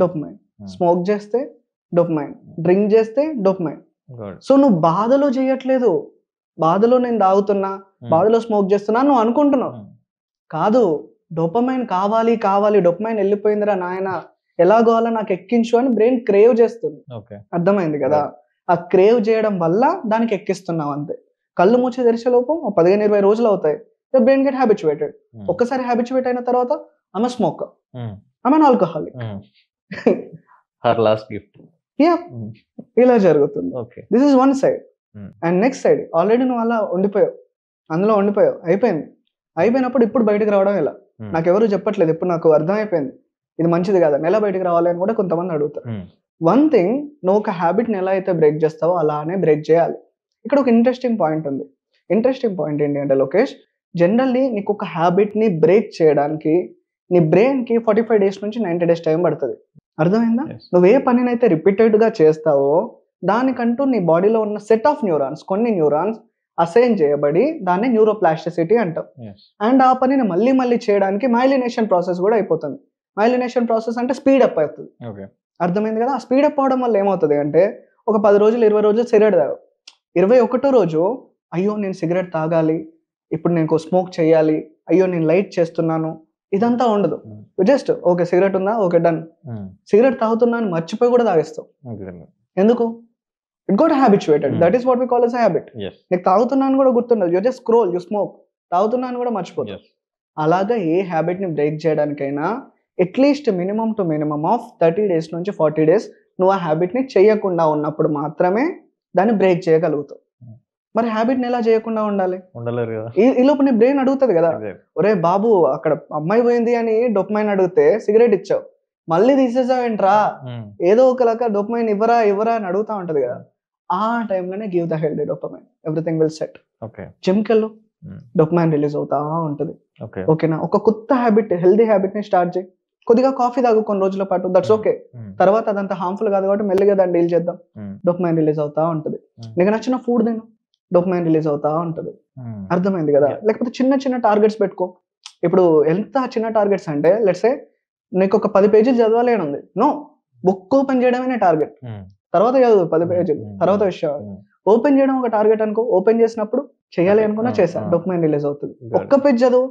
డోపమైన్, స్మోక్ చేస్తే డోపమైన్, డ్రింక్ చేస్తే డోపమైన్. సో నువ్వు బాధలో చేయట్లేదు, బాధలో నేను తాగుతున్నా, బాధలో స్మోక్ చేస్తున్నా నువ్వు అనుకుంటున్నావు, కాదు. డోపమైన్ కావాలి, డోపమైన్ వెళ్ళిపోయిందిరా నాయన, ఎలాగో అలా నాకు ఎక్కించు అని బ్రెయిన్ క్రేవ్ చేస్తుంది. అర్థమైంది కదా? ఆ క్రేవ్ చేయడం వల్ల దానికి ఎక్కిస్తున్నావు అంతే. కళ్ళు మూసి తెరిచేలోపు 15-20 రోజులు అవుతాయి, బ్రెయిన్ గెట్ హ్యాబిచువేటెడ్. ఒక్కసారి హ్యాబిచువేట్ అయిన తర్వాత ఆమె స్మోకర్, ఆమె ఆల్కహాలిక్, ఇలా జరుగుతుంది. This is one side. And next side, already నువ్వు అలా అందులో ఉండిపోయావు, అయిపోయినప్పుడు ఇప్పుడు బయటకు రావడం ఎలా? నాకు ఎవరు చెప్పట్లేదు, ఇప్పుడు నాకు అర్థమైపోయింది ఇది మంచిది కాదు, ఎలా బయటకు రావాలి అని కూడా కొంతమంది అడుగుతారు. వన్ థింగ్, నువ్వు ఒక హ్యాబిట్ని ఎలా అయితే బ్రేక్ చేస్తావో అలానే బ్రేక్ చేయాలి. ఇక్కడ ఒక ఇంట్రెస్టింగ్ పాయింట్ ఉంది. ఇంట్రెస్టింగ్ పాయింట్ ఏంటి అంటే, లోకేష్, జనరల్లీ నీకు ఒక హ్యాబిట్ని బ్రేక్ చేయడానికి నీ బ్రెయిన్కి 45 days నుంచి 90 days టైం పడుతుంది. అర్థమైందా? నువ్వు ఏ పనినైతే రిపీటెడ్గా చేస్తావో దానికంటూ నీ బాడీలో ఉన్న సెట్ ఆఫ్ న్యూరాన్స్, కొన్ని న్యూరాన్స్ అసైన్ చేయబడి దాన్ని న్యూరోప్లాస్టిసిటీ అంటాం. అండ్ ఆ పనిని మళ్ళీ మళ్ళీ చేయడానికి మైలినేషన్ ప్రాసెస్ కూడా అయిపోతుంది. మైలినేషన్ ప్రాసెస్ అంటే స్పీడ్ అప్ అవుతుంది. అర్థమైంది కదా? ఆ స్పీడ్ అప్ అవడం వల్ల ఏమవుతుంది అంటే ఒక 10 రోజులు 20 రోజులు సిగరెట్ తాగు, 21వ రోజు అయ్యో నేను సిగరెట్ తాగాలి, ఇప్పుడు నేను స్మోక్ చేయాలి, అయ్యో నేను లైట్ చేస్తున్నాను, ఇదంతా ఉండదు. జస్ట్ ఓకే సిగరెట్ ఉందా, ఓకే డన్, సిగరెట్ తాగుతున్నాను మర్చిపోయి కూడా తాగేస్తావు. ఎందుకు? It got habituated. That is what we call as habit. నీకు తాగుతున్నాను కూడా గుర్తుండదు, you just scroll, you smoke, తాగుతున్నాను కూడా మర్చిపోతావు. అలాగా ఏ హ్యాబిట్ ని బ్రేక్ చేయడానికైనా at least minimum to minimum of 30 days నుంచి 40 days నువ్వు ఆ హ్యాబిట్ ని చేయకుండా ఉన్నప్పుడు మాత్రమే దాన్ని బ్రేక్ చేయగలుగుతావు. మరి హ్యాబిట్ ని ఎలా చేయకుండా ఉండాలి? ఈ లోపు నీ బ్రెయిన్ అడుగుతుంది కదా, ఒరే బాబు అక్కడ అమ్మాయి పోయింది అని డోపమైన్ అడిగితే సిగరెట్ ఇచ్చావు, మళ్ళీ తీసేసావు ఏంట్రా, ఏదో ఒకలాగా డోపమైన్ ఇవ్వరా అని అడుగుతా ఉంటది కదా. ఆ టైంలోనే give the healthy dopamine, everything will set. జిమ్కి వెళ్ళు, డోపమైన్ రిలీజ్ అవుతా ఉంటది. ఓకేనా? ఒక కొత్త హ్యాబిట్, హెల్దీ హ్యాబిట్ ని స్టార్ట్ చేయి. కొద్దిగా కాఫీ తాగు కొన్ని రోజుల పాటు, దట్స్ ఓకే. తర్వాత అదంతా హార్మ్ఫుల్ కాదు కాబట్టి మెల్లిగా దాన్ని డీల్ చేద్దాం. డోపమైన్ రిలీజ్ అవుతా ఉంటది. నీకు నచ్చిన ఫుడ్ తిను, డోపమైన్ రిలీజ్ అవుతా ఉంటది. అర్థమైంది కదా? లేకపోతే చిన్న చిన్న టార్గెట్స్ పెట్టుకో. ఇప్పుడు ఎంత చిన్న టార్గెట్స్ అంటే లెట్స్ సే నీకు ఒక 10 పేజీలు చదవాలి అని ఉంది, నో, బుక్ ఓపెన్ చేయడమే టార్గెట్. తర్వాత చదువు 10 పేజీలు, తర్వాత విషయం. ఓపెన్ చేయడం ఒక టార్గెట్ అనుకో, ఓపెన్ చేసినప్పుడు చేయాలి అనుకున్నా చేసా, డోపమైన్ రిలీజ్ అవుతుంది. ఒక్క పేజ్ చదువు,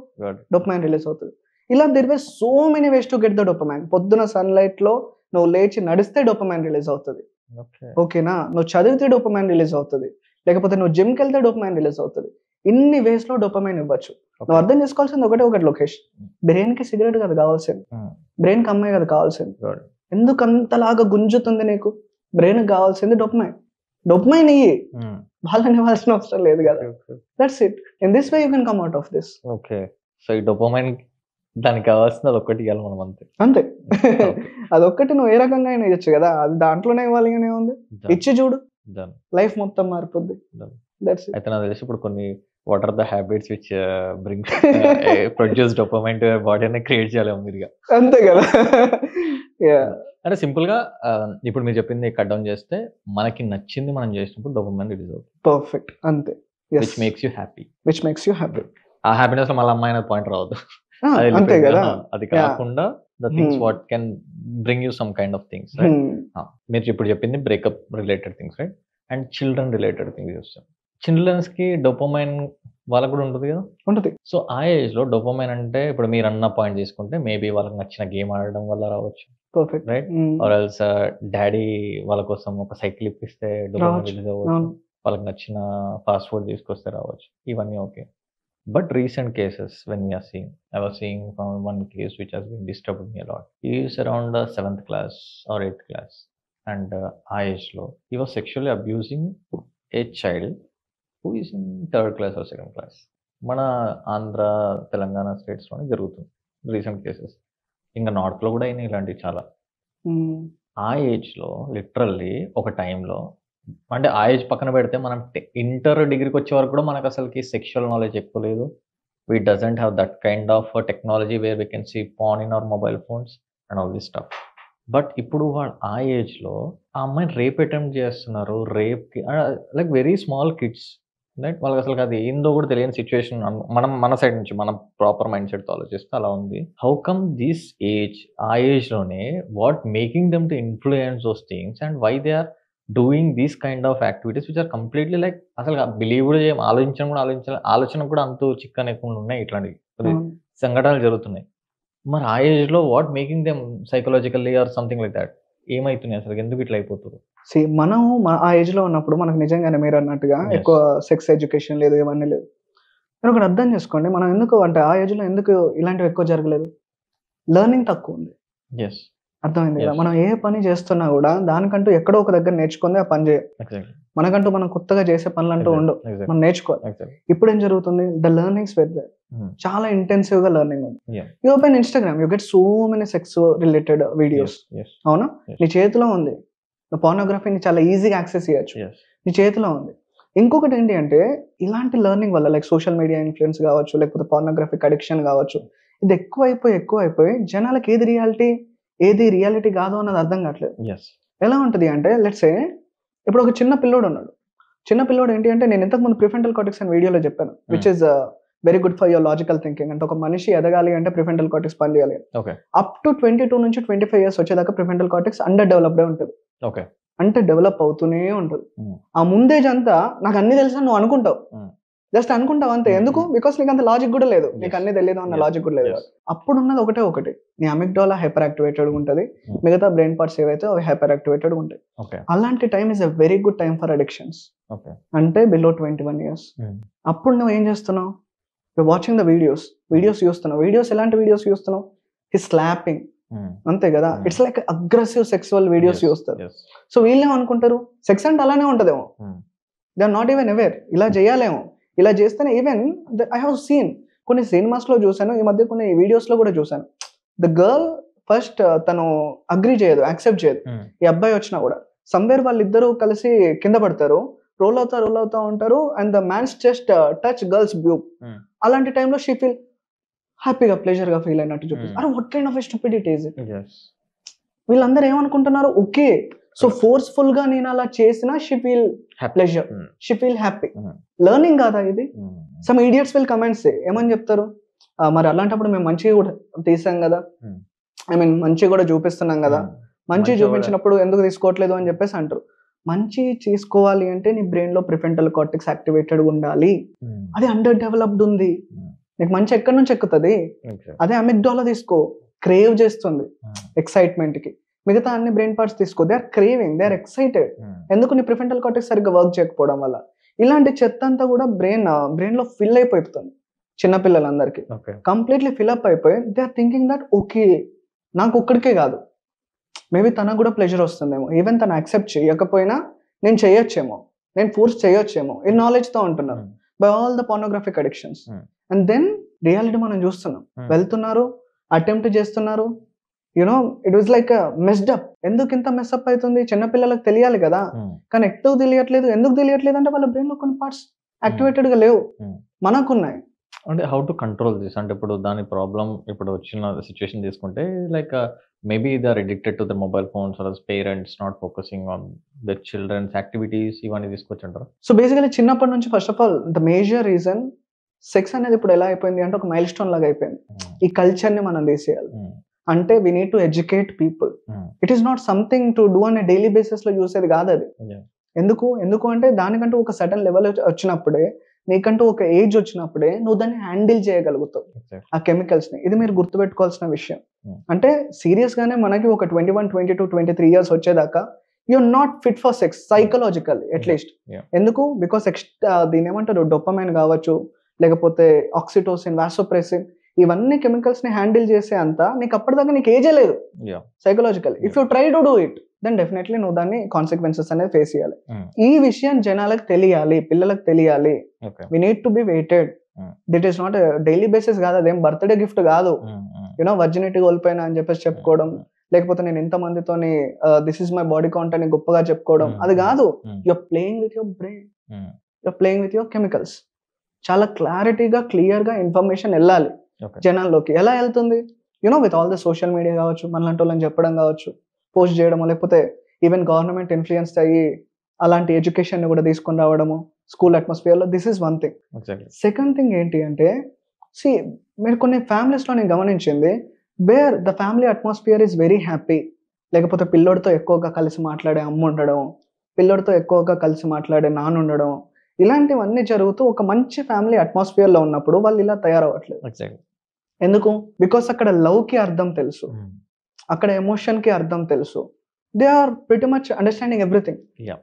డోపమైన్ రిలీజ్ అవుతుంది. ఇలా there way so many ways to get the dopamine. పొద్దున సన్లైట్ లో నువ్వు లేచి నడిస్తే డోపమైన్ రిలీజ్ అవుతుంది. ఓకేనా? నువ్వు చదివితే డోపమైన్ రిలీజ్ అవుతుంది, లేకపోతే నువ్వు జిమ్కి వెళ్తే డోపమైన్ రిలీజ్ అవుతుంది. ఇన్ని వేస్ లో డోపమైన్ ఇవ్వచ్చు. నువ్వు అర్థం చేసుకోవాల్సింది ఒకటి లొకేషన్. బ్రెయిన్ కి సిగరెట్ కదా కావాల్సింది, బ్రెయిన్ కి అమ్మాయి కదా కావాల్సింది. ఎందుకు అంతలాగా గుంజుతుంది నీకు? బ్రెయిన్ కి కావాల్సింది డోపమైన్. డోపమైన్ ఇయ్యి, వాళ్ళని ఇవ్వాల్సిన అవసరం లేదు కదా. That's it. In this way you can come out of this. Okay, so ఈ డోపమైన్ దానికి కావాల్సింది అదొక్కటి ఇవ్వాలి మనం, అంతే. అదొక్కటి నువ్వు ఏ రకంగా అయినా ఇవ్వచ్చు కదా, అది దాంట్లోనే ఇవ్వాలి అని ఉంది. ఇచ్చి చూడు, లైఫ్ మొత్తం మారిపోద్ది. అయితే నాకు తెలిసి ఇప్పుడు కొన్ని what are the habits which bring produce dopamine to your body అని క్రియేట్ చేయాలి మీరు. అంతే కదా. అంటే సింపుల్ గా ఇప్పుడు మీరు చెప్పింది కట్ డౌన్ చేస్తే మనకి నచ్చింది మనం చేసినప్పుడు డోపమైన్ రిలీజ్ అవుతుంది. పర్ఫెక్ట్, అంతే. Which makes you happy. ఆ హ్యాపీనెస్ లో మళ్ళీ అమ్మాయి అనేది పాయింట్ రావద్దు. అంతే కదా. అది కాకుండా the things what can bring you some kind of things. మీరు ఇప్పుడు చెప్పింది breakup related things, right? And children related things చూస్తాం. చిల్డ్రన్స్ కి డోపమైన్ వాళ్ళకు కూడా ఉంటుంది కదా. ఉంటుంది. సో ఆ ఏజ్ లో డోపమైన్ అంటే ఇప్పుడు మీరు అన్న పాయింట్ తీసుకుంటే మేబీ వాళ్ళకి నచ్చిన గేమ్ ఆడడం వల్ల రావచ్చు, perfect, right? Or else daddy వాళ్ళ కోసం ఒక సైకిల్ ఇప్పిస్తే డోపమైన్ రిలీజ్ అవ్వచ్చు, వాళ్ళకి నచ్చిన ఫాస్ట్ ఫుడ్ తీసుకొస్తే రావచ్చు, ఇవన్నీ okay. But recent cases when we are seeing, I was seeing from one case which has been disturbed me a lot. He is around 7th class or 8th class, and age low. He was sexually abusing a child who is in 3rd class or 2nd class. Mana Andhra, Telangana states లోనే జరుగుతుంది రీసెంట్ కేసెస్. ఇంకా నార్త్ లో కూడా అయినాయి ఇలాంటివి చాలా. ఆ ఏజ్ లో లిటరల్లీ ఒక టైంలో, అంటే ఆ ఏజ్ పక్కన పెడితే మనం ఇంటర్ డిగ్రీకి వచ్చే వరకు కూడా మనకు అసలుకి సెక్షువల్ నాలెడ్జ్ ఎక్కువ లేదు. We doesn't have that kind of technology where we can see porn in our mobile phones and all this stuff. But ఇప్పుడు వాళ్ళు ఆ ఏజ్లో ఆ అమ్మాయిని రేప్ అటెంప్ట్ చేస్తున్నారు. రేప్కి like very small kids, right? వాళ్ళకి అసలు అది ఏందో కూడా తెలియని సిచ్యువేషన్. మన సైడ్ నుంచి మనం ప్రాపర్ మైండ్ సెట్తో ఆలోచిస్తే అలా ఉంది. హౌ కమ్ దిస్ ఏజ్, ఆ ఏజ్లోనే what making them to influence those things and why they are doing these kind of activities which are completely like అసలు బిలీవ్ కూడా చేయం, ఆలోచన కూడా అంత చిక్కనకుండా ఉన్నాయి. ఇట్లాంటివి సంఘటనలు జరుగుతున్నాయి. మరి ఆ ఏజ్ లో what making them psychologically or something like that ఏమైతున్నాయి అసలు, ఎందుకు ఇట్లా అయిపోతుంది? మనం ఆ ఏజ్ లో ఉన్నప్పుడు మనకు నిజంగానే మీరు అన్నట్టుగా ఎక్కువ సెక్స్ ఎడ్యుకేషన్ లేదు, ఇవన్నీ లేదు. మీరు ఒకటి అర్థం చేసుకోండి, మనం ఎందుకు అంటే ఆ ఏజ్ లో ఎందుకు ఇలాంటివి ఎక్కువ జరగలేదు? లెర్నింగ్ తక్కువ ఉంది. అర్థమైంది కదా. మనం ఏ పని చేస్తున్నా కూడా దానికంటూ ఎక్కడో ఒక దగ్గర నేర్చుకుంది ఆ పని చేయాలి. మనకంటూ మనం కొత్తగా చేసే పనులు అంటూ ఉండవు, మనం నేర్చుకోవాలి. ఇప్పుడు ఏం జరుగుతుంది? ద లెర్నింగ్స్ వెర్ దేర్, చాలా ఇంటెన్సివ్ గా లెర్నింగ్ ఉంది. You open Instagram, you get so many sex related videos. అవునా? నీ చేతిలో ఉంది. పోర్నోగ్రఫీని చాలా ఈజీగా యాక్సెస్ చేయొచ్చు, నీ చేతిలో ఉంది. ఇంకొకటి ఏంటి అంటే ఇలాంటి లెర్నింగ్ వల్ల లైక్ సోషల్ మీడియా ఇన్ఫ్లుయెన్స్ కావచ్చు, లేకపోతే పోర్నోగ్రఫిక్ అడిక్షన్ కావచ్చు, ఇది ఎక్కువైపోయి జనాలకు ఏది రియాలిటీ కాదు అన్నది అర్థం కావట్లేదు. ఎలా ఉంటుంది అంటే లెట్స్ సే ఇప్పుడు ఒక చిన్న పిల్లోడు ఉన్నాడు. చిన్న పిల్లోడు ఏంటి అంటే నేను ఇంతకుముందు ప్రిఫ్రంటల్ కార్టెక్స్ అని వీడియోలో చెప్పాను, which is very good for your logical thinking. అంటే ఒక మనిషి ఎదగాలి అంటే ప్రిఫ్రంటల్ కార్టెక్స్ పని చేయాలి. అప్ టు 22 నుంచి 25 ఇయర్స్ వచ్చేదాకా ప్రిఫ్రంటల్ కార్టెక్స్ అండర్ డెవలప్డే ఉంటుంది. అంటే డెవలప్ అవుతూనే ఉంటుంది. ఆ ముందేజ్ అంతా నాకు అన్ని తెలుసా నువ్వు అనుకుంటావు, జస్ట్ అనుకుంటావు అంతే. ఎందుకు? బికాస్ నీకు అంత లాజిక్ కూడా లేదు, నీకు అన్ని తెలియదు అన్న లాజిక్ కూడా లేదు. అప్పుడు ఉన్నది ఒకటి, నీ అమిగ్డాలా హైపర్ యాక్టివేటెడ్ ఉంటుంది, మిగతా బ్రెయిన్ పార్ట్స్ ఏవైతే అవి హైపర్ యాక్టివేటెడ్ ఉంటాయి. అలాంటి time is a very good time for addictions. అంటే బిలో 21 ఇయర్స్. అప్పుడు నువ్వు ఏం చేస్తున్నావు? వాచింగ్ ద వీడియోస్ చూస్తున్నావు. వీడియోస్ ఎలాంటి వీడియోస్ చూస్తున్నావు? ఈ స్లాపింగ్, అంతే కదా. It's like aggressive sexual videos చూస్తారు. సో వీళ్ళేమో అనుకుంటారు సెక్స్ అంటే అలానే ఉంటదేమో. They are not even aware ఇలా చేయాలేమో, ఇలా చేస్తేనే. ఈవెన్ ఐ హావ్ సీన్ కొన్ని సినిమాస్ లో చూసాను, ఈ మధ్య కొన్ని వీడియోస్ లో కూడా చూసాను. ద గర్ల్ ఫస్ట్ తను అగ్రీ చేయదు, యాక్సెప్ట్ చేయదు. ఈ అబ్బాయి వచ్చినా కూడా సమ్వేర్ వాళ్ళిద్దరూ కలిసి కింద పడతారు, రోల్ అవుతా ఉంటారు, and the mans just touch girls boob. అలాంటి టైంలో షీ ఫీల్ హ్యాపీగా, ప్లెజర్ గా ఫీల్ అయినట్టు చూపిస్తారు. అరే what kind of stupidity is it? వీళ్ళందరూ ఏమనుకుంటున్నారు, ఓకే సో ఫోర్స్ఫుల్ గా నేను అలా చేసినా she feel pleasure, she feel happy. Learning కాదా ఇది? సమ్ ఇడియట్స్ విల్ కమెంట్స్ ఏమని చెప్తారు, మరి అలాంటప్పుడు మేము మంచిగా కూడా తీసాం కదా, ఐ మీన్ మంచిగా కూడా చూపిస్తున్నాం కదా, మంచిగా చూపించినప్పుడు ఎందుకు తీసుకోవట్లేదు అని చెప్పేసి అంటారు. మంచి తీసుకోవాలి అంటే నీ బ్రెయిన్ లో ప్రిఫ్రంటల్ కార్టెక్స్ యాక్టివేటెడ్ ఉండాలి, అది అండర్ డెవలప్డ్ ఉంది. నీకు మంచి ఎక్కడి నుంచి ఎక్కుతుంది? అదే అమిగ్డాలా తీసుకో, క్రేవ్ చేస్తుంది ఎక్సైట్మెంట్ కి. మిగతా అన్ని బ్రెయిన్ పార్ట్స్ తీసుకో, they are craving, they are excited. ఎందుకు? నీ ప్రిఫ్రంటల్ కార్టెక్స్ సరిగ్గా వర్క్ చేయకపోవడం వల్ల. ఇలాంటి చెత్త అంతా కూడా బ్రెయిన్ లో ఫిల్ అయిపోతుంది చిన్నపిల్లలందరికీ. కంప్లీట్లీ ఫిల్అప్ అయిపోయి they are thinking that okay నాకు ఒక్కడికే కాదు, మేబీ తనకు కూడా ప్లెజర్ వస్తుందేమో, ఈవెన్ తను యాక్సెప్ట్ చేయకపోయినా నేను చేయొచ్చేమో, నేను ఫోర్స్ చేయొచ్చేమో, ఈ నాలెడ్జ్ తో ఉంటున్నారు by all the pornographic addictions. And then reality మనం చూస్తున్నాం, వెళ్తున్నారు, అటెంప్ట్ చేస్తున్నారు. You know it was like messed up. ఎందుకు ఇంత మెస్అప్ అవుతుంది? చిన్నపిల్లలకు తెలియాలి కదా, కానీ ఎక్కువ తెలియట్లేదు. ఎందుకు తెలియట్లేదు అంటే వాళ్ళ బ్రెయిన్ లో కొన్ని పార్ట్స్ యాక్టివేటెడ్ గా లేవు, మనకున్నాయి. అంటే హౌ టు కంట్రోల్ దిస్? అంటే ఇప్పుడు దాని ప్రాబ్లం ఇప్పుడు వచ్చిన సిచ్యువేషన్ తీసుకుంటే like maybe they are addicted to the mobile phones or parents not focusing on the children's activities, ఇవన్నీ తీసుకొచ్చారు. సో బేసికలీ చిన్నప్పటి నుంచి first of all the major reason sex అనేది ఇప్పుడు ఎలా అయిపోయింది అంటే ఒక మైల్ స్టోన్ లాగా అయిపోయింది. ఈ కల్చర్ ని మనం తీసేయాలి. అంటే we need to educate people. It is not something to do అనే డైలీ బేసిస్ లో చూసేది కాదు అది. ఎందుకు అంటే దానికంటూ ఒక సడన్ లెవెల్ వచ్చినప్పుడే, నీకంటూ ఒక ఏజ్ వచ్చినప్పుడే నువ్వు దాన్ని హ్యాండిల్ చేయగలుగుతావు ఆ కెమికల్స్ ని. ఇది మీరు గుర్తుపెట్టుకోవాల్సిన విషయం. అంటే సీరియస్ గానే మనకి ఒక 21, 22, 23 ఇయర్స్ వచ్చేదాకా you're not fit for sex psychological at least. ఎందుకు? బికాస్ దీని ఏమంటారు, డోపమైన్ కావచ్చు, లేకపోతే ఆక్సిటోసిన్, వాసోప్రెసిన్, ఇవన్నీ కెమికల్స్ ని హ్యాండిల్ చేసే అంత నీకు అప్పటిదాకా నీకు ఏజే లేదు psychological. If you try to do it then definitely నువ్వు దాన్ని కాన్సిక్వెన్సెస్ అనేది ఫేస్ చేయాలి. ఈ విషయం జనాలకు తెలియాలి, పిల్లలకు తెలియాలి. We need to be weighted. This is not daily basis కాదు, అదేం బర్త్డే గిఫ్ట్ కాదు. యూనో వర్జినిటీ కోల్పోయినా అని చెప్పేసి చెప్పుకోవడం, లేకపోతే నేను ఇంత మందితోని this is my body count అని గొప్పగా చెప్పుకోవడం, అది కాదు. You're playing with your brain, you're playing with your chemicals. చాలా క్లారిటీగా, క్లియర్ గా ఇన్ఫర్మేషన్ వెళ్ళాలి జనాల్లోకి. ఎలా వెళ్తుంది? You know with all the social media కావచ్చు, మనలాంటి వాళ్ళని చెప్పడం కావచ్చు, పోస్ట్ చేయడము, లేకపోతే ఈవెన్ గవర్నమెంట్ ఇన్ఫ్లుయెన్స్ అయ్యి అలాంటి ఎడ్యుకేషన్ ని కూడా తీసుకొని రావడము స్కూల్ అట్మాస్ఫియర్ లో. This is one thing. Second thing ఏంటి అంటే, మీరు కొన్ని ఫ్యామిలీస్ లో నేను గమనించింది, wear the family atmosphere is very happy. లేకపోతే పిల్లోడితో ఎక్కువగా కలిసి మాట్లాడే అమ్మ ఉండడం, పిల్లోడితో ఎక్కువగా కలిసి మాట్లాడే నాన్న ఉండడం, ఇలాంటివన్నీ జరుగుతూ ఒక మంచి ఫ్యామిలీ అట్మాస్ఫియర్ లో ఉన్నప్పుడు వాళ్ళు ఇలా తయారవ్వట్లేదు. ఎందుకు? బికాస్ అక్కడ లవ్ కి అర్థం తెలుసు, అక్కడ ఎమోషన్ కి అర్థం తెలుసు. They are pretty much understanding everything.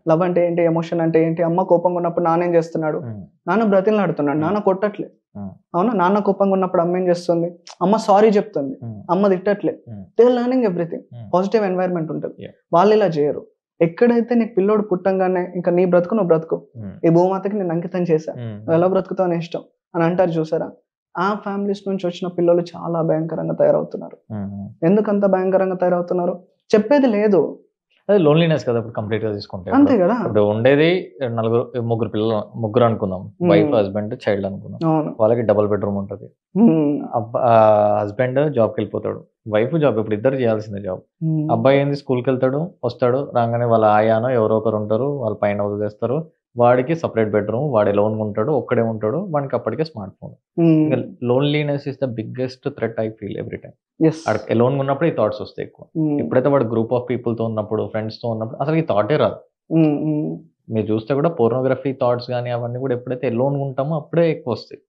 Love అంటే ఏంటి, ఎమోషన్ అంటే ఏంటి. అమ్మ కోపంగా ఉన్నప్పుడు నాన్న ఏం చేస్తున్నాడు? నాన్న బ్రతిలాడుతున్నాడు, నాన్న కొట్టట్లే. అవునా? నాన్న కోపంగా ఉన్నప్పుడు అమ్మ ఏం చేస్తుంది? అమ్మ సారీ చెప్తుంది, అమ్మ తిట్టట్లే. They are learning everything. Positive environment ఉంటుంది. వాళ్ళు ఇలా చేయరు. ఎక్కడైతే నీకు పిల్లోడు పుట్టంగానే ఇంకా నీ బ్రతుకు నువ్వు బ్రతుకు, ఈ భూమాతకి నేను అంకితం చేశా, నువ్వు ఎలా బ్రతుకుతావు అని ఇష్టం అని అంటారు చూసారా? ఆ ఫ్యామిలీస్ నుంచి వచ్చిన పిల్లలు చాలా భయంకరంగా తయారవుతున్నారు. ఎందుకంత భయంకరంగా తయారవుతున్నారు? చెప్పేది లేదు. అది లోన్లీనెస్ కదా ఇప్పుడు కంప్లీట్ గా తీసుకుంటే. అంతే కదా. ఇప్పుడు ఉండేది ముగ్గురు పిల్లలు, ముగ్గురు అనుకుందాం, వైఫ్ హస్బెండ్ చైల్డ్ అనుకుందాం. అవును. వాళ్ళకి డబుల్ బెడ్రూమ్ ఉంటుంది. హస్బెండ్ జాబ్కి వెళ్ళిపోతాడు, వైఫ్ జాబ్, ఇప్పుడు ఇద్దరు చేయాల్సిందే జాబ్. అబ్బాయి ఏంది స్కూల్కి వెళ్తాడు, వస్తాడు, రాగానే వాళ్ళ ఆయానో ఎవరో ఒకరు ఉంటారు, వాళ్ళ పైన వదిలేస్తారు. వాడికి సపరేట్ బెడ్రూమ్, వాడి లోన్ ఉంటాడు, ఒక్కడే ఉంటాడు, వాడికి అప్పటికే smart phone. Loneliness is the biggest threat I feel every time. Loan ఉన్నప్పుడు ఈ థాట్స్ వస్తాయి ఎక్కువ. ఎప్పుడైతే వాడు గ్రూప్ ఆఫ్ పీపుల్ తో ఉన్నప్పుడు, ఫ్రెండ్స్ తో ఉన్నప్పుడు అసలు ఈ థాటే రాదు. మీరు చూస్తే కూడా పోర్నోగ్రఫీ థాట్స్ కానీ అవన్నీ కూడా ఎప్పుడైతే లోన్ ఉంటామో అప్పుడే ఎక్కువ వస్తాయి.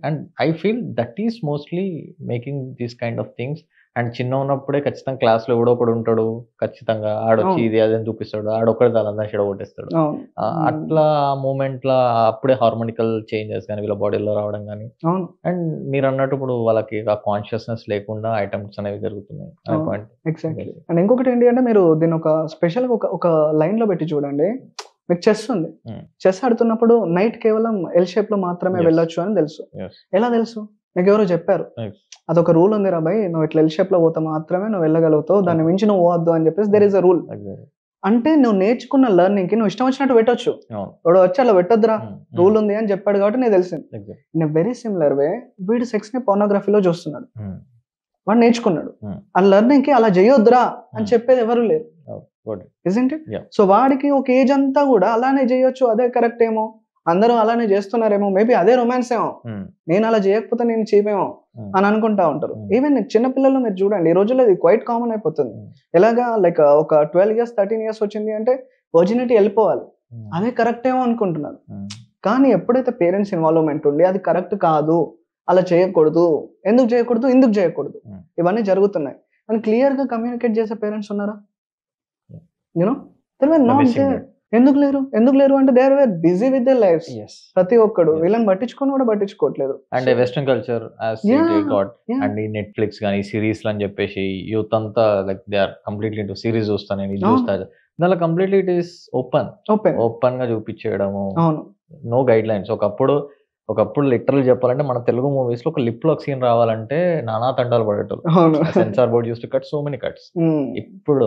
And I feel that is mostly making these kind of things. And చిన్న ఉన్నప్పుడే ఖచ్చితంగా క్లాస్ లో ఎవడో ఒకడు ఉంటాడు, ఖచ్చితంగా ఆడొచ్చి ఇది అదని చూపిస్తాడు, ఆడొక్కడే దాని చెడగొట్టేస్తాడు. అట్లా ఆ మూమెంట్ లా అప్పుడే హార్మోనికల్ చేంజెస్ కానీ వీళ్ళ బాడీలో రావడం కానీ. అండ్ మీరు అన్నట్టు ఇప్పుడు వాళ్ళకి ఆ కాన్షియస్నెస్ లేకుండా ఐటమ్స్ అనేవి జరుగుతున్నాయి. ఎగ్జాక్ట్లీ. అండ్ ఇంకొకటి ఏంటి అంటే మీరు దీన్ని ఒక స్పెషల్ ఒక లైన్ లో పెట్టి చూడండి. మీకు చెస్ ఉంది, చెస్ ఆడుతున్నప్పుడు నైట్ కేవలం ఎల్ షేప్ లో మాత్రమే వెళ్ళొచ్చు అని తెలుసు. ఎలా తెలుసు? మీకు ఎవరో చెప్పారు, అదొక రూల్ ఉంది రా భయ్, నువ్వు ఇట్లా ఎల్ షేప్ లో పోతా మాత్రమే నువ్వు వెళ్ళగలుగుతావు, దాన్ని మించి నువ్వు పోవద్దు అని చెప్పేసి దెర్ ఇస్ అ రూల్. అంటే నువ్వు నేర్చుకున్న లెర్నింగ్ కి నువ్వు ఇష్టం వచ్చినట్టు పెట్టొచ్చు, వాడు వచ్చి అలా పెట్టొద్దురా రూల్ ఉంది అని చెప్పాడు కాబట్టి నీకు తెలిసింది. ఇన్ వెరీ సిమిలర్ వే వీడు సెక్స్ ని పోర్నోగ్రఫీలో చూస్తున్నాడు, వాడు నేర్చుకున్నాడు. ఆ లెర్నింగ్ కి అలా చేయొద్దురా అని చెప్పేది ఎవరు లేరు, ఇజంట్ ఇట్? సో వాడికి ఒక ఏజ్ అంతా కూడా అలానే చేయొచ్చు, అదే కరెక్ట్ ఏమో, అందరూ అలానే చేస్తున్నారేమో, మేబీ అదే రొమాన్స్ ఏమో, నేను అలా చేయకపోతే నేను చీపేమో అని అనుకుంటా ఉంటారు. ఈవెన్ చిన్న పిల్లలు మీరు చూడండి, ఈ రోజుల్లో ఇది క్వైట్ కామన్ అయిపోతుంది. ఎలాగా లైక్ ఒక 12 years 13 years వచ్చింది అంటే వర్జినిటీ వెళ్ళిపోవాలి, అదే కరెక్ట్ ఏమో అనుకుంటున్నారు. కానీ ఎప్పుడైతే పేరెంట్స్ ఇన్వాల్వ్మెంట్ ఉండి అది కరెక్ట్ కాదు, అలా చేయకూడదు, ఎందుకు చేయకూడదు ఇవన్నీ జరుగుతున్నాయి అని క్లియర్ గా కమ్యూనికేట్ చేసే పేరెంట్స్ ఉన్నారా? You know there were not there. ఎందుకు లేరు అంటే they are very busy with their lives. ప్రతి ఒక్కడు వీళ్ళని పట్టించుకోవట్లేదు. అండ్ వెస్టర్న్ కల్చర్ అండ్ ఈ నెట్ఫ్లిక్స్ కానీ సిరీస్ అని చెప్పేసి యూత్ అంతా like they are completely into series చూస్తాను, నేను ఇది చూస్తాను, దానిలో కంప్లీట్లీ ఇట్ ఈస్ ఓపెన్ గా చూపించేయడము, నో గైడ్ లైన్స్. ఒకప్పుడు లిటరల్ చెప్పాలంటే మన తెలుగు మూవీస్ లో ఒక లిప్ లో సీన్ రావాలంటే నానా తండాలు పడేటోళ్ళు, censor board use to cut so many cuts. ఇప్పుడు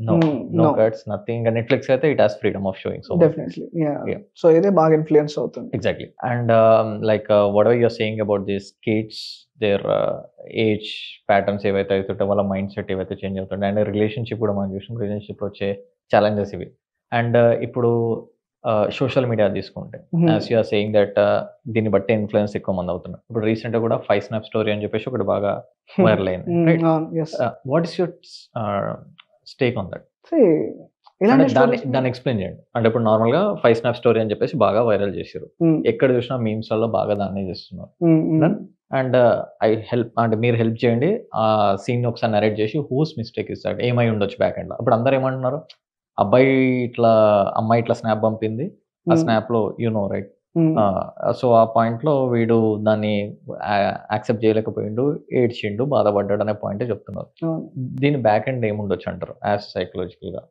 no cuts, nothing. And Netflix అయితే it has freedom of showing so definitely yeah. So ఇదే బాగా ఇన్ఫ్లుయెన్స్ అవుతుంది. Exactly. And whatever you're saying about these kids, their age patterns ఏవైతే అవుతుంటే వాళ్ళ మైండ్ సెట్ ఏవైతే చేంజ్ అవుతుంటే, అండ్ రిలేషన్షిప్ కూడా మనం చూసాం, రిలేషన్షిప్ వచ్చే ఛాలెంజెస్ ఇవి. అండ్ ఇప్పుడు సోషల్ మీడియా తీసుకుంటే as you are saying that దీన్ని బట్టి ఇన్ఫ్లుయెన్స్ ఎక్కువ మంది అవుతున్నారు. ఇప్పుడు రీసెంట్ గా కూడా 5 snap స్టోరీ అని చెప్పేసి ఒకటి బాగా వైరల్ అయింది. What is your stake on that? దాన్ని ఎక్స్ప్లెయిన్ చేయండి. అంటే ఇప్పుడు నార్మల్ గా 5 snap స్టోరీ అని చెప్పేసి బాగా వైరల్ చేశారు, ఎక్కడ చూసినా మీమ్స్ లలో బాగా దాన్ని చేస్తున్నారు. అండ్ మీరు హెల్ప్ చేయండి, ఆ సీన్ ఒకసారి నరేట్ చేసి హూస్ మిస్టేక్ ఇస్ దట్, ఏమై ఉండొచ్చు బ్యాక్ ఎండ్ లో. అప్పుడు అందరు ఏమంటున్నారు, అమ్మాయి ఇట్లా స్నాప్ పంపింది, ఆ స్నాప్ లో రైట్, సో ఆ పాయింట్ లో వీడు దాన్ని యాక్సెప్ట్ చేయలేకపోయిండు, ఏడ్చిండు, బాధపడ్డాడు అనే పాయింట్ చెప్తున్నారు. దీని బ్యాక్ ఎండ్ ఏముండొచ్చు అంటారు యాజ్ సైకలాజికల్ గా?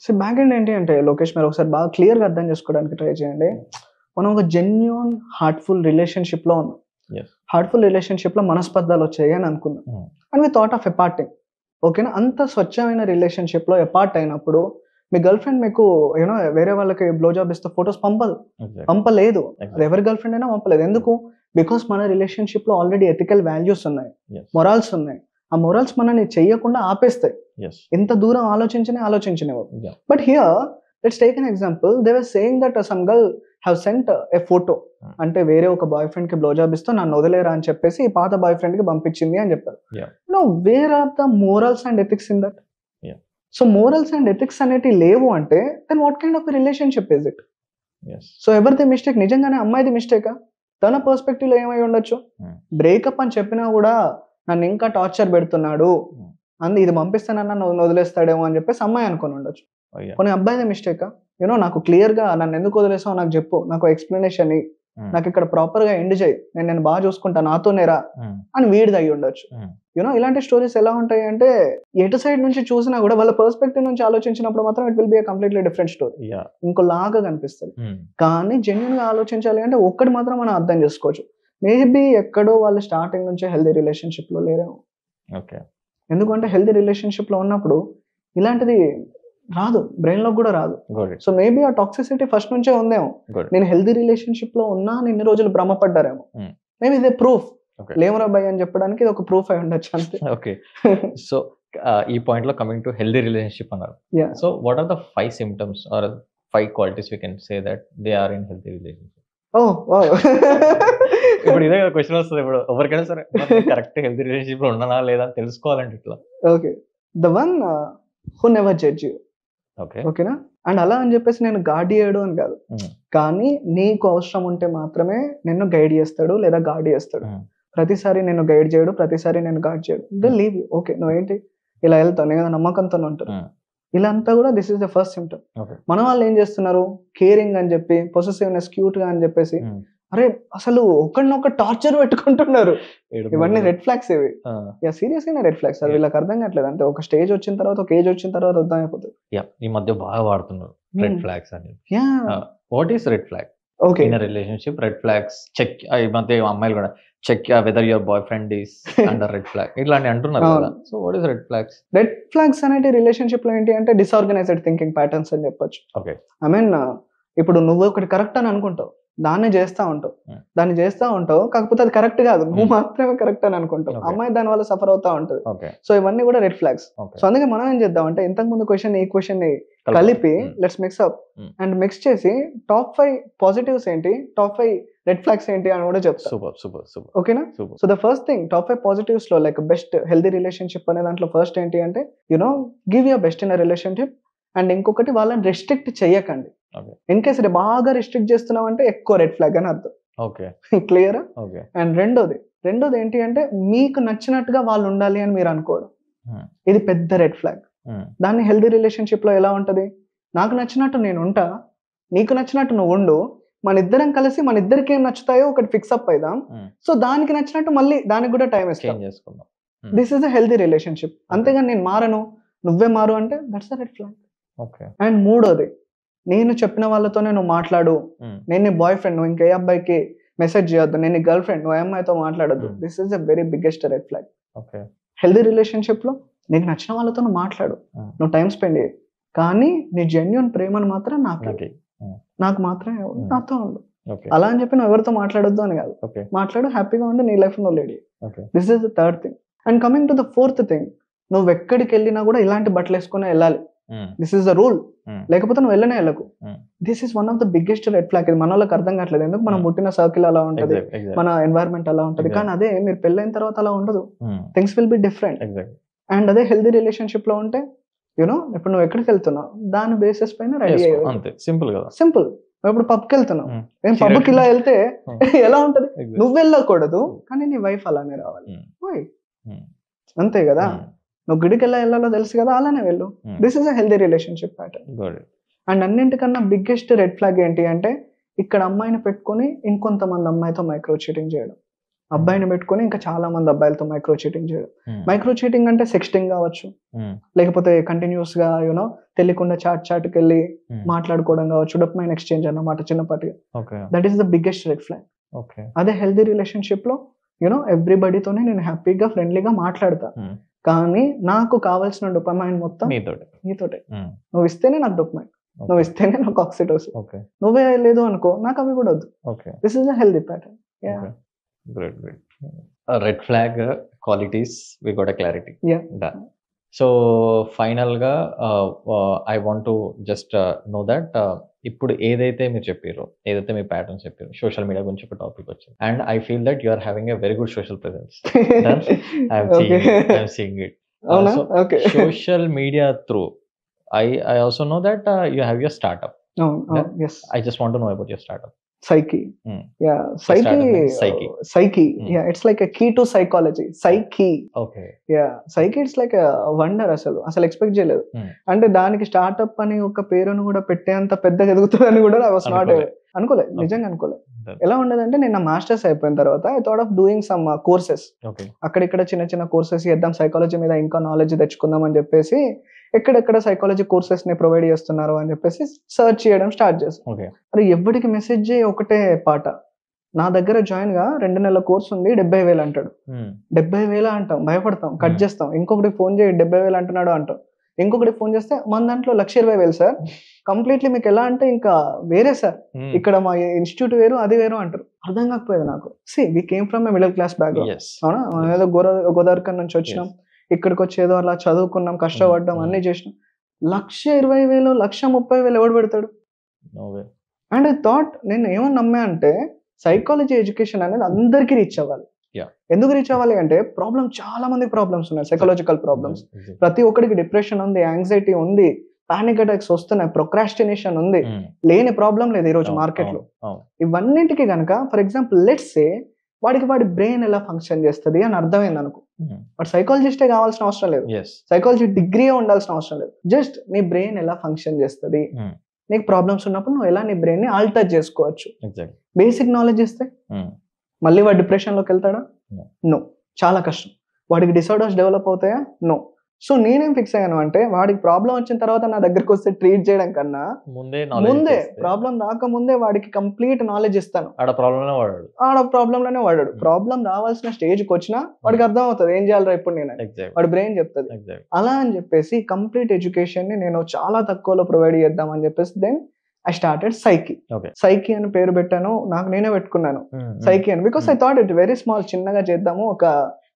సో బ్యాక్ ఎండ్ ఏంటి అంటే లోకేష్, మీరు ఒకసారి బాగా క్లియర్ గా అర్థం చేసుకోవడానికి ట్రై చేయండి. మనం ఒక జెన్యూన్ హార్ట్ఫుల్ రిలేషన్షిప్ లో ఉన్నాం, హార్ట్ఫుల్ రిలేషన్షిప్ లో మనస్పర్ధాలు వచ్చాయి అని అనుకున్నాం, అండ్ వి థాట్ ఆఫ్ ఎపార్టింగ్. ఓకేనా, అంత స్వచ్ఛమైన రిలేషన్షిప్ లో ఎపార్ట్ అయినప్పుడు మీ గర్ల్ ఫ్రెండ్ మీకు వేరే వాళ్ళకి బ్లో జాబ్ ఇస్తే ఫొటోస్ పంపలేదు, అది ఎవరి గర్ల్ ఫ్రెండ్ అయినా పంపలేదు. ఎందుకు? బికాస్ మన రిలేషన్షిప్ లో ఆల్రెడీ ఎథికల్ వాల్యూస్ ఉన్నాయి, మొరాల్స్ ఉన్నాయి. ఆ మొరాల్స్ మనని చెయ్యకుండా ఆపేస్తాయి, ఎంత దూరం ఆలోచించినవి. But here let's take an example, they were saying that some girl have sent a photo, అంటే వేరే ఒక బాయ్ ఫ్రెండ్ కి బ్లో జాబ్ ఇస్తూ నన్ను వదిలేరా అని చెప్పేసి ఈ పాత బాయ్ ఫ్రెండ్ కి పంపించింది అని చెప్పారు. No, where are the morals and ethics in that? So morals and ethics అనేవి లేవు అంటే then what kind of relationship is it? So ఎవరిది మిస్టేక్? నిజంగానే అమ్మాయిది మిస్టేకా? తన పర్స్పెక్టివ్ లో ఏమై ఉండొచ్చు, బ్రేకప్ అని చెప్పినా కూడా నన్ను ఇంకా టార్చర్ పెడుతున్నాడు, ఇది పంపిస్తానన్నా నువ్వు వదిలేస్తాడేమో అని చెప్పేసి అమ్మాయి అనుకుని ఉండొచ్చు. కొన్ని అబ్బాయిదే మిస్టేకా? నాకు క్లియర్ గా నన్ను ఎందుకు వదిలేసావు నాకు చెప్పు, నాకు ఎక్స్ప్లెనేషన్, నాకు ఇక్కడ ప్రాపర్ గా ఎండ్ చేయి, నేను బాగా చూసుకుంటా, నాతోనేరా అని వీడిది అయ్యి ఉండొచ్చు. ఇలాంటి స్టోరీస్ ఎలా ఉంటాయి అంటే ఎటు సైడ్ నుంచి చూసినా కూడా వాళ్ళ పర్స్పెక్టివ్ నుంచి ఆలోచించినప్పుడు మాత్రం it will be completely different story, ఇంకోలాగా కనిపిస్తుంది. కానీ జెన్యున్ గా ఆలోచించాలి అంటే ఒక్కటి మాత్రం మనం అర్థం చేసుకోవచ్చు, మేబీ ఎక్కడో వాళ్ళు స్టార్టింగ్ నుంచే హెల్దీ రిలేషన్షిప్ లో లేరేమో. ఎందుకంటే హెల్దీ రిలేషన్షిప్ లో ఉన్నప్పుడు ఇలాంటిది రాదు, బ్రెయిన్ లో కూడా రాదు. Got it. సో మేబీ ఆ టాక్సిసిటీ ఫస్ట్ నుంచే ఉందేమో. Got it. నేను హెల్దీ రిలేషన్షిప్ లో ఉన్నా అని ఇన్ని రోజులు భ్రమపడ్డారేమో. Hmm. మేబీ ఇదే ప్రూఫ్. Okay. లేమరా భయ్ అని చెప్పడానికి ఇది ఒక ప్రూఫ్ అయి ఉండొచ్చు అంతే. Okay. So ఈ పాయింట్ లో కమింగ్ టు హెల్దీ రిలేషన్షిప్ అన్నారు. Yeah. So what are the 5 symptoms or 5 qualities we can say that they are in healthy relationship? Oh, wow. ఇప్పుడు ఇదే క్వశ్చన్ వస్తుంది. ఇప్పుడు ఎవరికైనా సరే కరెక్ట్ హెల్తీ రిలేషన్షిప్ లో ఉన్నానా లేదా అని తెలుసుకోవాలంటే ఇట్లా. Okay, the one who never judge you. Okay, ఓకేనా? అండ్ అలా అని చెప్పేసి నేను గార్డ్ చేయడు అని కాదు, కానీ నీకు అవసరం ఉంటే మాత్రమే నిన్ను గైడ్ చేస్తాడు లేదా గార్డ్ చేస్తాడు. ప్రతిసారి నేను గైడ్ చేయడు, ప్రతిసారి నేను గార్డ్ చేయడు. They leave you. ఓకే, నువ్వేంటి ఇలా వెళ్తావు, నేను నమ్మకంతో ఉంటాను. ఇలా అంతా కూడా this is the first symptom. మన వాళ్ళు ఏం చేస్తున్నారు, కేరింగ్ అని చెప్పి, పొసెసివ్నెస్, క్యూట్ గా అని చెప్పేసి, అరే అసలు ఒకరినొక టార్చర్ పెట్టుకుంటున్నారు. ఇవన్నీ రెడ్ ఫ్లాగ్స్ ఇవి. సీరియస్ గా రెడ్ ఫ్లాగ్స్. అది వీళ్ళకి అర్థం కావట్లేదు. అంటే ఒక స్టేజ్ వచ్చిన తర్వాత, ఒక ఏజ్ వచ్చిన తర్వాత అర్థం అయిపోతుంది. ఈ మధ్య బాగా వాడుతున్నారు రెడ్ ఫ్లాగ్స్ అని. What is red flag? Okay, in relationship red flags check. ఈ మధ్య అమ్మాయిలు కూడా check whether your boyfriend is under red flag ఇట్లాంటి అంటున్నారు కదా. So what is red flags? Red flags అనేది రిలేషన్షిప్ లో ఏంటి అంటే డిస్ఆర్గనైజ్డ్ థింకింగ్ ప్యాటర్న్స్ అని చెప్పొచ్చు. ఓకే, ఐ మీన్ ఇప్పుడు నువ్వు ఒకటి కరెక్ట్ అని అనుకుంటావు, దాన్ని చేస్తా ఉంటావు, కాకపోతే అది కరెక్ట్ కాదు, నువ్వు మాత్రమే కరెక్ట్ అని అనుకుంటావు. అమ్మాయి దాని వల్ల సఫర్ అవుతా ఉంటది. సో ఇవన్నీ కూడా రెడ్ ఫ్లాగ్స్. సో అందుకే మనం ఏం చేద్దాం అంటే, ఇంతకు ముందు క్వశ్చన్ ఈ క్వశ్చన్ ని కలిపి let's mix up and mix చేసి టాప్ 5 పాజిటివ్స్ ఏంటి, టాప్ 5 రెడ్ ఫ్లాగ్స్ ఏంటి అని కూడా చెప్తా. ఓకేనా? So the first thing, top 5 positives లో లైక్ బెస్ట్ హెల్దీ రిలేషన్షిప్ అనే దాంట్లో ఫస్ట్ ఏంటి అంటే, you know give your best in a relationship. And ఇంకొకటి, వాళ్ళని రెస్ట్రిక్ట్ చెయ్యకండి. ఇన్ కేస్ బాగా రిస్ట్రిక్ట్ చేస్తున్నావు అంటే ఎక్కువ రెడ్ ఫ్లాగ్ అని అర్థం. క్లియరా? అండ్ రెండోది ఏంటి అంటే, మీకు నచ్చినట్టుగా వాళ్ళు ఉండాలి అని మీరు అనుకోవడం, ఇది పెద్ద రెడ్ ఫ్లాగ్. దాన్ని హెల్దీ రిలేషన్షిప్ లో ఎలా ఉంటది, నాకు నచ్చినట్టు నేను ఉంటా, నీకు నచ్చినట్టు నువ్వు ఉండు, మన ఇద్దరం కలిసి మన ఇద్దరికి ఏం నచ్చుతాయో ఒకటి ఫిక్స్ అప్ అయిదాం. సో దానికి నచ్చినట్టు మళ్ళీ దానికి కూడా టైం ఇస్తాం. This is a healthy relationship. అంతేగాని నేను మారను, నువ్వే మారు అంటే that's a red flag. And మూడోది, నేను చెప్పిన వాళ్ళతోనే నువ్వు మాట్లాడు, నేను నీ బాయ్ ఫ్రెండ్, నువ్వు ఇంకే అబ్బాయికి మెసేజ్ చేయొద్దు, నేను నీ గర్ల్ ఫ్రెండ్, నువ్వు అమ్మాయితో మాట్లాడొద్దు. This is a very biggest red flag. Healthy relationship లో నీకు నచ్చిన వాళ్ళతో నువ్వు మాట్లాడు, నువ్వు టైం స్పెండ్ చేయి, కానీ నీ జెన్యూన్ ప్రేమను మాత్రం నాకు మాత్రమే నాతో ఉండు. అలా అని చెప్పి నువ్వు ఎవరితో మాట్లాడొద్దు అని కాదు, మాట్లాడు, హ్యాపీగా ఉండి నీ లైఫ్ నువ్వు lead. This is the third thing. And coming to the fourth thing, నువ్వు ఎక్కడికి వెళ్ళినా కూడా ఇలాంటి బట్టలు వేసుకుని వెళ్ళాలి. This is the rule. లేకపోతే నువ్వు వెళ్ళకు. This is one of the biggest red flag. ఇది మన వాళ్ళకి అర్థం కావట్లేదు. ఎందుకు, మనం పుట్టిన సర్కిల్ అలా ఉంటది, మన ఎన్వైరన్మెంట్ అలా ఉంటది. కానీ అదే మీరు పెళ్ళైన తర్వాత అలా ఉండదు. Things will be different. And అదే హెల్దీ రిలేషన్షిప్ లో ఉంటే, యూనో ఇప్పుడు నువ్వు ఎక్కడికి వెళ్తున్నావు దాని బేసిస్ పైన రెడీ అయ్యేది. సింపుల్. ఇప్పుడు పబ్కి వెళ్తున్నావు, నేను పబ్కి ఇలా వెళ్తే ఎలా ఉంటది, నువ్వు వెళ్ళకూడదు కానీ నీ వైఫ్ అలానే రావాలి. అంతే కదా. నువ్వు గుడికి వెళ్ళాలో తెలుసు కదా, అలానే వెళ్ళు. This is a healthy relationship pattern. And అన్నింటికన్నా బిగ్గెస్ట్ రెడ్ ఫ్లాగ్ ఏంటి అంటే, ఇక్కడ అమ్మాయిని పెట్టుకుని ఇంకొంతమంది అమ్మాయితో మైక్రో చీటింగ్ చేయడం, అబ్బాయిని పెట్టుకుని ఇంకా చాలా మంది అబ్బాయిలతో మైక్రో చీటింగ్ చేయడం. మైక్రో చీటింగ్ అంటే సెక్స్టింగ్ కావచ్చు, లేకపోతే కంటిన్యూస్ గా యూనో తెలియకుండా చాట్కి వెళ్ళి మాట్లాడుకోవడం కావచ్చు, డొపమైన్ ఎక్స్చేంజ్ అన్నమాట చిన్నపాటిగా. That is the biggest red flag. అదే హెల్దీ రిలేషన్షిప్ లో యూనో ఎవ్రీబడితోనే నేను హ్యాపీగా ఫ్రెండ్లీగా మాట్లాడతా, కానీ నాకు కావాల్సిన డొపమైన్ మొత్తం నీతోటే. నువ్వు ఇస్తేనే నాకు డొపమైన్, నువ్వు ఇస్తేనే నాకు ఆక్సిటోసిన్. నువ్వే లేదు అనుకో, నాకు అవి కూడా వద్దు. This is a healthy pattern. Great. Red flag qualities, we got a clarity. Done. So final ga I want to just know that ఇప్పుడు ఏదైతే మీరు చెప్పారో, ఏదైతే మీ ప్యాటర్న్స్ చెప్పారో, సోషల్ మీడియా గురించి ఒక టాపిక్ వచ్చింది, and I feel that you are having a very good social presence. I'm seeing it. Social media through I also know that you have your startup. Yes. I just want to know about your startup. Psyche. Psyche. Yeah, it's like a key to psychology. Psyche. Okay. Yeah, Psyche it's like a wonder. అసలు ఎక్స్పెక్ట్ చేయలేదు. అంటే దానికి స్టార్ట్అప్ అని ఒక పేరును కూడా పెట్టేంత పెద్దగా ఎదుగుతుందని కూడా I was not అనుకోలేదు, నిజంగా అనుకోలేదు. ఎలా ఉండదంటే, నేను మాస్టర్స్ అయిపోయిన తర్వాత I thought of doing some courses. అక్కడిక్కడ చిన్న కోర్సెస్ చేద్దాం, సైకాలజీ మీద ఇంకా నాలెడ్జ్ తెచ్చుకుందాం అని చెప్పేసి ఎక్కడెక్కడ సైకాలజీ కోర్సెస్ ని ప్రొవైడ్ చేస్తున్నారు అని చెప్పేసి సర్చ్ చేయడం స్టార్ట్ చేస్తాం. అరే ఎవరికి మెసేజ్ ఒకటే పాట, నా దగ్గర జాయిన్ గా 2 నెలల కోర్స్ ఉంది 70,000 అంటాడు. 70,000 అంటాం, భయపడతాం, కట్ చేస్తాం. ఇంకొకటి ఫోన్ చేయి 70,000 అంటున్నాడు అంటాం. ఇంకొకటి ఫోన్ చేస్తే మన దాంట్లో 1,20,000 సార్, కంప్లీట్లీ మీకు ఎలా అంటే ఇంకా వేరే సార్, ఇక్కడ మా ఇన్స్టిట్యూట్ వేరు అది వేరు అంటారు. అర్థం కాకపోయేది నాకు. We came from a middle class background. అవునా, మనం ఏదో గోదావరికర్ నుంచి వచ్చినాం, ఇక్కడికి వచ్చి ఏదో అలా చదువుకున్నాం, కష్టపడ్డాం, అన్ని చేసినాం. 1,20,000 1,30,000 ఎవడు పెడతాడు? అండ్ ఐ థాట్, నేను ఏమని నమ్మా అంటే సైకాలజీ ఎడ్యుకేషన్ అనేది అందరికీ రీచ్ అవ్వాలి. ఎందుకు రీచ్ అవ్వాలి అంటే చాలా మందికి ప్రాబ్లమ్స్ ఉన్నాయి, సైకలాజికల్ ప్రాబ్లమ్స్. ప్రతి ఒక్కరికి డిప్రెషన్ ఉంది, యాంగ్జైటీ ఉంది, పానిక్ అటాక్స్ వస్తున్నాయి, ప్రొక్రాస్టినేషన్ ఉంది, లేని ప్రాబ్లం లేదు ఈ రోజు మార్కెట్ లో. ఇవన్నింటికి గనక ఫర్ ఎగ్జాంపుల్ లెట్స్ సే వాడి బ్రెయిన్ ఎలా ఫంక్షన్ చేస్తుంది అని అర్థమైంది అనుకో, వాడు సైకాలజిస్టే కావాల్సిన అవసరం లేదు, సైకాలజీ డిగ్రీ ఉండాల్సిన అవసరం లేదు. జస్ట్ నీ బ్రెయిన్ ఎలా ఫంక్షన్ చేస్తుంది, నీకు ప్రాబ్లమ్స్ ఉన్నప్పుడు నువ్వు ఎలా నీ బ్రెయిన్ ని ఆల్టర్ చేసుకోవచ్చు, బేసిక్ నాలెడ్జ్ ఇస్తే మళ్ళీ వాడు డిప్రెషన్ లోకి వెళ్తాడా? నో, చాలా కష్టం. వాడికి డిసార్డర్స్ డెవలప్ అవుతాయా? నో. సో నేనేం ఫిక్స్ అయ్యాను అంటే వాడికి ప్రాబ్లం వచ్చిన తర్వాత నా దగ్గరకు వస్తే ట్రీట్ చేయడం కన్నా ముందే ప్రాబ్లం రాకముందే వాడికి కంప్లీట్ నాలెడ్జ్ ఇస్తాను. ఆడ ప్రాబ్లం లోనే వాడాడు. ప్రాబ్లం రావాల్సిన స్టేజ్కి వచ్చినా వాడికి అర్థం అవుతుంది ఏం చేయాలరా ఇప్పుడు నేను, వాడి బ్రెయిన్ చెప్తుంది. అలా అని చెప్పేసి కంప్లీట్ ఎడ్యుకేషన్ ని నేను చాలా తక్కువలో ప్రొవైడ్ చేద్దాం అని చెప్పేసి దెన్ ఐ స్టార్టెడ్ సైకి అని పేరు పెట్టాను, నాకు నేనే పెట్టుకున్నాను సైకి అని. Because I thought it very small, చిన్నగా చేద్దాము, ఒక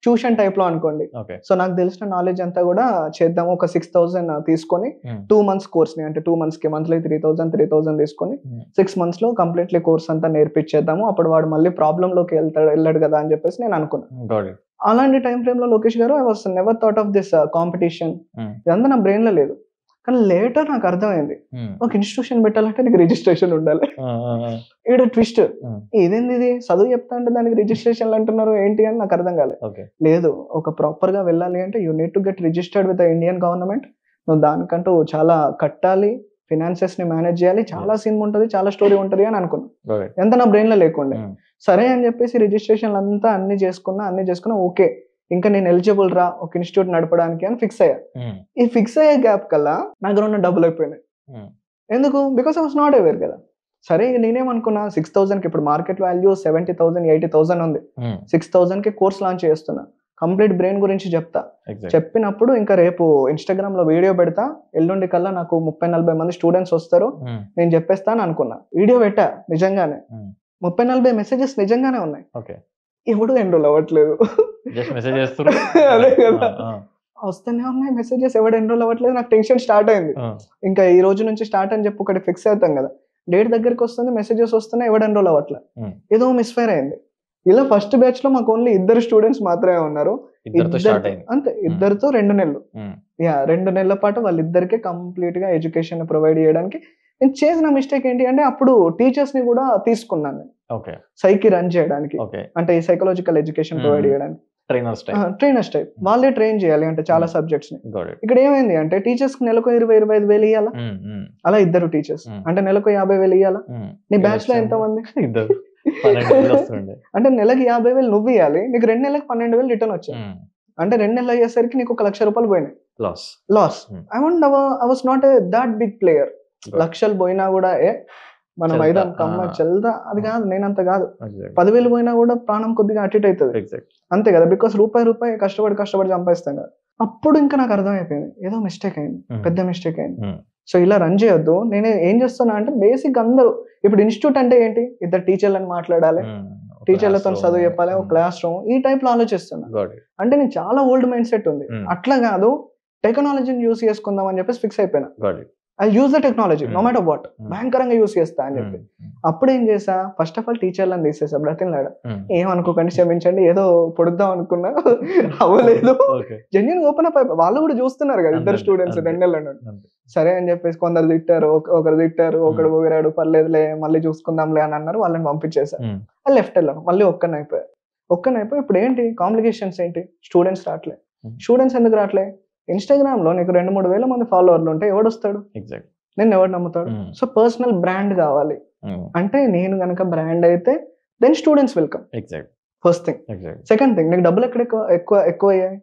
ట్యూషన్ టైప్ లో అనుకోండి. సో నాకు తెలిసిన నాలెడ్జ్ అంతా కూడా చేద్దాము, ఒక 6,000 తీసుకొని 2 months కోర్స్ ని, అంటే 2 months కి మంత్లీ 3,000 తీసుకొని 6 months లో కంప్లీట్లీ కోర్స్ అంతా నేర్పించేద్దాము, అప్పుడు వాడు మళ్ళీ ప్రాబ్లం లోకి వెళ్ళాడు కదా అని చెప్పేసి నేను అనుకున్నాను. అలాంటి టైం ఫ్రేమ్ లో లోకేష్ గారు I was never thought of this competition, ఇదంతా నా బ్రెయిన్ లో లేదు. కానీ లేటర్ నాకు అర్థమైంది, ఒక ఇన్స్టిట్యూషన్ పెట్టాలంటే నీకు రిజిస్ట్రేషన్ ఉండాలి. ఇక్కడ ట్విస్ట్, ఇదేంది ఇది చదువు చెప్తా అంటే దానికి రిజిస్ట్రేషన్లు అంటున్నారు ఏంటి అని నాకు అర్థం కాలేదు. లేదు, ఒక ప్రాపర్ గా వెళ్ళాలి అంటే you need to get registered with the Indian government. నువ్వు దానికంటూ చాలా కట్టాలి, ఫినాన్సెస్ ని మేనేజ్ చేయాలి, చాలా సినిమా ఉంటుంది, చాలా స్టోరీ ఉంటుంది అని అనుకున్నా. ఎంత నా బ్రెయిన్ లో లేకుండే. సరే అని చెప్పేసి రిజిస్ట్రేషన్లు అంతా అన్ని చేసుకున్నా ఓకే, ఇంకా నేను ఎలిజిబుల్ రా ఒక ఇన్స్టిట్యూట్ నడపడానికి అని ఫిక్స్ అయ్యా. ఈ ఫిక్స్ అయ్యే గ్యాప్ కల్లా నా దగ్గర ఉన్న డబ్బులు అయిపోయినాయి. ఎందుకు? Because I was not aware కదా. సరే నేనేమనుకున్నా 6,000 కి ఇప్పుడు మార్కెట్ వాల్యూ 70,000 80,000 ఉంది, 6,000 కి కోర్స్ లాంచ్ చేస్తున్నా, కంప్లీట్ బ్రెయిన్ గురించి చెప్తా. చెప్పినప్పుడు ఇంకా రేపు ఇన్స్టాగ్రామ్ లో వీడియో పెడతా, ఎల్లుండి కల్లా నాకు 30-40 మంది స్టూడెంట్స్ వస్తారు, నేను చెప్పేస్తాను అనుకున్నా. వీడియో పెట్టా, నిజంగానే 30-40 మెసేజెస్ నిజంగానే ఉన్నాయి. ఎవడు ఎన్రోల్ అవ్వట్లేదు, అదే కదా, వస్తూనే ఉన్నాయి మెసేజెస్, ఎవడు ఎన్రోల్ అవ్వట్లేదు. నాకు టెన్షన్ స్టార్ట్ అయింది. ఇంకా ఈ రోజు నుంచి స్టార్ట్ అని చెప్పి ఒకటి ఫిక్స్ అవుతాం కదా, డేట్ దగ్గరికి వస్తుంది, మెసేజెస్ వస్తున్నాయి, ఎవడు ఎన్రోల్ అవ్వట్లేదు, ఏదో మిస్ఫైర్ అయింది. ఇలా ఫస్ట్ బ్యాచ్ లో మాకు ఓన్లీ 2 స్టూడెంట్స్ మాత్రమే ఉన్నారు, అంతే, 2తో 2 నెలలు. 2 నెలల పాటు వాళ్ళిద్దరికే కంప్లీట్ గా ఎడ్యుకేషన్ ప్రొవైడ్ చేయడానికి. నేను చేసిన మిస్టేక్ ఏంటి అంటే అప్పుడు టీచర్స్ ని కూడా తీసుకున్నాను నేను సైకి రన్ చేయడానికి, అంటే ఈ సైకలాజికల్ ఎడ్యుకేషన్ ప్రొవైడ్ చేయడానికి. ట్రైనర్స్ టైప్ వాళ్ళే ట్రైన్ చేయాలి అంటే చాలా సబ్జెక్ట్స్ ని. ఇక్కడ ఏమైంది అంటే టీచర్స్ కి నెలకు 20,000-25,000 ఇవ్వాలా, అలా 2 టీచర్స్ అంటే నెలకు 50,000 ఇవ్వాలా. నీ బ్యాచ్ లో ఎంత మంది అంటే నెలకి 50,000 నువ్వు ఇవ్వాలి, నీకు 2 నెలలకు 12,000 రిటర్న్ వచ్చాయి. అంటే 2 నెలలు అయ్యేసరికి నీకు 1,00,000 రూపాయలు పోయినాయి loss. I was not that big player. 1,00,000 పోయినా కూడా మన మైదాన్ కమ్మ చల్దా అది కాదు, నేనంత కాదు. 10,000 పోయినా కూడా ప్రాణం కొద్దిగా అటు ఇటు అవుతుంది, అంతే కదా. బికాస్ రూపాయి కష్టపడి సంపాదిస్తాం కదా. అప్పుడు ఇంకా నాకు అర్థమైపోయింది ఏదో మిస్టేక్ అయింది, పెద్ద మిస్టేక్ అయింది. సో ఇలా రన్ చేయొద్దు. నేను ఏం చేస్తున్నా అంటే బేసిక్ అందరూ ఇప్పుడు ఇన్స్టిట్యూట్ అంటే ఏంటి, 2 టీచర్లను మాట్లాడాలి, టీచర్లతో చదువు చెప్పాలి, ఒక క్లాస్ రూమ్, ఈ టైప్ లో ఆలోచిస్తున్నా. అంటే నేను చాలా ఓల్డ్ మైండ్ సెట్ ఉంది. అట్లా కాదు, టెక్నాలజీని యూస్ చేసుకుందాం అని చెప్పేసి ఫిక్స్ అయిపోయినా. I use the technology no matter what, భయంకరంగా యూస్ చేస్తా అని చెప్పి. అప్పుడు ఏం చేసా, ఫస్ట్ ఆఫ్ ఆల్ టీచర్లను తీసేసా, బ్రతిలాడా, ఏమనుకోకండి క్షమించండి, ఏదో పొడుద్దాం అనుకున్నా, అవ్వలేదు. జెన్యున్ ఓపెన్ అప్ అయిపోయి వాళ్ళు కూడా చూస్తున్నారు కదా, 2 స్టూడెంట్స్ 2 నెలల నుండి. సరే అని చెప్పేసి కొందరు తిట్టారు, ఒకడు పోయాడు, పర్లేదులే మళ్ళీ చూసుకుందాంలే అని అన్నారు, వాళ్ళని పంపించేసా. లెఫ్ట్ వెళ్ళాను, మళ్ళీ ఒక్కనైపోయి ఇప్పుడు ఏంటి కాంప్లికేషన్స్ ఏంటి, స్టూడెంట్స్ రావట్లే. స్టూడెంట్స్ ఎందుకు రావట్లే, ఇన్స్టాగ్రామ్ లో నీకు 2-3 వేల మంది ఫాలోవర్లు ఉంటే ఎవడు వస్తాడు, నేను ఎవడు నమ్ముతాడు. సో పర్సనల్ బ్రాండ్ కావాలి అంటే నేను గనక బ్రాండ్ అయితే then students welcome, first thing. Second thing, నీకు డబ్బులు ఎక్కడ ఎక్కువ అయ్యాయి,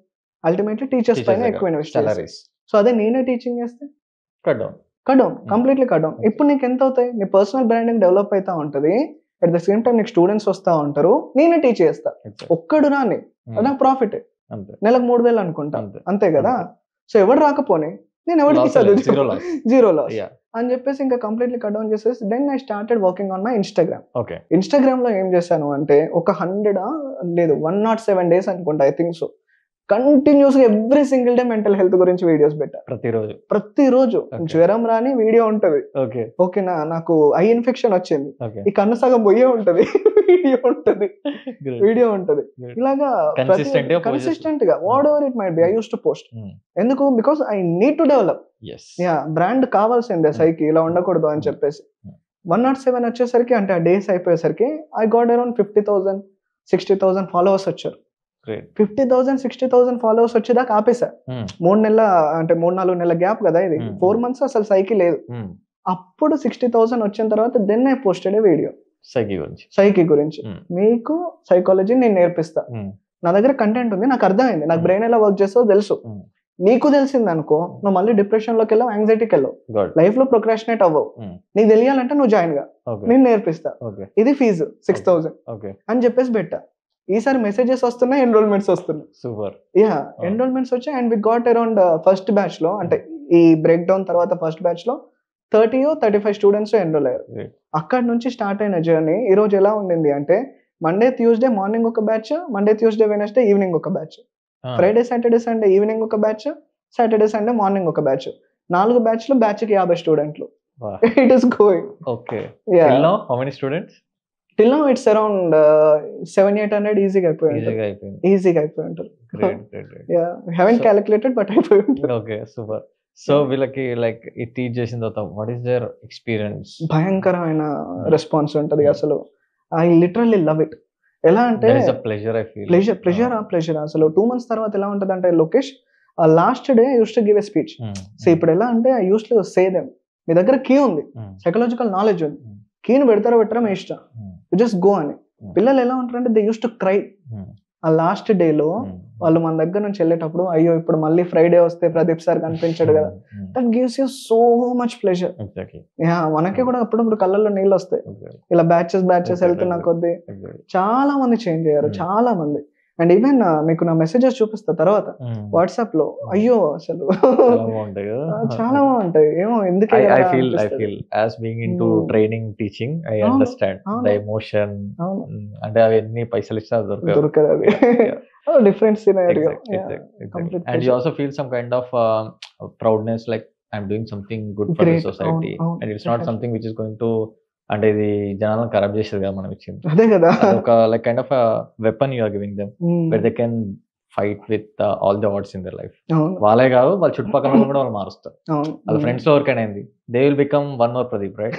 అల్టిమేట్లీ టీచర్స్ పైన ఎక్కువ ఇన్వెస్ట్ చేయాలి. సో అదే నేనే టీచింగ్ చేస్తే cut down, completely cut down. ఇప్పుడు నీకు ఎంత అవుతాయి, నీ పర్సనల్ బ్రాండింగ్ డెవలప్ అవుతా ఉంటది, అట్ ద సేమ్ టైం నీకు స్టూడెంట్స్ వస్తా ఉంటారు, నేనే టీచ్ చేస్తా. ఒక్కడు రాని నాకు ప్రాఫిట్, నెలకు 3,000 అనుకుంటా, అంతే కదా. సో ఎవడు రాకపోనే నేను ఎవరికి చదువు జీరో లాస్. జీరో లాస్ అని చెప్పేసి ఇంకా కంప్లీట్లీ కట్ డౌన్ చేసేసి then I started working on my Instagram. Okay. Instagram లో ఏం చేశాను అంటే ఒక 100 లేదు 107 days అనుకుంటా, ఐ థింక్ సో, కంటిన్యూస్ గా every single day mental health గురించి వీడియోస్ పెట్టా. ప్రతిరోజు జ్వరం రాని వీడియో ఉంటది. ఓకేనా, నాకు ఐ ఇన్ఫెక్షన్ వచ్చింది, ఈ కన్ను సగం పోయే ఉంటది, వీడియో ఉంటది. ఇలాగా కన్సిస్టెంట్ గా whatever it might be I use to post. ఎందుకు? Because I need to develop. Brand కావాల్సిందే సైకి, ఇలా ఉండకూడదు అని చెప్పేసి. 107 వచ్చేసరికి అంటే ఆ డేస్ అయిపోయేసరికి ఐ గాట్ అరౌండ్ 50,000 60,000 ఫాలోవర్స్ వచ్చారు. 50,000 60,000 ఫాలోవర్స్ వచ్చేదాకా ఆపేసా. 3 నెలల అంటే 3-4 నెలల గ్యాప్ కదా ఇది, 4 months అసలు సైకి లేదు. అప్పుడు 60,000 వచ్చిన తర్వాత then I posted a video సైకి గురించి. మీకు సైకాలజీ నేను నేర్పిస్తా, నా దగ్గర కంటెంట్ ఉంది, నాకు అర్థమైంది, నాకు బ్రెయిన్ ఎలా వర్క్ చేస్తుందో తెలుసు. నీకు తెలిసింది అనుకో, నువ్వు మళ్ళీ డిప్రెషన్ లోకి వెళ్ళావు, యాంగ్జైటీకి వెళ్ళావు, లైఫ్ లో ప్రొక్రాస్టినేట్ అవ్వవు. నీకు తెలియాలంటే నువ్వు జాయిన్ గా, నేను నేర్పిస్తా, ఇది ఫీజు 6,000 అని చెప్పేసి పెట్టా. ఈసారి మెసేజెస్ వస్తున్నాయి, ఎన్రోల్మెంట్స్ వస్తున్నాయి. సూపర్. ఎన్రోల్మెంట్స్ వచ్చాయి and we got around first batch లో, అంటే ఈ బ్రేక్ డౌన్ తర్వాత ఫస్ట్ బ్యాచ్ లో 30-35 స్టూడెంట్స్ ఎన్రోల్ అయ్యారు. అక్కడ నుంచి స్టార్ట్ అయిన జర్నీ ఈ రోజు ఎలా ఉండింది అంటే, మండే ట్యూస్డే మార్నింగ్ ఒక batch, Monday Tuesday Wednesday evening ఒక batch, Friday Saturday Sunday evening ఒక బ్యాచ్, సాటర్డే సండే మార్నింగ్ ఒక బ్యాచ్. 4 బ్యాచ్లు, బ్యాచ్ కి 50 స్టూడెంట్లు. It is going. Okay. Till now how many students? Till now it's around 700-800 ఈజీగా అయిపోయి ఉంటారు. Haven't calculated but అయిపోయి ఉంటారు. Okay, super. సో వీళ్ళకి లైక్ ఈ టీచ్ చేసిన తర్వాత వాట్ ఈస్ దేర్ ఎక్స్పీరియన్స్? భయంకరమైన రెస్పాన్స్ ఉంటది అసలు. I literally love it. ఎలా అంటే ప్లెజర్ అసలు 2 months తర్వాత ఎలా ఉంటది అంటే, Lokesh last day use to give a speech. So ఇప్పుడు ఎలా అంటే I use to say them, మీ దగ్గర కీ ఉంది, సైకలాజికల్ నాలెడ్జ్ ఉంది, కీని పెడతారో పెట్టరా మీ ఇష్టం, యు జస్ట్ గో అని. పిల్లలు ఎలా ఉంటారంటే దే యూస్ టు క్రై. ఆ లాస్ట్ డేలో వాళ్ళు మన దగ్గర నుంచి వెళ్ళేటప్పుడు, అయ్యో ఇప్పుడు మళ్ళీ ఫ్రైడే వస్తే ప్రదీప్ సార్ కనిపించాడు కదా, that gives you so much pleasure. మనకి కూడా అప్పుడప్పుడు కళ్ళల్లో నీళ్ళు వస్తాయి. ఇలా బ్యాచెస్ వెళ్తున్నా కొద్దీ చాలా మంది చేంజ్ అయ్యారు, చాలా మంది. అండ్ ఈవెన్ మీకు నా మెసేజెస్ చూపిస్తా తర్వాత వాట్సాప్ లో, అయ్యో అసలు చాలా బాగుంటాయి. ఏమో ఎందుకు I feel as being into training teaching I understand the emotion. అంటే అవన్నీ పైసలు ఇచ్చినా దొరకదు, అది different scenario. And you also feel some kind of proudness, like I'm doing something good for the society, and it's not something which is going to, అంటే ఇది జనాలను ఖరాబ్ చేసేది కదా మనం ఇచ్చింది. అదే కదా, ఒక like kind of weapon you are giving them where they can fight with all the odds in their life. వాళ్ళే కాదు, వాళ్ళ చుట్టుపక్కల కూడా వాళ్ళు మారుస్తారు. వాళ్ళ ఫ్రెండ్స్ లో ఎవరికైనా అయింది, they will become one more Pradeep, right?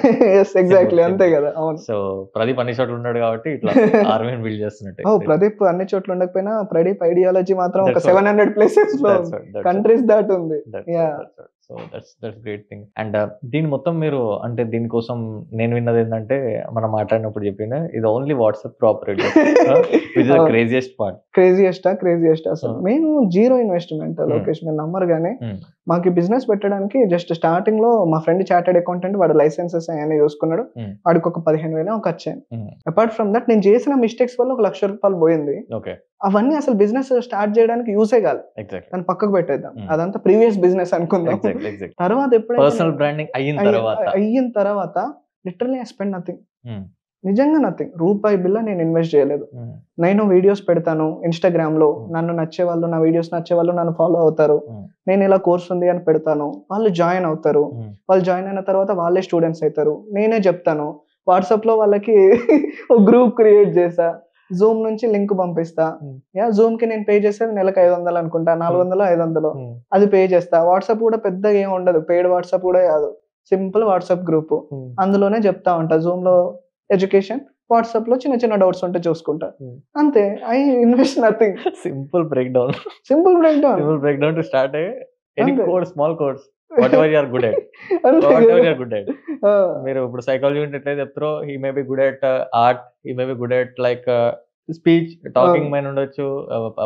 Exactly, అంతే కదా. సో ప్రదీప్ అన్ని చోట్ల ఉన్నాడు కాబట్టి ఇట్లా ఆర్మీని బిల్డ్ చేస్తున్నట్టు. ప్రదీప్ అన్ని చోట్ల ఉండకపోయినా ప్రదీప్ ఐడియాలజీ మాత్రం ఒక 700 places లో, కంట్రీస్ దాట్ ఉంది. So that's great thing. And దీని మొత్తం మీరు అంటే దీనికోసం నేను విన్నది ఏంటంటే, మనం మాట్లాడినప్పుడు చెప్పిన ఇది only WhatsApp property, which is craziest part. Craziest అసలు. మేము జీరో ఇన్వెస్ట్మెంట్, లోకేష్ మీరు నమ్మరు కానీ, మాకు బిజినెస్ పెట్టడానికి జస్ట్ స్టార్టింగ్ లో మా ఫ్రెండ్ చార్టెడ్ అకౌంటెంట్, వాడు లైసెన్సెస్ అవన్నీ చూసుకున్నాడు, వాడికి ఒక 15,000 ఖర్చు అయింది. అపార్ట్ ఫ్రమ్ దట్ నేను చేసిన మిస్టేక్స్ వల్ల ఒక ₹1,00,000 పోయింది. అవన్నీ అసలు బిజినెస్ స్టార్ట్ చేయడానికి యూసే కాదు, దాన్ని పక్కకు పెట్టేద్దాం, అదంతా ప్రీవియస్ బిజినెస్ అనుకుందాం. తర్వాత ఎప్పుడైతే పర్సనల్ బ్రాండింగ్ అయిన తర్వాత లిటరల్లీ ఐ స్పెండ్ నథింగ్, నిజంగా నథింగ్. రూపాయి బిల్ల నేను ఇన్వెస్ట్ చేయలేదు. నేను వీడియోస్ పెడతాను ఇన్స్టాగ్రామ్ లో, నన్ను నచ్చే వాళ్ళు, నా వీడియోస్ నచ్చే వాళ్ళు నన్ను ఫాలో అవుతారు. నేను ఇలా కోర్స్ ఉంది అని పెడతాను, వాళ్ళు జాయిన్ అవుతారు. వాళ్ళు జాయిన్ అయిన తర్వాత వాళ్ళే స్టూడెంట్స్ అవుతారు. నేనే చెప్తాను, వాట్సాప్ లో వాళ్ళకి ఒక గ్రూప్ క్రియేట్ చేసా, జూమ్ నుంచి లింక్ పంపిస్తా. జూమ్ కి నేను పే చేసేది నెలకు 500 అనుకుంటా, 400-500 అది పే చేస్తా. వాట్సాప్ కూడా పెద్దగా ఏం ఉండదు, పెయిడ్ వాట్సాప్ కూడా కాదు, సింపుల్ వాట్సాప్ గ్రూప్. అందులోనే చెప్తా ఉంటా, జూమ్ లో ఎడ్యుకేషన్, వాట్సాప్ లో చిన్న చిన్న డౌట్స్ ఉంటే చూసుకుంటా, అంతే. I invest nothing. Simple break down to start any code, small codes, whatever you are good at. మీరు ఇప్పుడు సైకాలజీ ఎట్లయితే చెప్తారో, he may be good at art, he may be good at like speech, talking పైన ఉండొచ్చు,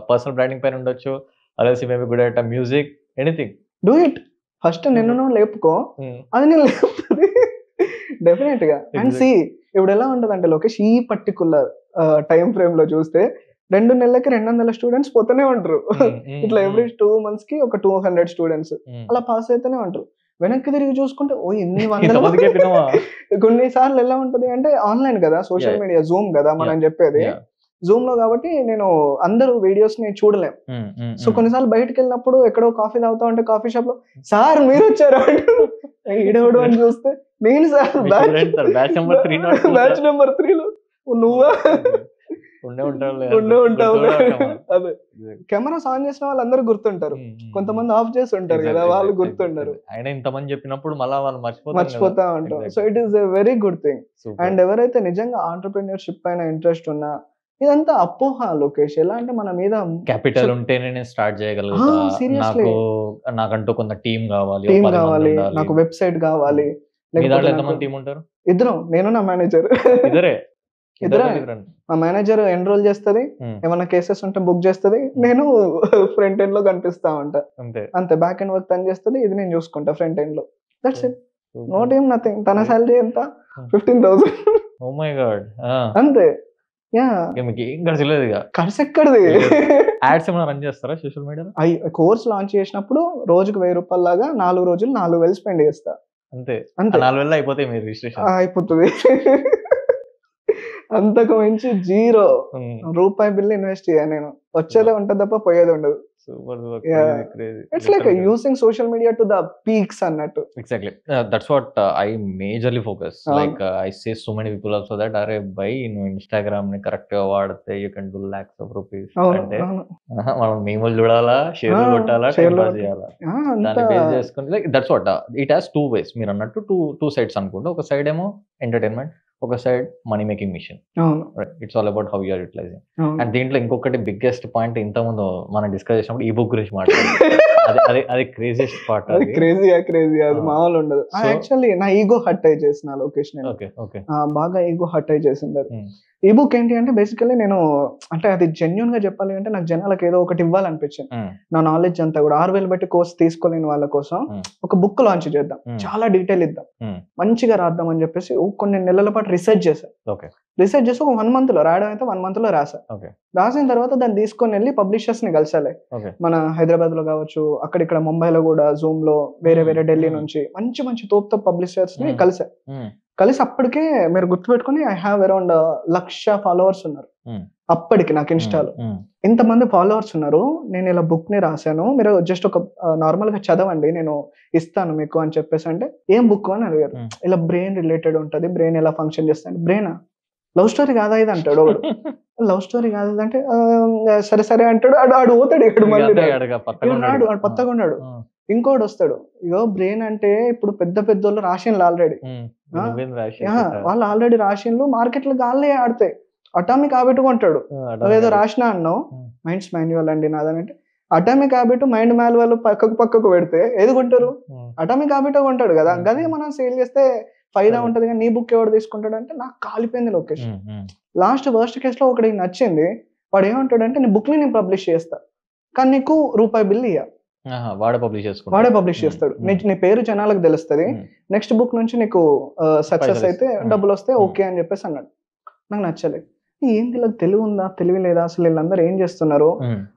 పర్సనల్ బ్రాండింగ్ పైన ఉండొచ్చు, others he may be good at music, anything. Do it. First నిన్ను లేపుకో, అది నేను లేపుతుంది డెఫినెట్ గా. అండ్ సి ఇప్పుడు ఎలా ఉంటదంటే లోకేష్, ఈ పర్టికులర్ టైం ఫ్రేమ్ లో చూస్తే 2 నెలలకి 200 స్టూడెంట్స్ పోతూనే ఉంటారు. ఇట్లా ఎవ్రీ 2 months కి ఒక 200 స్టూడెంట్స్ అలా పాస్ అయితేనే ఉంటారు. వెనక్కి తిరిగి చూసుకుంటే ఓ ఇన్ని వందల కొన్నిసార్లు ఎలా ఉంటది అంటే ఆన్లైన్ కదా, సోషల్ మీడియా, జూమ్ కదా మనం చెప్పేది. జూమ్ లో కాబట్టి నేను అందరూ వీడియోస్ ని చూడలేం. సో కొన్నిసార్లు బయటకు వెళ్ళినప్పుడు ఎక్కడో కాఫీ తాగుతా ఉంటే కాఫీ షాప్ లో సార్ మీరు వచ్చారు ఈడవడు అని చూస్తే నేను సార్ బ్యాచ్ నెంబర్ 3 లో నువ్వా ఉండే ఉంటావు. అదే కెమెరాస్ ఆన్ చేసిన వాళ్ళందరూ గుర్తుంటారు, కొంతమంది ఆఫ్ చేసి ఉంటారు కదా వాళ్ళు గుర్తుంటారు. ఆయన ఇంతమంది చెప్పినప్పుడు మళ్ళీ వాళ్ళు మర్చిపోతా ఉంటాం. So it is a very good thing. And ఎవరైతే నిజంగా ఆంటర్‌ప్రెన్యూర్‌షిప్ పైన ఇంట్రెస్ట్ ఉన్నా, ఇదంతా అపోహ లోకేష్. ఎలా అంటే మన మీద క్యాపిటల్ ఉంటేనే నేను స్టార్ట్ చేయగలుగుతా, సీరియస్లీ నాకంటూ కొంత టీం కావాలి, నాకు వెబ్సైట్ కావాలి. ఇద్దరం, నేను నా మేనేజర్. మా మేనేజర్ ఎన్రోల్ చేస్తుంది, ఏమన్నా కేసెస్ ఉంటే బుక్ చేస్తుంది, నేను ఫ్రంట్ ఎండ్ లో కనిపిస్తా ఉంటా అంతే. బ్యాక్ ఎండ్ వర్క్ తను చేస్తుంది, ఇది నేను చూసుకుంటా ఫ్రంట్ ఎండ్ లో. That's it, no team, nothing. తన సాలరీ ఎంత? 15,000. Oh my God. అంతే. ఖర్చు ఎక్కడిది? యాడ్స్ ఏమైనా రన్ చేస్తారా సోషల్ మీడియాలో? కోర్స్ లాంచ్ చేసినప్పుడు రోజుకు 1,000 రూపాయలు లాగా 4 రోజులు 4,000 స్పెండ్ చేస్తా. అంతే. 4,000 అయిపోతాయి మీరు రిజిస్ట్రేషన్. అయిపోతుంది. అంతకు మించి జీరో రూపాయి బిల్ ఇన్వెస్ట్ చేయ నేను. వచ్చేదే ఉంటది తప్ప పోయేది ఉండదు. It's like using social media to the peaks అన్నట్టు. Exactly. That's what I majorly focus. Like I say so many people also that are by Instagram ని కరెక్ట్ గా వాడితే you can do lakhs of rupees. అంటే మనం మేములు చూడాలా, షేర్లు కొట్టాలా, టైం పాస్ చేయాలా, దాన్ని బేస్ చేసుకుంటే like that's what it has two ways. మీరు అన్నట్టు two sides అనుకుంటే, ఒక సైడ్ ఏమో ఎంటర్టైన్మెంట్, ఒక side money making mission. It's all about how you are utilising. And దీంట్లో ఇంకొకటి బిగ్గెస్ట్ పాయింట్ ఇంతకుముందు మనం డిస్కస్ చేసినప్పుడు ఈ బుక్ గురించి మాట్లాడాలి. అది క్రేజియస్ట్ పార్ట్. అది క్రేజీ అది మామూలు ఉండదు. యాక్చువల్లీ నా ఈగో హర్ట్ అయి చేసిన లొకేషన్, బాగా ఈగో హర్ట్ అయి చేసింది అది. ఈ బుక్ ఏంటి అంటే బేసికల్లీ నేను అంటే అది జెన్యూన్ గా చెప్పాలి అంటే నాకు జనాలకు ఏదో ఒకటి ఇవ్వాలనిపించింది. నా నాలెడ్జ్ అంతా కూడా 6,000 బట్టి కోర్స్ తీసుకోలేని వాళ్ళ కోసం ఒక బుక్ లాంచ్ చేద్దాం, చాలా డీటెయిల్ ఇద్దాం, మంచిగా రాద్దాం అని చెప్పేసి కొన్ని నెలల పాటు రీసెర్చ్ చేశాను. రీసెర్చ్ చేసి ఒక 1 month లో, రాయడం అయితే 1 month లో రాసా. రాసిన తర్వాత దాన్ని తీసుకొని వెళ్ళి పబ్లిషర్స్ ని కలిసాలి. మన హైదరాబాద్ లో కావచ్చు, అక్కడిక్కడ ముంబైలో కూడా, జూమ్ లో, వేరే ఢిల్లీ నుంచి మంచి తోపు పబ్లిషర్స్ ని కలిసి అప్పటికే మీరు గుర్తుపెట్టుకుని ఐ హావ్ అరౌండ్ 1,00,000 ఫాలోవర్స్ ఉన్నారు అప్పటికి నాకు ఇన్స్టాలో. ఇంతమంది ఫాలోవర్స్ ఉన్నారు, నేను ఇలా బుక్ ని రాశాను, మీరు జస్ట్ ఒక నార్మల్ గా చదవండి, నేను ఇస్తాను మీకు అని చెప్పేసి. అంటే ఏం బుక్ అని అడిగారు. ఇలా బ్రెయిన్ రిలేటెడ్ ఉంటది, బ్రెయిన్ ఎలా ఫంక్షన్ చేస్తాను. బ్రెయినా? లవ్ స్టోరీ కాదా ఇది అంటాడు వాడు. లవ్ స్టోరీ కాదు అంటే సరే అంటాడు. ఆడు పోతాడు, ఇక్కడ మళ్ళీ రాడు, ఆడు పత్తగా ఉన్నాడు. ఇంకోటి వస్తాడు, ఇగో బ్రెయిన్ అంటే ఇప్పుడు పెద్దోళ్ళు రాషన్లు ఆల్రెడీ, వాళ్ళు ఆల్రెడీ రాషన్లు మార్కెట్ లో గాల్లే ఆడతాయి, అటామిక్ హ్యాబిట్ కొంటాడు. ఏదో రాసినా అన్నావు, మైండ్స్ మాన్యువల్ అండి నాదనంటే, అటామిక్ హ్యాబిట్ మైండ్ మాన్యువల్ పక్కకు పెడితే ఏది కొంటారు? అటామిక్ హ్యాబిట్ కొంటాడు కదా. గదే మనం సేల్ చేస్తే ఫైదా ఉంటది. కానీ నీ బుక్ ఎవరు తీసుకుంటాడు అంటే నాకు కాలిపోయింది లొకేషన్. లాస్ట్ వర్స్ట్ కేస్ లో ఒకటి నచ్చింది, వాడు ఏమంటాడంటే నీ బుక్ ని నేను పబ్లిష్ చేస్తా, కానీ నీకు రూపాయి బిల్ ఇయ్య. వాడే పబ్లిష్ చేస్తాడు, నీ పేరు జనాలకు తెలుస్తుంది, నెక్స్ట్ బుక్ నుంచి నీకు సక్సెస్ అయితే డబ్బులు వస్తే ఓకే అని చెప్పేసి అన్నాడు. నాకు నచ్చలేదు. ఏంటి ఇలా తెలివి ఉందా, తెలివి లేదా, అసలు వీళ్ళందరూ ఏం చేస్తున్నారు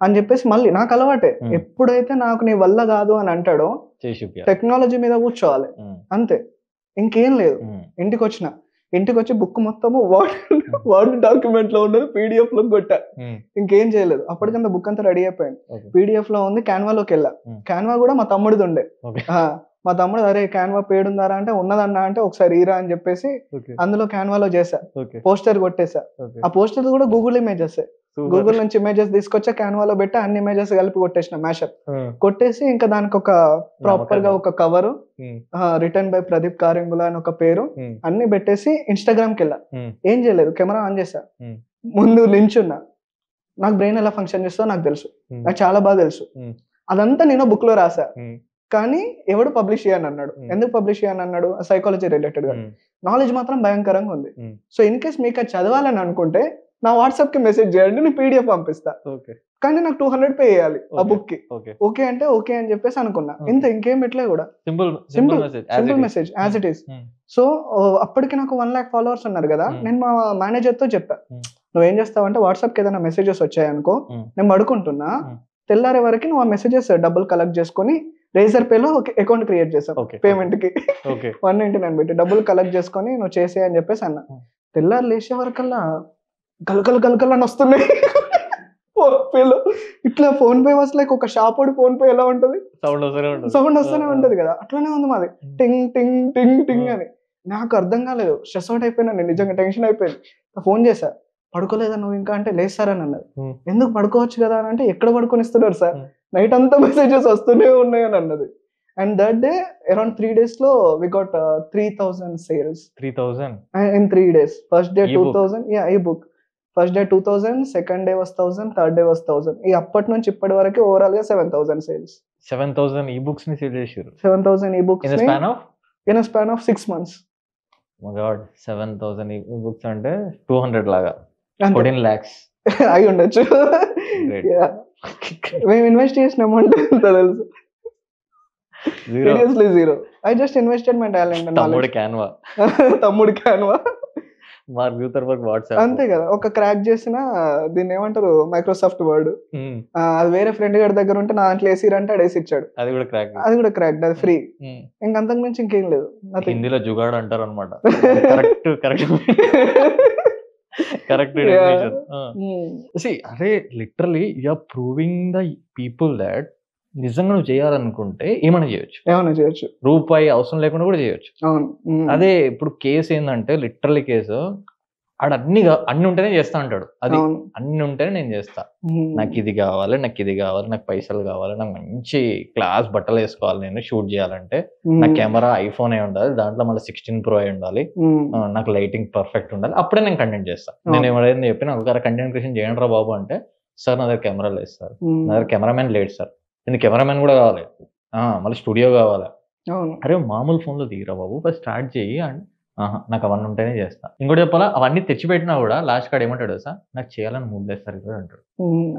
అని చెప్పేసి మళ్ళీ నాకు అలవాటే, ఎప్పుడైతే నాకు నీ వల్ల కాదు అని అంటాడో టెక్నాలజీ మీద కూర్చోవాలి అంతే, ఇంకేం లేదు. ఇంటికి వచ్చి బుక్ మొత్తము వర్డ్ డాక్యుమెంట్ లో ఉన్నది PDF లో కొట్టా, ఇంకేం చేయలేదు. అప్పటికంతా బుక్ అంతా రెడీ అయిపోయింది, PDF లో ఉంది. క్యాన్వాలోకి వెళ్ళా, క్యాన్వా కూడా మా తమ్ముడిది ఉండే. మా తమ్ముడు అరే క్యాన్వా పేడ్ ఉందారా అంటే ఉన్నదన్నా అంటే ఒకసారి ఈరా అని చెప్పేసి అందులో క్యాన్వాలో చేసా, పోస్టర్ కొట్టేసా. ఆ పోస్టర్ కూడా గూగుల్ ఇమేజెస్, గూగుల్ నుంచి ఇమేజెస్ తీసుకొచ్చా, క్యాన్వాలో పెట్టి అన్ని ఇమేజెస్ కలిపి కొట్టేసిన, మ్యాషప్ కొట్టేసి ఇంకా దానికి ఒక ప్రాపర్ గా ఒక cover, written by Pradeep Karingula అని ఒక పేరు అన్ని పెట్టేసి ఇన్స్టాగ్రామ్ కి వెళ్ళా. ఏం చేయలేదు, కెమెరా ఆన్ చేసా, ముందు నించున్నా. నాకు బ్రెయిన్ ఎలా ఫంక్షన్ చేస్తుందో నాకు తెలుసు, నాకు చాలా బాగా తెలుసు. అదంతా నేను బుక్ లో రాసా, కానీ ఎవడు పబ్లిష్ చేయని అన్నాడు. ఎందుకు పబ్లిష్ చేయని అన్నాడు? సైకాలజీ రిలేటెడ్ గా. నాలెడ్జ్ మాత్రం భయంకరంగా ఉంది. సో ఇన్ కేస్ మీకు అది చదవాలని అనుకుంటే నా వాట్సాప్ కి మెసేజ్ చేయండి, నేను PDF పంపిస్తా, కానీ నాకు 200 పే చేయాలి ఆ బుక్ కి. ఓకే అంటే ఓకే అని చెప్పేసి అనుకున్నా, ఇంకేం పెట్టలే కూడా, simple message as it is. So అప్పటికి నాకు 1,00,000 ఫాలోవర్స్ ఉన్నారు కదా. నేను మా మేనేజర్ తో చెప్పా, నువ్వేం చేస్తావంటే వాట్సాప్కి ఏదైనా మెసేజెస్ వచ్చాయనుకో, నేను పడుకుంటున్నా, Hmm. తెల్లారే వరకు నువ్వు ఆ మెసేజెస్ డబ్బులు కలెక్ట్ చేసుకొని రేజర్ పేలో అకౌంట్ క్రియేట్ చేసావు Okay. పేమెంట్కి ఓకే 199 పెట్టి డబ్బులు కలెక్ట్ చేసుకొని నువ్వు చేసే అని చెప్పేసి అన్న. Hmm. తెల్లారు లేచే వరకల్లా గలగల అని వస్తున్నాయి ఫోన్ పేలో. ఇట్లా ఫోన్ పే వాస్ లైక్ ఒక షాప్ ఫోన్ పే ఎలా ఉంటది, సౌండ్ వస్తూనే ఉంటది కదా, అట్లానే ఉంది మాది. టింగ్ టింగ్ టింగ్ టింగ్ అని. నాకు అర్థం కాలేదు, స్ట్రెస్ అవుట్ అయిపోయినా నేను, నిజంగా టెన్షన్ అయిపోయింది. ఫోన్ చేశా, పడుకోలేదా నువ్వు ఇంకా అంటే, లేదు సార్ అని అన్నది. ఎందుకు పడుకోవచ్చు కదా అని అంటే, ఎక్కడ పడుకొని సార్, నైట్ అంతా మెసేజెస్ వస్తూనే ఉన్నాయి అని అన్నది. And that day around 3 days లో we got 3,000 sales 3,000 in 3 days. First day E-book. 2,000, ebook first day 2,000, second day was 1,000, third day was 1,000. ఈ అప్పటి నుంచి ఇప్పటి వరకు ఓవరాల్ గా 7,000 సేల్స్. 7,000 e-books ని సేల్ చేశారు 7,000 ఈ books in a span of in span of 6 months. my god 7,000 e-books అంటే 200 లాగా అంతే 14 lakhs. అయి ఉండొచ్చు. Great. Yeah. మేము ఇన్వెస్ట్ చేసిన అమౌంట్ ఎంత తెలుసు? Zero. Seriously zero. I just invested my talent and తమ్ముడు నాలెడ్జ్. క్యాన్వా తమ్ముడు క్యాన్వా. మార్క్ జూకర్బర్గ్ వాట్సాప్ అంతే కదా, ఒక క్రాక్ చేసిన దీన్ని ఏమంటారు, మైక్రోసాఫ్ట్ వర్డ్. అది వేరే ఫ్రెండ్ గారి దగ్గర ఉంటే నా దాంట్లో వేసిరంటే ఆడు వేసి ఇచ్చాడు, అది కూడా క్రాక్. అది కూడా క్రాక్, అది ఫ్రీ. ఇంకంతకు మించి ఇంకేం లేదు. Nothing. హిందీలో జుగాడు అంటారు అనమాట. కరెక్ట్ కరెక్ట్ కరెక్ట్ అరే literally you are proving the people that నిజంగా నువ్వు చేయాలనుకుంటే ఏమైనా చేయొచ్చు, ఏమైనా చేయొచ్చు, రూపాయి అవసరం లేకుండా కూడా చేయొచ్చు. అవును. అదే ఇప్పుడు కేసు ఏంటంటే లిటరలీ కేసు ఆడ అన్ని ఉంటేనే చేస్తా అంటాడు. అది అవును. అన్ని ఉంటేనే నేను చేస్తా, నాకు ఇది కావాలి, నాకు ఇది కావాలి, నాకు పైసలు కావాలి, నాకు మంచి క్లాస్ బట్టలు వేసుకోవాలి, నేను షూట్ చేయాలంటే నా కెమెరా ఐఫోన్ అయి ఉండాలి, దాంట్లో మళ్ళీ 16 Pro అయి ఉండాలి, నాకు లైటింగ్ పర్ఫెక్ట్ ఉండాలి, అప్పుడే నేను కంటెంట్ చేస్తాను. నేను ఎవరైనా చెప్పి నాకు ఒక కంటెంట్ క్రియేషన్ చేయండి రా బాబు అంటే, సార్ నా దగ్గర కెమెరా లేదు సార్, నా దగ్గర కెమెరామెన్ లేడు సార్, నేను కెమెరామెన్ కూడా కావాలి, మళ్ళీ స్టూడియో కావాలి. అరే మామూలు ఫోన్లో దిగిరా బాబు, ఫస్ట్ స్టార్ట్ చేయి అండ్ నాకు అవన్నీ ఉంటేనే చేస్తా. ఇంకోటి చెప్పాలా, అవన్నీ తెచ్చిపెట్టినా కూడా లాస్ట్ కాడ ఏమంటాడు సార్, నాకు చేయాలని మూడ్ లేదు సార్ కూడా అంటాడు.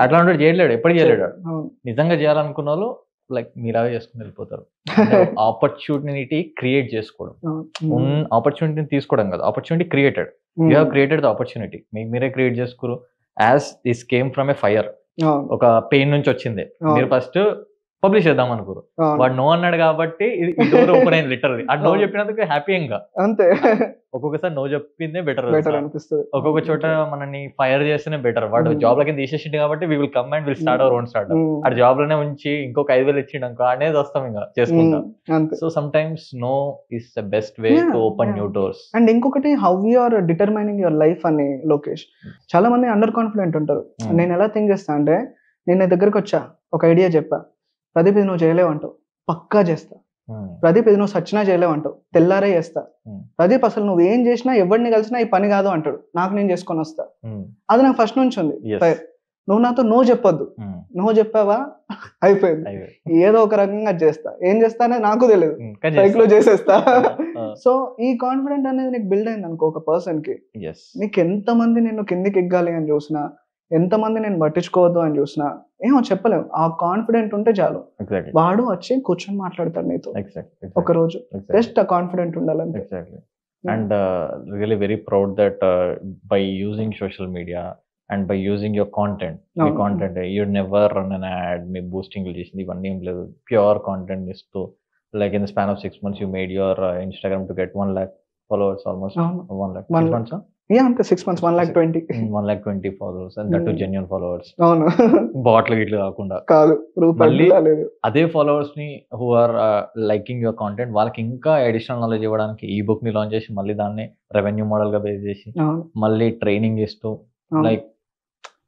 అట్లా ఉంటాడు, చేయలేడు, ఎప్పుడు చేయలేడు. నిజంగా చేయాలనుకున్న వాళ్ళు లైక్ మీలాగే చేసుకుని వెళ్ళిపోతారు. ఆపర్చునిటీ క్రియేట్ చేసుకోవడం, ఆపర్చునిటీని తీసుకోవడం కదా, opportunity created. You have created the opportunity, మీకు మీరే క్రియేట్ చేసుకోరు. As this came from A fire, ఒక పెయిన్ నుంచి వచ్చింది. మీరు ఫస్ట్ పబ్లిష్ చేద్దాం అనుకోరు, వాడు నో అన్నాడు కాబట్టి డోర్ ఓపెన్ అయింది లిటరల్లీ. ఆ నో చెప్పినందుకు హ్యాపీగా, అంతే. ఒక్కొక్కసారి నో చెప్పిందే బెటర్ అనిపిస్తుంది, ఒక్కొక్క చోట మనని ఫైర్ చేస్తేనే బెటర్. వాడు జాబ్ లకి తీసేసింది కాబట్టి we will come and will start our own startup. ఆ జాబ్ లోనే ఉంచి ఇంకొక 5,000 ఇచ్చిండు అనుకో, అనేది వస్తాం ఇంకా చేసుకుంటాం. So sometimes no is the best way to open new doors. And ఇంకొకటి, how you are determining your life అని లోకేష్. చాలా మంది అండర్ కాన్ఫిడెంట్ ఉంటారు. నేను ఎలా థింక్ చేస్తా అంటే, నేను నీ దగ్గరకు వచ్చా, ఒక ఐడియా చెప్పా, ప్రదీప్ ఇది నువ్వు చేయలేవంటావు, పక్కా చేస్తా. ప్రదీప్ ఇది నువ్వు సచ్చినా చేయలేవంటావు, తెల్లారే చేస్తా. ప్రదీప్ అసలు నువ్వు ఏం చేసినా ఎవరిని కలిసినా ఈ పని కాదు అంటాడు, నాకు నేను చేసుకొని వస్తా. అది నాకు ఫస్ట్ నుంచి ఉంది. నువ్వు నాతో నో చెప్పొద్దు, నో చెప్పావా అయిపోయింది, ఏదో ఒక రకంగా చేస్తా. ఏం చేస్తా అనేది నాకు తెలియదు, సైకిల్ లో చేసేస్తా. సో ఈ కాన్ఫిడెంట్ అనేది నీకు బిల్డ్ అయింది అనుకో, ఒక పర్సన్ కి. నీకు ఎంతమంది నిన్ను కిందికి ఎగ్గాలి అని చూసినా, ఎంతమంది నేను పట్టించుకోవద్దు అని చూసినా ఏమో చెప్పలేము. ఆ కాన్ఫిడెంట్ ఉంటే చాలు, వాడు వచ్చి కూర్చొని మాట్లాడతాడు నీతో ఒక రోజు. జస్ట్ ఆ కాన్ఫిడెంట్ ఉండాలంటే. And really very proud that by using social media and by using your content, me content you never run an add, me boosting చేసింది ఇవన్నీ ఏం లేదు, ప్యూర్ కాంటెంట్ ఇస్తూ like in the span of 6 months you made your Instagram to get 1 lakh followers, almost 1 lakh 6 months. అంతే 6 months 120 followers and that too genuine followers. అవును, బాట్లు గిట్లు కాకుండా కాదు. మళ్ళీ అదే ఫాలోవర్స్ ని who are liking your content, వాళ్ళకి ఇంకా అడిషనల్ నాలెడ్జ్ ఇవ్వడానికి ఈ బుక్ ని లాంచ్ చేసి, మళ్ళీ దాన్ని రెవెన్యూ మోడల్ గా బేస్ చేసి, మళ్ళీ ట్రైనింగ్ ఇస్తూ, like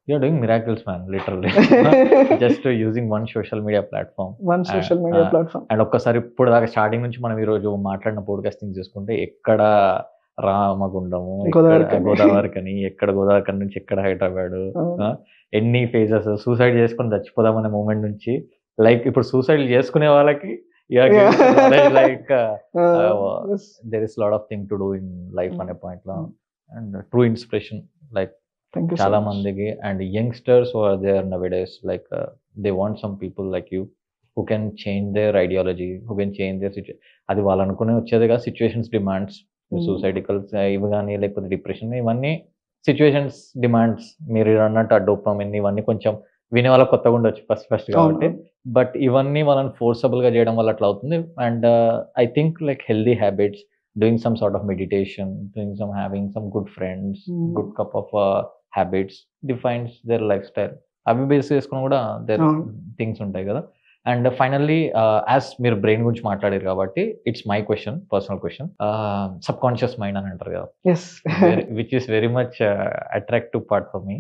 you are doing miracles man, literally. Just using one social media platform. And ఒక్కసారి ఇప్పుడు దాకా స్టార్టింగ్ నుంచి మనం ఈ రోజు మాట్లాడిన పోడ్కాస్టింగ్ చూసుకుంటే, ఎక్కడ రామగుండము, గోదావరి కని, ఎక్కడ గోదావరి నుంచి ఎక్కడ హైదరాబాద్, ఎన్ని ఫేజెస్, సూసైడ్ చేసుకుని చచ్చిపోదామనే మూమెంట్ నుంచి, లైక్ ఇప్పుడు సూసైడ్ చేసుకునే వాళ్ళకి like there is lot of thing to do in life అనే పాయింట్ లో. అండ్ ట్రూ ఇన్స్పిరేషన్ లైక్ చాలా మందికి. And youngsters are there nowadays, like they want some people like you who can change their ideology, who can change their situation. అది వాళ్ళు అనుకునే వచ్చేదిగా, సిచ్యువేషన్స్ డిమాండ్స్, సూసైడికల్స్ ఇవి కానీ, లేకపోతే డిప్రెషన్, ఇవన్నీ సిచ్యువేషన్స్ డిమాండ్స్ మీరు అన్నట్టు ఆ డోపమిన్ ఇవన్నీ కొంచెం వినే వాళ్ళకి కొత్తగా ఉండొచ్చు ఫస్ట్ కాబట్టి, బట్ ఇవన్నీ వాళ్ళని ఫోర్సబుల్గా చేయడం వల్ల అట్లా అవుతుంది. And I think like healthy habits, doing some sort of meditation, doing some having some good friends, good cup of habits defines their life style. అవి బేస్ చేసుకుని కూడా దేర్ థింగ్స్ ఉంటాయి కదా. అండ్ ఫైనల్లీ యాజ్ మీరు బ్రెయిన్ గురించి మాట్లాడారు కాబట్టి it's my question, personal question. Sub conscious mind అని అంటారు కదా, which is very much attractive part for me.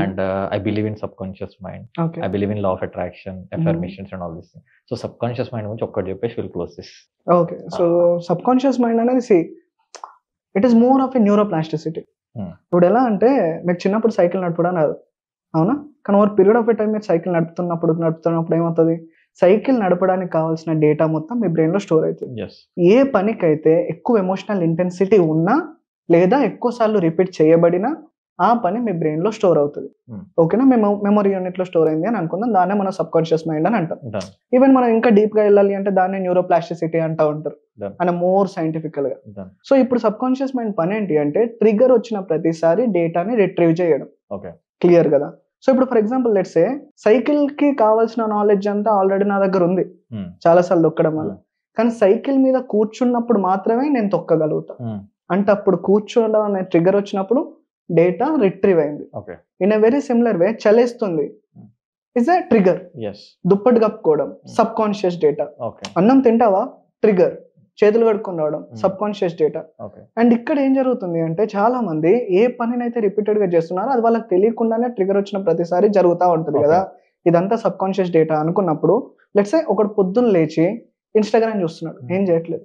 And I believe in sub conscious mind, I believe in law of attraction, affirmations and all this thing. So subconscious mind గురించి ఒక్కటి చెప్పేసి will close this. Okay, so subconscious mind అనేది it is more of a neuroplasticity. ఇప్పుడు ఎలా అంటే మీకు చిన్నప్పుడు సైకిల్ నడపడం రాదు, అవునా? కానీ over period of a time మీరు సైకిల్ నడుపుతున్నప్పుడు ఏమవుతుంది, సైకిల్ నడపడానికి కావాల్సిన డేటా మొత్తం మీ బ్రెయిన్ లో స్టోర్ అవుతుంది. ఏ పనికైతే ఎక్కువ ఎమోషనల్ ఇంటెన్సిటీ ఉన్నా లేదా ఎక్కువ సార్లు రిపీట్ చేయబడినా ఆ పని మీ బ్రెయిన్ లో స్టోర్ అవుతుంది. ఓకేనా? మెమొరీ యూనిట్ లో స్టోర్ అయింది అని అనుకుందాం, దాన్నే మన సబ్ కాన్షియస్ మైండ్ అని అంటాం. ఈవెన్ మనం ఇంకా డీప్ గా వెళ్ళాలి అంటే దాన్ని న్యూరోప్లాస్టిసిటీ అంటూ ఉంటారు, అండ్ మోర్ సైంటిఫికల్ గా. సో ఇప్పుడు సబ్ కాన్షియస్ మైండ్ పని ఏంటి అంటే ట్రిగర్ వచ్చిన ప్రతిసారి డేటాని రిట్రీవ్ చేయడం. క్లియర్ కదా? సో ఇప్పుడు for example let's say cycle కి కావాల్సిన నాలెడ్జ్ అంతా ఆల్రెడీ నా దగ్గర ఉంది చాలా సార్లు తొక్కడం వల్ల, కానీ సైకిల్ మీద కూర్చున్నప్పుడు మాత్రమే నేను తొక్కగలుగుతా. అంటే అప్పుడు కూర్చోవడం అనే ట్రిగర్ వచ్చినప్పుడు డేటా రిట్రీవ్ అయింది. In a very similar way చలేస్తుంది ఇస్ ఎ ట్రిగర్. దుప్పటి కప్పుకోవడం సబ్ కాన్షియస్ డేటా. అన్నం తింటావా, ట్రిగర్. చేతులు కడుక్కొని రావడం సబ్ కాన్షియస్ డేటా. అండ్ ఇక్కడ ఏం జరుగుతుంది అంటే చాలా మంది ఏ పనినైతే రిపీటెడ్ గా చేస్తున్నారో అది వాళ్ళకి తెలియకుండానే ట్రిగర్ వచ్చిన ప్రతిసారి జరుగుతూ ఉంటుంది కదా. ఇదంతా సబ్ కాన్షియస్ డేటా అనుకున్నప్పుడు లెట్స్ సే ఒకడు పొద్దున్న లేచి ఇన్స్టాగ్రామ్ చూస్తున్నాడు, ఏం చేయట్లేదు.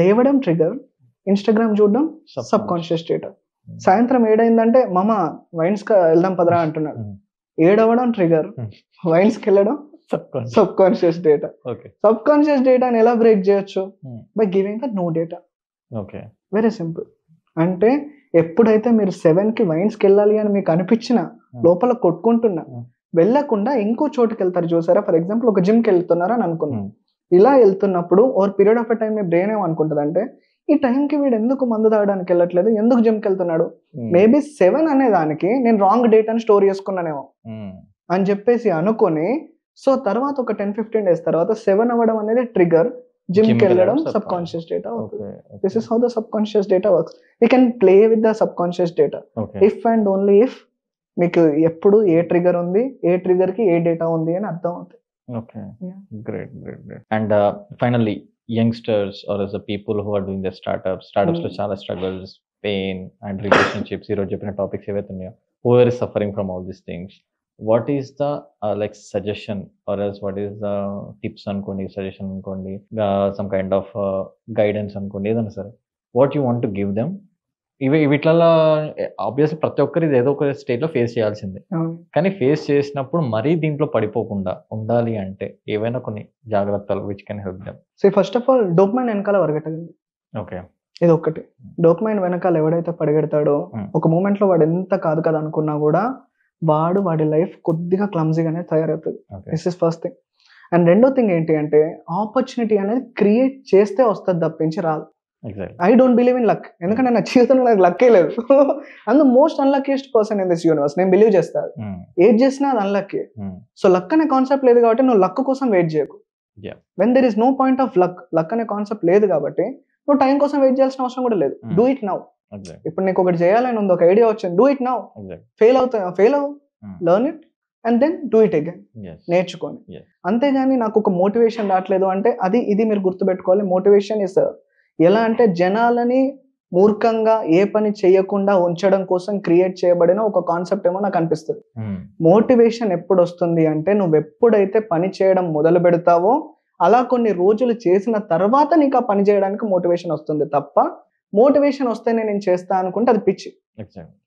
లేవడం ట్రిగర్, ఇన్స్టాగ్రామ్ చూడడం సబ్ కాన్షియస్ డేటా. సాయంత్రం ఏడైందంటే మామ వైన్స్ వెళ్దాం పదరా అంటున్నాడు, ఏడవడం ట్రిగర్, వైన్స్ కి వెళ్ళడం subconscious data. Subconscious డేటాని ఎలా బ్రేక్ చేయొచ్చు? By giving the no data. Very simple. అంటే ఎప్పుడైతే మీరు 7 కి వైన్స్ కి వెళ్ళాలి అని మీకు అనిపించిన లోపల కొట్టుకుంటున్నా వెళ్ళకుండా ఇంకో చోటుకి వెళ్తారు చూసారా. ఫర్ ఎగ్జాంపుల్ ఒక జిమ్ కి వెళ్తున్నారా అని అనుకున్నాం, ఇలా వెళ్తున్నప్పుడు ఓవర్ పీరియడ్ ఆఫ్ టైం మీ బ్రెయిన్ ఏమనుకుంటుంది అంటే ఈ టైంకి వీడు ఎందుకు మందు తాగడానికి వెళ్ళట్లేదు, ఎందుకు జిమ్కి వెళ్తున్నాడు, మేబీ 7 అనే దానికి నేను రాంగ్ డేటాని స్టోర్ చేసుకున్నానేమో అని చెప్పేసి అనుకొని, సో తర్వాత ఒక 10-15 days తర్వాత 7 అవ్వడం అనేది ట్రిగర్, జిమ్కి వెళ్ళడం సబ్ కాన్షియస్ డేటా అవుతుంది. This is how the sub conscious data works. You can play with the sub conscious data if and only if మీకు ఎప్పుడు ఏ ట్రిగర్ ఉంది, ఏ ట్రిగర్ కి ఏ డేటా ఉంది అని అర్థం అవుతుంది. Great. And finally, youngsters or as the people who are doing their startups లో చాలా struggles, pain and relationships ఈరోజు చెప్పిన టాపిక్స్ ఏవైతే ఉన్నాయో, whoever is suffering from all these things, what is the like suggestion or else what is the tips అనుకోండి, suggestion అనుకోండి, some kind of guidance అనుకోండి, ఏదైనా సరే, what you want to give them? వీటిలలో ఆబ్వియస్లీ ప్రతి ఒక్కరు ఇది ఏదో ఒక స్టేజ్ లో ఫేస్ చేయాల్సిందే, కానీ ఫేస్ చేసినప్పుడు మరీ దీంట్లో పడిపోకుండా ఉండాలి అంటే ఏవైనా కొన్ని జాగ్రత్తలు which can help them. So first of all dopamine వెనకాల పరిగెట్టగలదు. ఓకే, ఇది ఒక్కటి. డోపమైన్ వెనకాల ఎవడైతే పరిగెడతాడో ఒక మూమెంట్ లో వాడు ఎంత కాదు కదా అనుకున్నా కూడా వాడి లైఫ్ కొద్దిగా క్లమ్జీగానే తయారవుతుంది. This is first thing. And రెండో థింగ్ ఏంటి అంటే ఆపర్చునిటీ అనేది క్రియేట్ చేస్తే వస్తుంది తప్పించి రాదు. I don't believe in luck, ఎందుకంటే నా జీవితంలో నాకు లక్కే లేదు. అందు most unluckiest person in this universe నేను బిలీవ్ చేస్తాను. ఏది చేసినా అది అన్లక్కీ. సో లక్ అనే కాన్సెప్ట్ లేదు కాబట్టి నువ్వు లక్ కోసం వెయిట్ చేయకు. When there is no point of luck అనే కాన్సెప్ట్ లేదు కాబట్టి నువ్వు టైం కోసం వెయిట్ చేయాల్సిన అవసరం కూడా లేదు. Do it now. ఇప్పుడు నీకు ఒకటి చేయాలని ఉంది, ఒక ఐడియా వచ్చింది, డూ ఇట్ నౌ. ఫెయిల్ అవ్వు, learn it and then do it again. నేర్చుకోండి. అంతేగాని నాకు ఒక మోటివేషన్ రావట్లేదు అంటే ఇది మీరు గుర్తుపెట్టుకోవాలి. మోటివేషన్ ఇస్ ఎలా అంటే జనాలని మూర్ఖంగా ఏ పని చేయకుండా ఉంచడం కోసం క్రియేట్ చేయబడిన ఒక కాన్సెప్ట్ ఏమో నాకు అనిపిస్తుంది. మోటివేషన్ ఎప్పుడు వస్తుంది అంటే నువ్వు ఎప్పుడైతే పని చేయడం మొదలు పెడతావో అలా కొన్ని రోజులు చేసిన తర్వాత నీకు ఆ పని చేయడానికి మోటివేషన్ వస్తుంది తప్ప మోటివేషన్ వస్తేనే నేను చేస్తా అనుకుంటే అది పిచ్చి.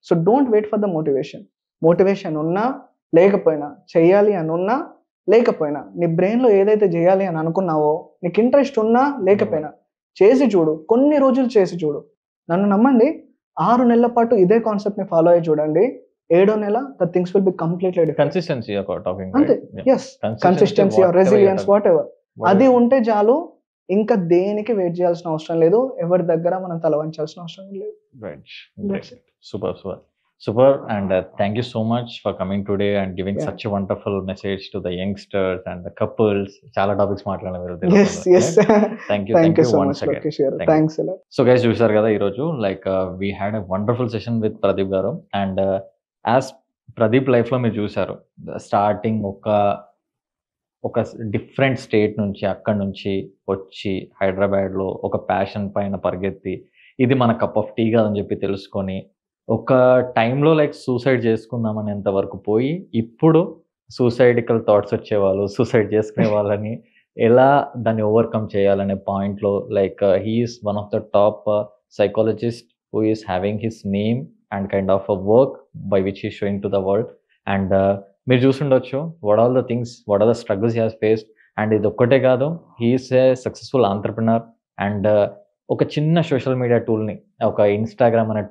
So don't wait for the motivation. Motivation ఉన్నా లేకపోయినా, చెయ్యాలి అని ఉన్నా లేకపోయినా, నీ బ్రెయిన్లో ఏదైతే చేయాలి అని అనుకున్నావో నీకు ఇంట్రెస్ట్ ఉన్నా లేకపోయినా చేసి చూడు. కొన్ని రోజులు చేసి చూడు. నన్ను నమ్మండి, 6 నెలల పాటు ఇదే కాన్సెప్ట్ ని ఫాలో అయ్యి చూడండి. 7వ నెల the things will be completely different. Consistency అంతే. Yes, consistency or resilience whatever, అది ఉంటే చాలు. ఇంకా దేనికి వెయిట్ చేయాల్సిన అవసరం లేదు. ఎవరి దగ్గర మనం తల వంచాల్సిన అవసరం లేదు. Super. Super, and thank you so much for coming today and giving Yeah. such a wonderful message to the youngsters and the couples. Chala topics మాట్లాడాలి మీరు Yes, yes. Thank Thank you so once much, again. Lokesh garu. Thank you. Thanks a lot. So guys చూసారు కదా ఈరోజు like we had a wonderful session with Pradeep garu. And as Pradeep లైఫ్లో మీరు చూసారు స్టార్టింగ్ ఒక డిఫరెంట్ స్టేట్ నుంచి అక్కడి నుంచి వచ్చి హైదరాబాద్లో ఒక ప్యాషన్ పైన పరిగెత్తి ఇది మన కప్ ఆఫ్ టీ కాదని చెప్పి తెలుసుకొని ఒక టైంలో లైక్ సూసైడ్ చేసుకుందామనేంత వరకు పోయి ఇప్పుడు సూసైడికల్ థాట్స్ వచ్చేవాళ్ళు, సూసైడ్ చేసుకునే వాళ్ళని ఎలా దాన్ని ఓవర్కమ్ చేయాలనే పాయింట్లో like he's one of the top psychologist who is having his name and kind of a work by which he showing to the world. And మీరు చూసుండొచ్చు what all the things, what are the struggles he has faced. And ఇది ఒక్కటే కాదు, he's a successful entrepreneur. And ఒక చిన్న సోషల్ మీడియా టూల్ని, ఒక ఇన్స్టాగ్రామ్ అనే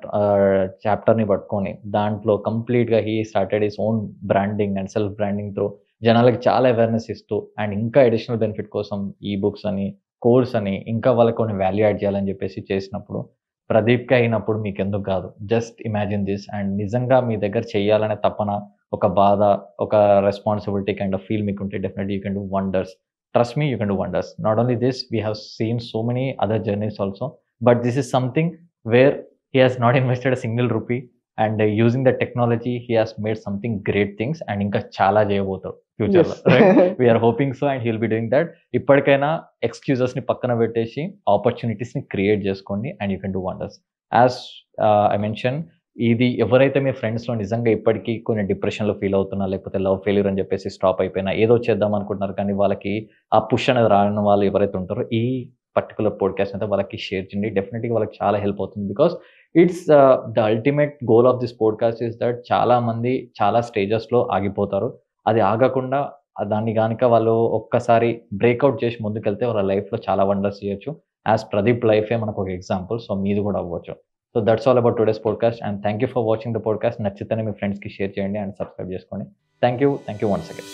చాప్టర్ని పట్టుకొని దాంట్లో కంప్లీట్గా he started his own branding and self branding through జనాలకి చాలా అవేర్నెస్ ఇస్తూ అండ్ ఇంకా అడిషనల్ బెనిఫిట్ కోసం ఈ బుక్స్ అని, కోర్స్ అని, ఇంకా వాళ్ళకి కొన్ని వాల్యూ యాడ్ చేయాలని చెప్పేసి చేసినప్పుడు ప్రదీప్కి అయినప్పుడు మీకు ఎందుకు కాదు? Just imagine this. అండ్ నిజంగా మీ దగ్గర చేయాలనే తపన, ఒక బాధ, ఒక రెస్పాన్సిబిలిటీ కైండ్ ఆఫ్ ఫీల్ మీకు ఉంటే definitely you can do wonders. Trust me, you can do wonders. Not only this, we have seen so many other journeys also, but this is something where he has not invested a single rupee, and using the technology he has made something great things and inka chala cheyabotaru future lo, right? We are hoping so, and he will be doing that. Ippatikaina excuses ni pakkana pettesi opportunities ni create cheskondi and you can do wonders. As I mentioned, ఇది ఎవరైతే మీ ఫ్రెండ్స్లో నిజంగా ఇప్పటికీ కొన్ని డిప్రెషన్లో ఫీల్ అవుతున్నా, లేకపోతే లవ్ ఫెయిల్యూర్ అని చెప్పేసి స్టాప్ అయిపోయినా, ఏదో చేద్దాం అనుకుంటున్నారు కానీ వాళ్ళకి ఆ పుష్ అనేది రాని వాళ్ళు ఎవరైతే ఉంటారో ఈ పర్టికులర్ పాడ్కాస్ట్ అయితే వాళ్ళకి షేర్ చేయండి. డెఫినెట్గా వాళ్ళకి చాలా హెల్ప్ అవుతుంది. Because it's the ultimate goal of this podcast is that చాలామంది చాలా స్టేజెస్లో ఆగిపోతారు. అది ఆగకుండా దాన్ని కనుక వాళ్ళు ఒక్కసారి బ్రేక్అవుట్ చేసి ముందుకెళ్తే వాళ్ళ లైఫ్లో చాలా వండర్స్ చేయొచ్చు. యాజ్ ప్రదీప్ లైఫే మనకు ఒక ఎగ్జాంపుల్. సో మీది కూడా అవ్వచ్చు. So that's all about today's podcast, and thank you for watching the podcast. నచ్చితేనే మీ ఫ్రెండ్స్కి షేర్ చేయండి అండ్ సబ్స్క్రైబ్ చేసుకోండి. Thank you once again.